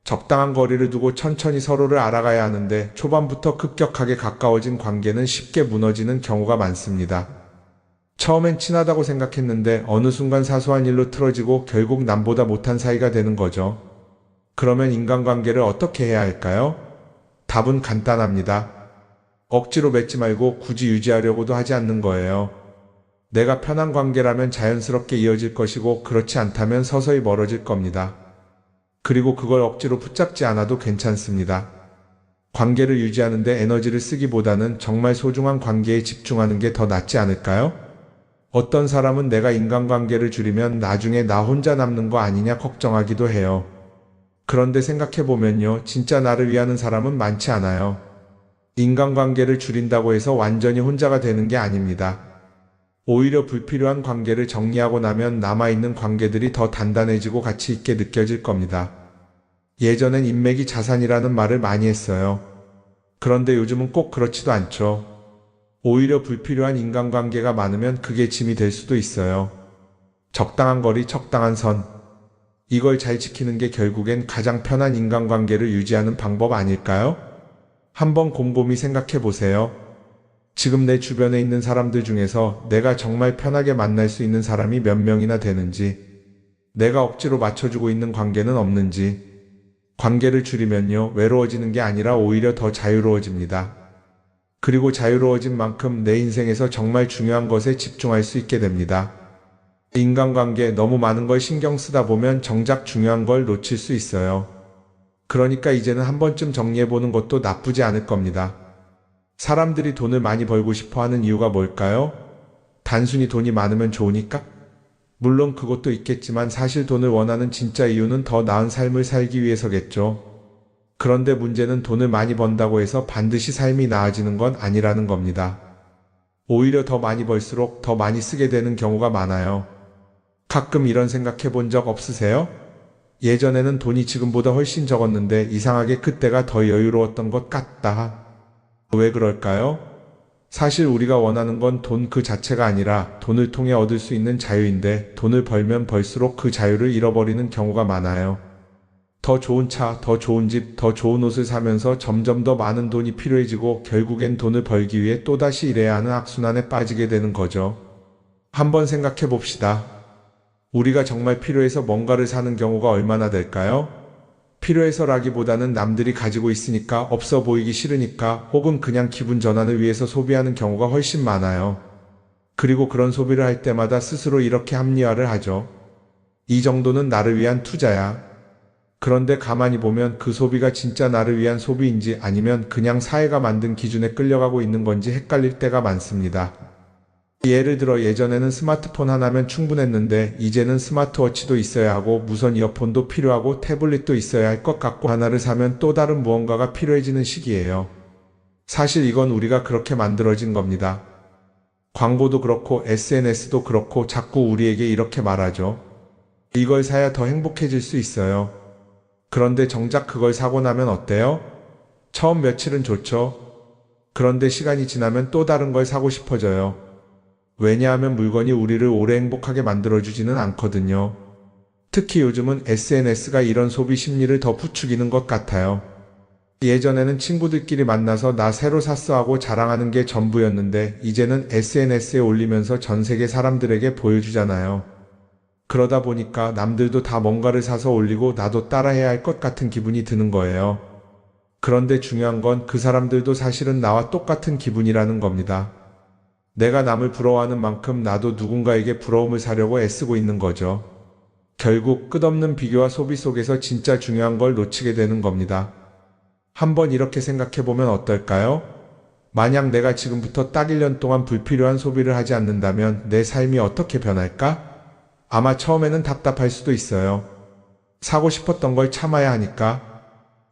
적당한 거리를 두고 천천히 서로를 알아가야 하는데, 초반부터 급격하게 가까워진 관계는 쉽게 무너지는 경우가 많습니다. 처음엔 친하다고 생각했는데 어느 순간 사소한 일로 틀어지고 결국 남보다 못한 사이가 되는 거죠. 그러면 인간관계를 어떻게 해야 할까요? 답은 간단합니다. 억지로 맺지 말고 굳이 유지하려고도 하지 않는 거예요. 내가 편한 관계라면 자연스럽게 이어질 것이고, 그렇지 않다면 서서히 멀어질 겁니다. 그리고 그걸 억지로 붙잡지 않아도 괜찮습니다. 관계를 유지하는 데 에너지를 쓰기보다는 정말 소중한 관계에 집중하는 게 더 낫지 않을까요? 어떤 사람은 내가 인간관계를 줄이면 나중에 나 혼자 남는 거 아니냐 걱정하기도 해요. 그런데 생각해보면요, 진짜 나를 위하는 사람은 많지 않아요. 인간관계를 줄인다고 해서 완전히 혼자가 되는 게 아닙니다. 오히려 불필요한 관계를 정리하고 나면 남아있는 관계들이 더 단단해지고 가치 있게 느껴질 겁니다. 예전엔 인맥이 자산이라는 말을 많이 했어요. 그런데 요즘은 꼭 그렇지도 않죠. 오히려 불필요한 인간관계가 많으면 그게 짐이 될 수도 있어요. 적당한 거리, 적당한 선. 이걸 잘 지키는 게 결국엔 가장 편한 인간관계를 유지하는 방법 아닐까요? 한번 곰곰이 생각해 보세요. 지금 내 주변에 있는 사람들 중에서 내가 정말 편하게 만날 수 있는 사람이 몇 명이나 되는지, 내가 억지로 맞춰주고 있는 관계는 없는지. 관계를 줄이면요, 외로워지는 게 아니라 오히려 더 자유로워집니다. 그리고 자유로워진 만큼 내 인생에서 정말 중요한 것에 집중할 수 있게 됩니다. 인간관계 너무 많은 걸 신경 쓰다 보면 정작 중요한 걸 놓칠 수 있어요. 그러니까 이제는 한 번쯤 정리해보는 것도 나쁘지 않을 겁니다. 사람들이 돈을 많이 벌고 싶어 하는 이유가 뭘까요? 단순히 돈이 많으면 좋으니까? 물론 그것도 있겠지만 사실 돈을 원하는 진짜 이유는 더 나은 삶을 살기 위해서겠죠. 그런데 문제는 돈을 많이 번다고 해서 반드시 삶이 나아지는 건 아니라는 겁니다. 오히려 더 많이 벌수록 더 많이 쓰게 되는 경우가 많아요. 가끔 이런 생각해 본 적 없으세요? 예전에는 돈이 지금보다 훨씬 적었는데 이상하게 그때가 더 여유로웠던 것 같다. 왜 그럴까요? 사실 우리가 원하는 건 돈 그 자체가 아니라 돈을 통해 얻을 수 있는 자유인데, 돈을 벌면 벌수록 그 자유를 잃어버리는 경우가 많아요. 더 좋은 차, 더 좋은 집, 더 좋은 옷을 사면서 점점 더 많은 돈이 필요해지고 결국엔 돈을 벌기 위해 또다시 일해야 하는 악순환에 빠지게 되는 거죠. 한번 생각해 봅시다. 우리가 정말 필요해서 뭔가를 사는 경우가 얼마나 될까요? 필요해서라기보다는 남들이 가지고 있으니까, 없어 보이기 싫으니까, 혹은 그냥 기분 전환을 위해서 소비하는 경우가 훨씬 많아요. 그리고 그런 소비를 할 때마다 스스로 이렇게 합리화를 하죠. 이 정도는 나를 위한 투자야. 그런데 가만히 보면 그 소비가 진짜 나를 위한 소비인지 아니면 그냥 사회가 만든 기준에 끌려가고 있는 건지 헷갈릴 때가 많습니다. 예를 들어 예전에는 스마트폰 하나면 충분했는데 이제는 스마트워치도 있어야 하고 무선 이어폰도 필요하고 태블릿도 있어야 할 것 같고 하나를 사면 또 다른 무언가가 필요해지는 시기예요. 사실 이건 우리가 그렇게 만들어진 겁니다. 광고도 그렇고 SNS도 그렇고 자꾸 우리에게 이렇게 말하죠. 이걸 사야 더 행복해질 수 있어요. 그런데 정작 그걸 사고 나면 어때요? 처음 며칠은 좋죠. 그런데 시간이 지나면 또 다른 걸 사고 싶어져요. 왜냐하면 물건이 우리를 오래 행복하게 만들어주지는 않거든요. 특히 요즘은 SNS가 이런 소비 심리를 더 부추기는 것 같아요. 예전에는 친구들끼리 만나서 나 새로 샀어 하고 자랑하는 게 전부였는데 이제는 SNS에 올리면서 전 세계 사람들에게 보여주잖아요. 그러다 보니까 남들도 다 뭔가를 사서 올리고 나도 따라해야 할 것 같은 기분이 드는 거예요. 그런데 중요한 건 그 사람들도 사실은 나와 똑같은 기분이라는 겁니다. 내가 남을 부러워하는 만큼 나도 누군가에게 부러움을 사려고 애쓰고 있는 거죠. 결국 끝없는 비교와 소비 속에서 진짜 중요한 걸 놓치게 되는 겁니다. 한번 이렇게 생각해보면 어떨까요? 만약 내가 지금부터 딱 1년 동안 불필요한 소비를 하지 않는다면 내 삶이 어떻게 변할까? 아마 처음에는 답답할 수도 있어요. 사고 싶었던 걸 참아야 하니까.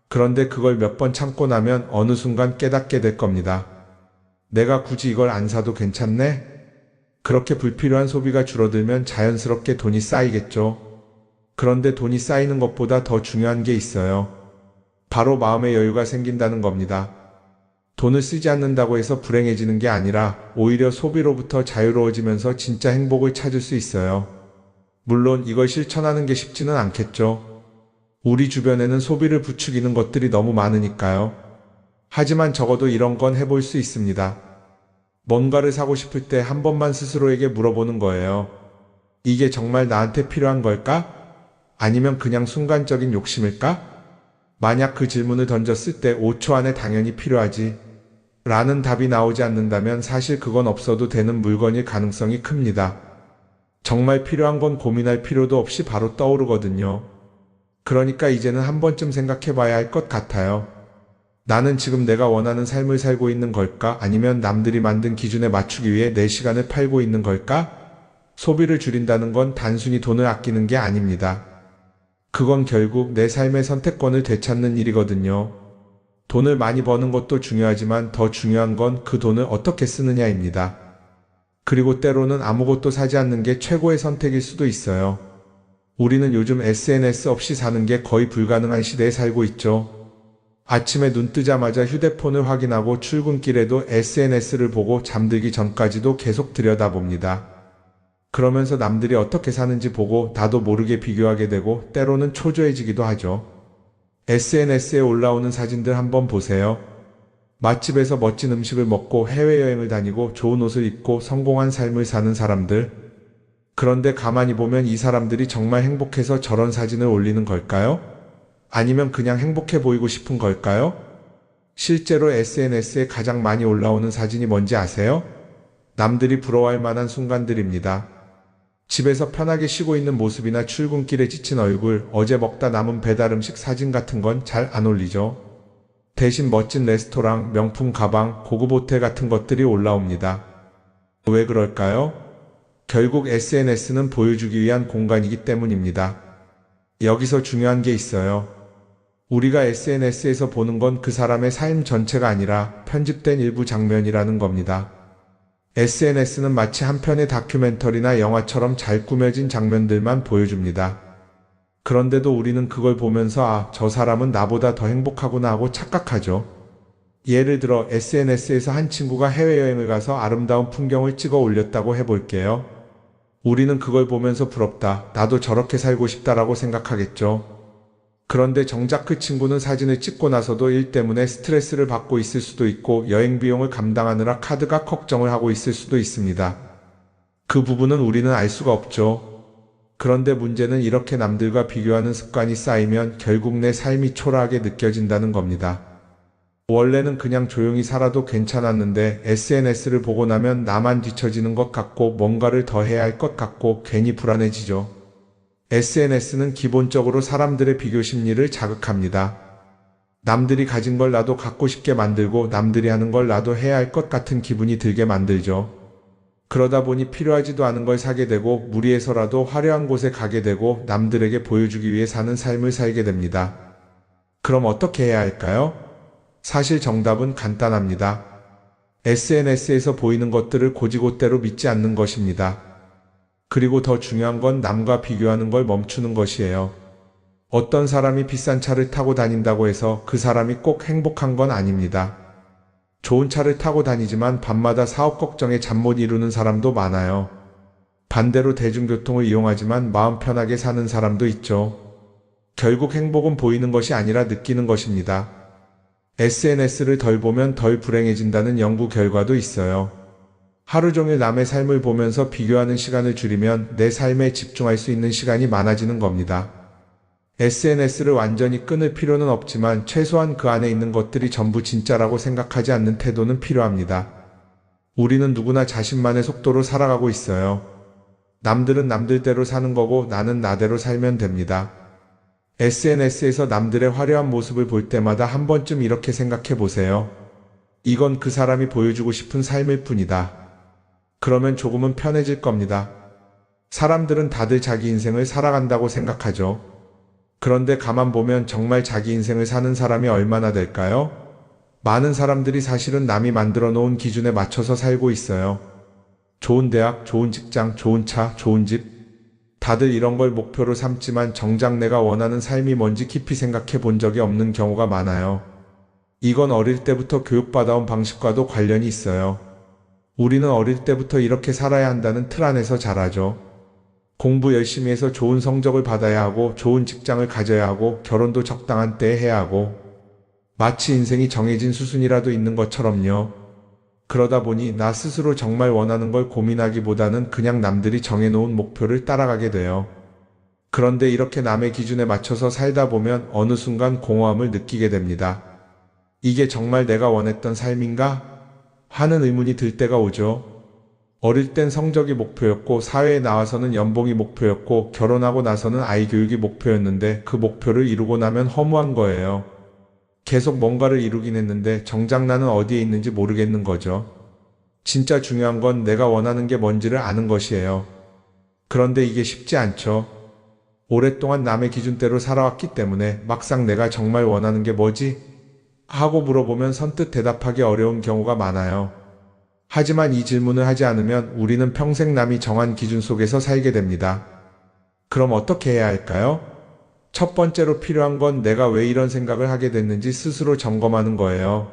그런데 그걸 몇 번 참고 나면 어느 순간 깨닫게 될 겁니다. 내가 굳이 이걸 안 사도 괜찮네? 그렇게 불필요한 소비가 줄어들면 자연스럽게 돈이 쌓이겠죠. 그런데 돈이 쌓이는 것보다 더 중요한 게 있어요. 바로 마음의 여유가 생긴다는 겁니다. 돈을 쓰지 않는다고 해서 불행해지는 게 아니라 오히려 소비로부터 자유로워지면서 진짜 행복을 찾을 수 있어요. 물론 이걸 실천하는 게 쉽지는 않겠죠. 우리 주변에는 소비를 부추기는 것들이 너무 많으니까요. 하지만 적어도 이런 건 해볼 수 있습니다. 뭔가를 사고 싶을 때 한 번만 스스로에게 물어보는 거예요. 이게 정말 나한테 필요한 걸까? 아니면 그냥 순간적인 욕심일까? 만약 그 질문을 던졌을 때 5초 안에 당연히 필요하지 라는 답이 나오지 않는다면 사실 그건 없어도 되는 물건일 가능성이 큽니다. 정말 필요한 건 고민할 필요도 없이 바로 떠오르거든요. 그러니까 이제는 한 번쯤 생각해 봐야 할 것 같아요. 나는 지금 내가 원하는 삶을 살고 있는 걸까? 아니면 남들이 만든 기준에 맞추기 위해 내 시간을 팔고 있는 걸까? 소비를 줄인다는 건 단순히 돈을 아끼는 게 아닙니다. 그건 결국 내 삶의 선택권을 되찾는 일이거든요. 돈을 많이 버는 것도 중요하지만 더 중요한 건 그 돈을 어떻게 쓰느냐입니다. 그리고 때로는 아무것도 사지 않는 게 최고의 선택일 수도 있어요. 우리는 요즘 SNS 없이 사는 게 거의 불가능한 시대에 살고 있죠. 아침에 눈 뜨자마자 휴대폰을 확인하고 출근길에도 SNS를 보고 잠들기 전까지도 계속 들여다봅니다. 그러면서 남들이 어떻게 사는지 보고 나도 모르게 비교하게 되고 때로는 초조해지기도 하죠. SNS에 올라오는 사진들 한번 보세요. 맛집에서 멋진 음식을 먹고 해외여행을 다니고 좋은 옷을 입고 성공한 삶을 사는 사람들. 그런데 가만히 보면 이 사람들이 정말 행복해서 저런 사진을 올리는 걸까요? 아니면 그냥 행복해 보이고 싶은 걸까요? 실제로 SNS에 가장 많이 올라오는 사진이 뭔지 아세요? 남들이 부러워할 만한 순간들입니다. 집에서 편하게 쉬고 있는 모습이나 출근길에 지친 얼굴, 어제 먹다 남은 배달 음식 사진 같은 건 잘 안 올리죠. 대신 멋진 레스토랑, 명품 가방, 고급 호텔 같은 것들이 올라옵니다. 왜 그럴까요? 결국 SNS는 보여주기 위한 공간이기 때문입니다. 여기서 중요한 게 있어요. 우리가 SNS에서 보는 건 그 사람의 삶 전체가 아니라 편집된 일부 장면이라는 겁니다. SNS는 마치 한 편의 다큐멘터리나 영화처럼 잘 꾸며진 장면들만 보여줍니다. 그런데도 우리는 그걸 보면서 아, 저 사람은 나보다 더 행복하구나 하고 착각하죠. 예를 들어 SNS에서 한 친구가 해외여행을 가서 아름다운 풍경을 찍어 올렸다고 해볼게요. 우리는 그걸 보면서 부럽다, 나도 저렇게 살고 싶다라고 생각하겠죠. 그런데 정작 그 친구는 사진을 찍고 나서도 일 때문에 스트레스를 받고 있을 수도 있고 여행 비용을 감당하느라 카드가 걱정을 하고 있을 수도 있습니다. 그 부분은 우리는 알 수가 없죠. 그런데 문제는 이렇게 남들과 비교하는 습관이 쌓이면 결국 내 삶이 초라하게 느껴진다는 겁니다. 원래는 그냥 조용히 살아도 괜찮았는데 SNS를 보고 나면 나만 뒤처지는 것 같고 뭔가를 더 해야 할 것 같고 괜히 불안해지죠. SNS는 기본적으로 사람들의 비교 심리를 자극합니다. 남들이 가진 걸 나도 갖고 싶게 만들고 남들이 하는 걸 나도 해야 할 것 같은 기분이 들게 만들죠. 그러다 보니 필요하지도 않은 걸 사게 되고 무리해서라도 화려한 곳에 가게 되고 남들에게 보여주기 위해 사는 삶을 살게 됩니다. 그럼 어떻게 해야 할까요? 사실 정답은 간단합니다. SNS에서 보이는 것들을 곧이곧대로 믿지 않는 것입니다. 그리고 더 중요한 건 남과 비교하는 걸 멈추는 것이에요. 어떤 사람이 비싼 차를 타고 다닌다고 해서 그 사람이 꼭 행복한 건 아닙니다. 좋은 차를 타고 다니지만 밤마다 사업 걱정에 잠 못 이루는 사람도 많아요. 반대로 대중교통을 이용하지만 마음 편하게 사는 사람도 있죠. 결국 행복은 보이는 것이 아니라 느끼는 것입니다. SNS를 덜 보면 덜 불행해진다는 연구 결과도 있어요. 하루 종일 남의 삶을 보면서 비교하는 시간을 줄이면 내 삶에 집중할 수 있는 시간이 많아지는 겁니다. SNS를 완전히 끊을 필요는 없지만 최소한 그 안에 있는 것들이 전부 진짜라고 생각하지 않는 태도는 필요합니다. 우리는 누구나 자신만의 속도로 살아가고 있어요. 남들은 남들대로 사는 거고 나는 나대로 살면 됩니다. SNS에서 남들의 화려한 모습을 볼 때마다 한 번쯤 이렇게 생각해 보세요. 이건 그 사람이 보여주고 싶은 삶일 뿐이다. 그러면 조금은 편해질 겁니다. 사람들은 다들 자기 인생을 살아간다고 생각하죠. 그런데 가만 보면 정말 자기 인생을 사는 사람이 얼마나 될까요? 많은 사람들이 사실은 남이 만들어 놓은 기준에 맞춰서 살고 있어요. 좋은 대학, 좋은 직장, 좋은 차, 좋은 집. 다들 이런 걸 목표로 삼지만 정작 내가 원하는 삶이 뭔지 깊이 생각해 본 적이 없는 경우가 많아요. 이건 어릴 때부터 교육받아온 방식과도 관련이 있어요. 우리는 어릴 때부터 이렇게 살아야 한다는 틀 안에서 자라죠. 공부 열심히 해서 좋은 성적을 받아야 하고 좋은 직장을 가져야 하고 결혼도 적당한 때에 해야 하고 마치 인생이 정해진 수순이라도 있는 것처럼요. 그러다 보니 나 스스로 정말 원하는 걸 고민하기보다는 그냥 남들이 정해놓은 목표를 따라가게 돼요. 그런데 이렇게 남의 기준에 맞춰서 살다 보면 어느 순간 공허함을 느끼게 됩니다. 이게 정말 내가 원했던 삶인가? 하는 의문이 들 때가 오죠. 어릴 땐 성적이 목표였고 사회에 나와서는 연봉이 목표였고 결혼하고 나서는 아이 교육이 목표였는데 그 목표를 이루고 나면 허무한 거예요. 계속 뭔가를 이루긴 했는데 정작 나는 어디에 있는지 모르겠는 거죠. 진짜 중요한 건 내가 원하는 게 뭔지를 아는 것이에요. 그런데 이게 쉽지 않죠. 오랫동안 남의 기준대로 살아왔기 때문에 막상 내가 정말 원하는 게 뭐지? 하고 물어보면 선뜻 대답하기 어려운 경우가 많아요. 하지만 이 질문을 하지 않으면 우리는 평생 남이 정한 기준 속에서 살게 됩니다. 그럼 어떻게 해야 할까요? 첫 번째로 필요한 건 내가 왜 이런 생각을 하게 됐는지 스스로 점검하는 거예요.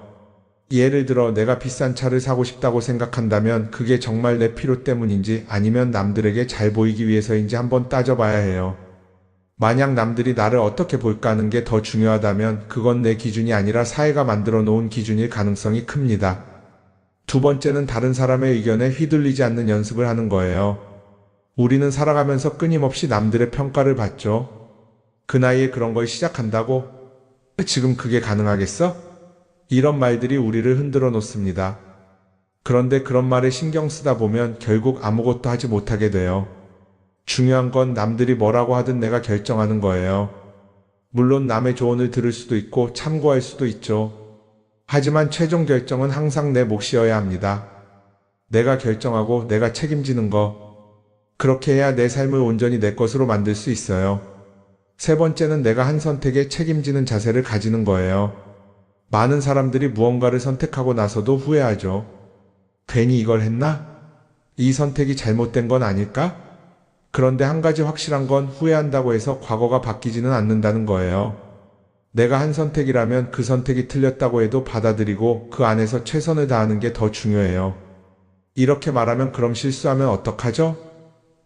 예를 들어 내가 비싼 차를 사고 싶다고 생각한다면 그게 정말 내 필요 때문인지 아니면 남들에게 잘 보이기 위해서인지 한번 따져봐야 해요. 만약 남들이 나를 어떻게 볼까 하는 게 더 중요하다면 그건 내 기준이 아니라 사회가 만들어 놓은 기준일 가능성이 큽니다. 두 번째는 다른 사람의 의견에 휘둘리지 않는 연습을 하는 거예요. 우리는 살아가면서 끊임없이 남들의 평가를 받죠. 그 나이에 그런 걸 시작한다고? 지금 그게 가능하겠어? 이런 말들이 우리를 흔들어 놓습니다. 그런데 그런 말에 신경 쓰다 보면 결국 아무것도 하지 못하게 돼요. 중요한 건 남들이 뭐라고 하든 내가 결정하는 거예요. 물론 남의 조언을 들을 수도 있고 참고할 수도 있죠. 하지만 최종 결정은 항상 내 몫이어야 합니다. 내가 결정하고 내가 책임지는 거. 그렇게 해야 내 삶을 온전히 내 것으로 만들 수 있어요. 세 번째는 내가 한 선택에 책임지는 자세를 가지는 거예요. 많은 사람들이 무언가를 선택하고 나서도 후회하죠. 괜히 이걸 했나? 이 선택이 잘못된 건 아닐까? 그런데 한 가지 확실한 건 후회한다고 해서 과거가 바뀌지는 않는다는 거예요. 내가 한 선택이라면 그 선택이 틀렸다고 해도 받아들이고 그 안에서 최선을 다하는 게 더 중요해요. 이렇게 말하면 그럼 실수하면 어떡하죠?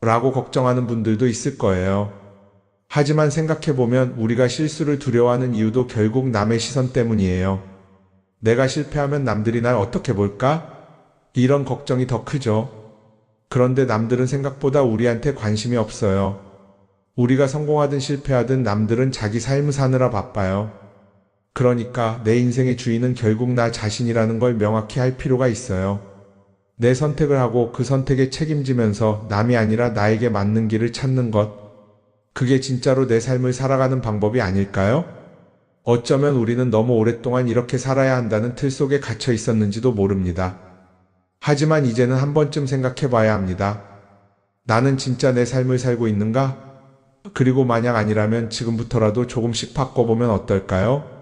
라고 걱정하는 분들도 있을 거예요. 하지만 생각해보면 우리가 실수를 두려워하는 이유도 결국 남의 시선 때문이에요. 내가 실패하면 남들이 날 어떻게 볼까? 이런 걱정이 더 크죠. 그런데 남들은 생각보다 우리한테 관심이 없어요. 우리가 성공하든 실패하든 남들은 자기 삶을 사느라 바빠요. 그러니까 내 인생의 주인은 결국 나 자신이라는 걸 명확히 할 필요가 있어요. 내 선택을 하고 그 선택에 책임지면서 남이 아니라 나에게 맞는 길을 찾는 것. 그게 진짜로 내 삶을 살아가는 방법이 아닐까요? 어쩌면 우리는 너무 오랫동안 이렇게 살아야 한다는 틀 속에 갇혀 있었는지도 모릅니다. 하지만 이제는 한 번쯤 생각해 봐야 합니다. 나는 진짜 내 삶을 살고 있는가? 그리고 만약 아니라면 지금부터라도 조금씩 바꿔보면 어떨까요?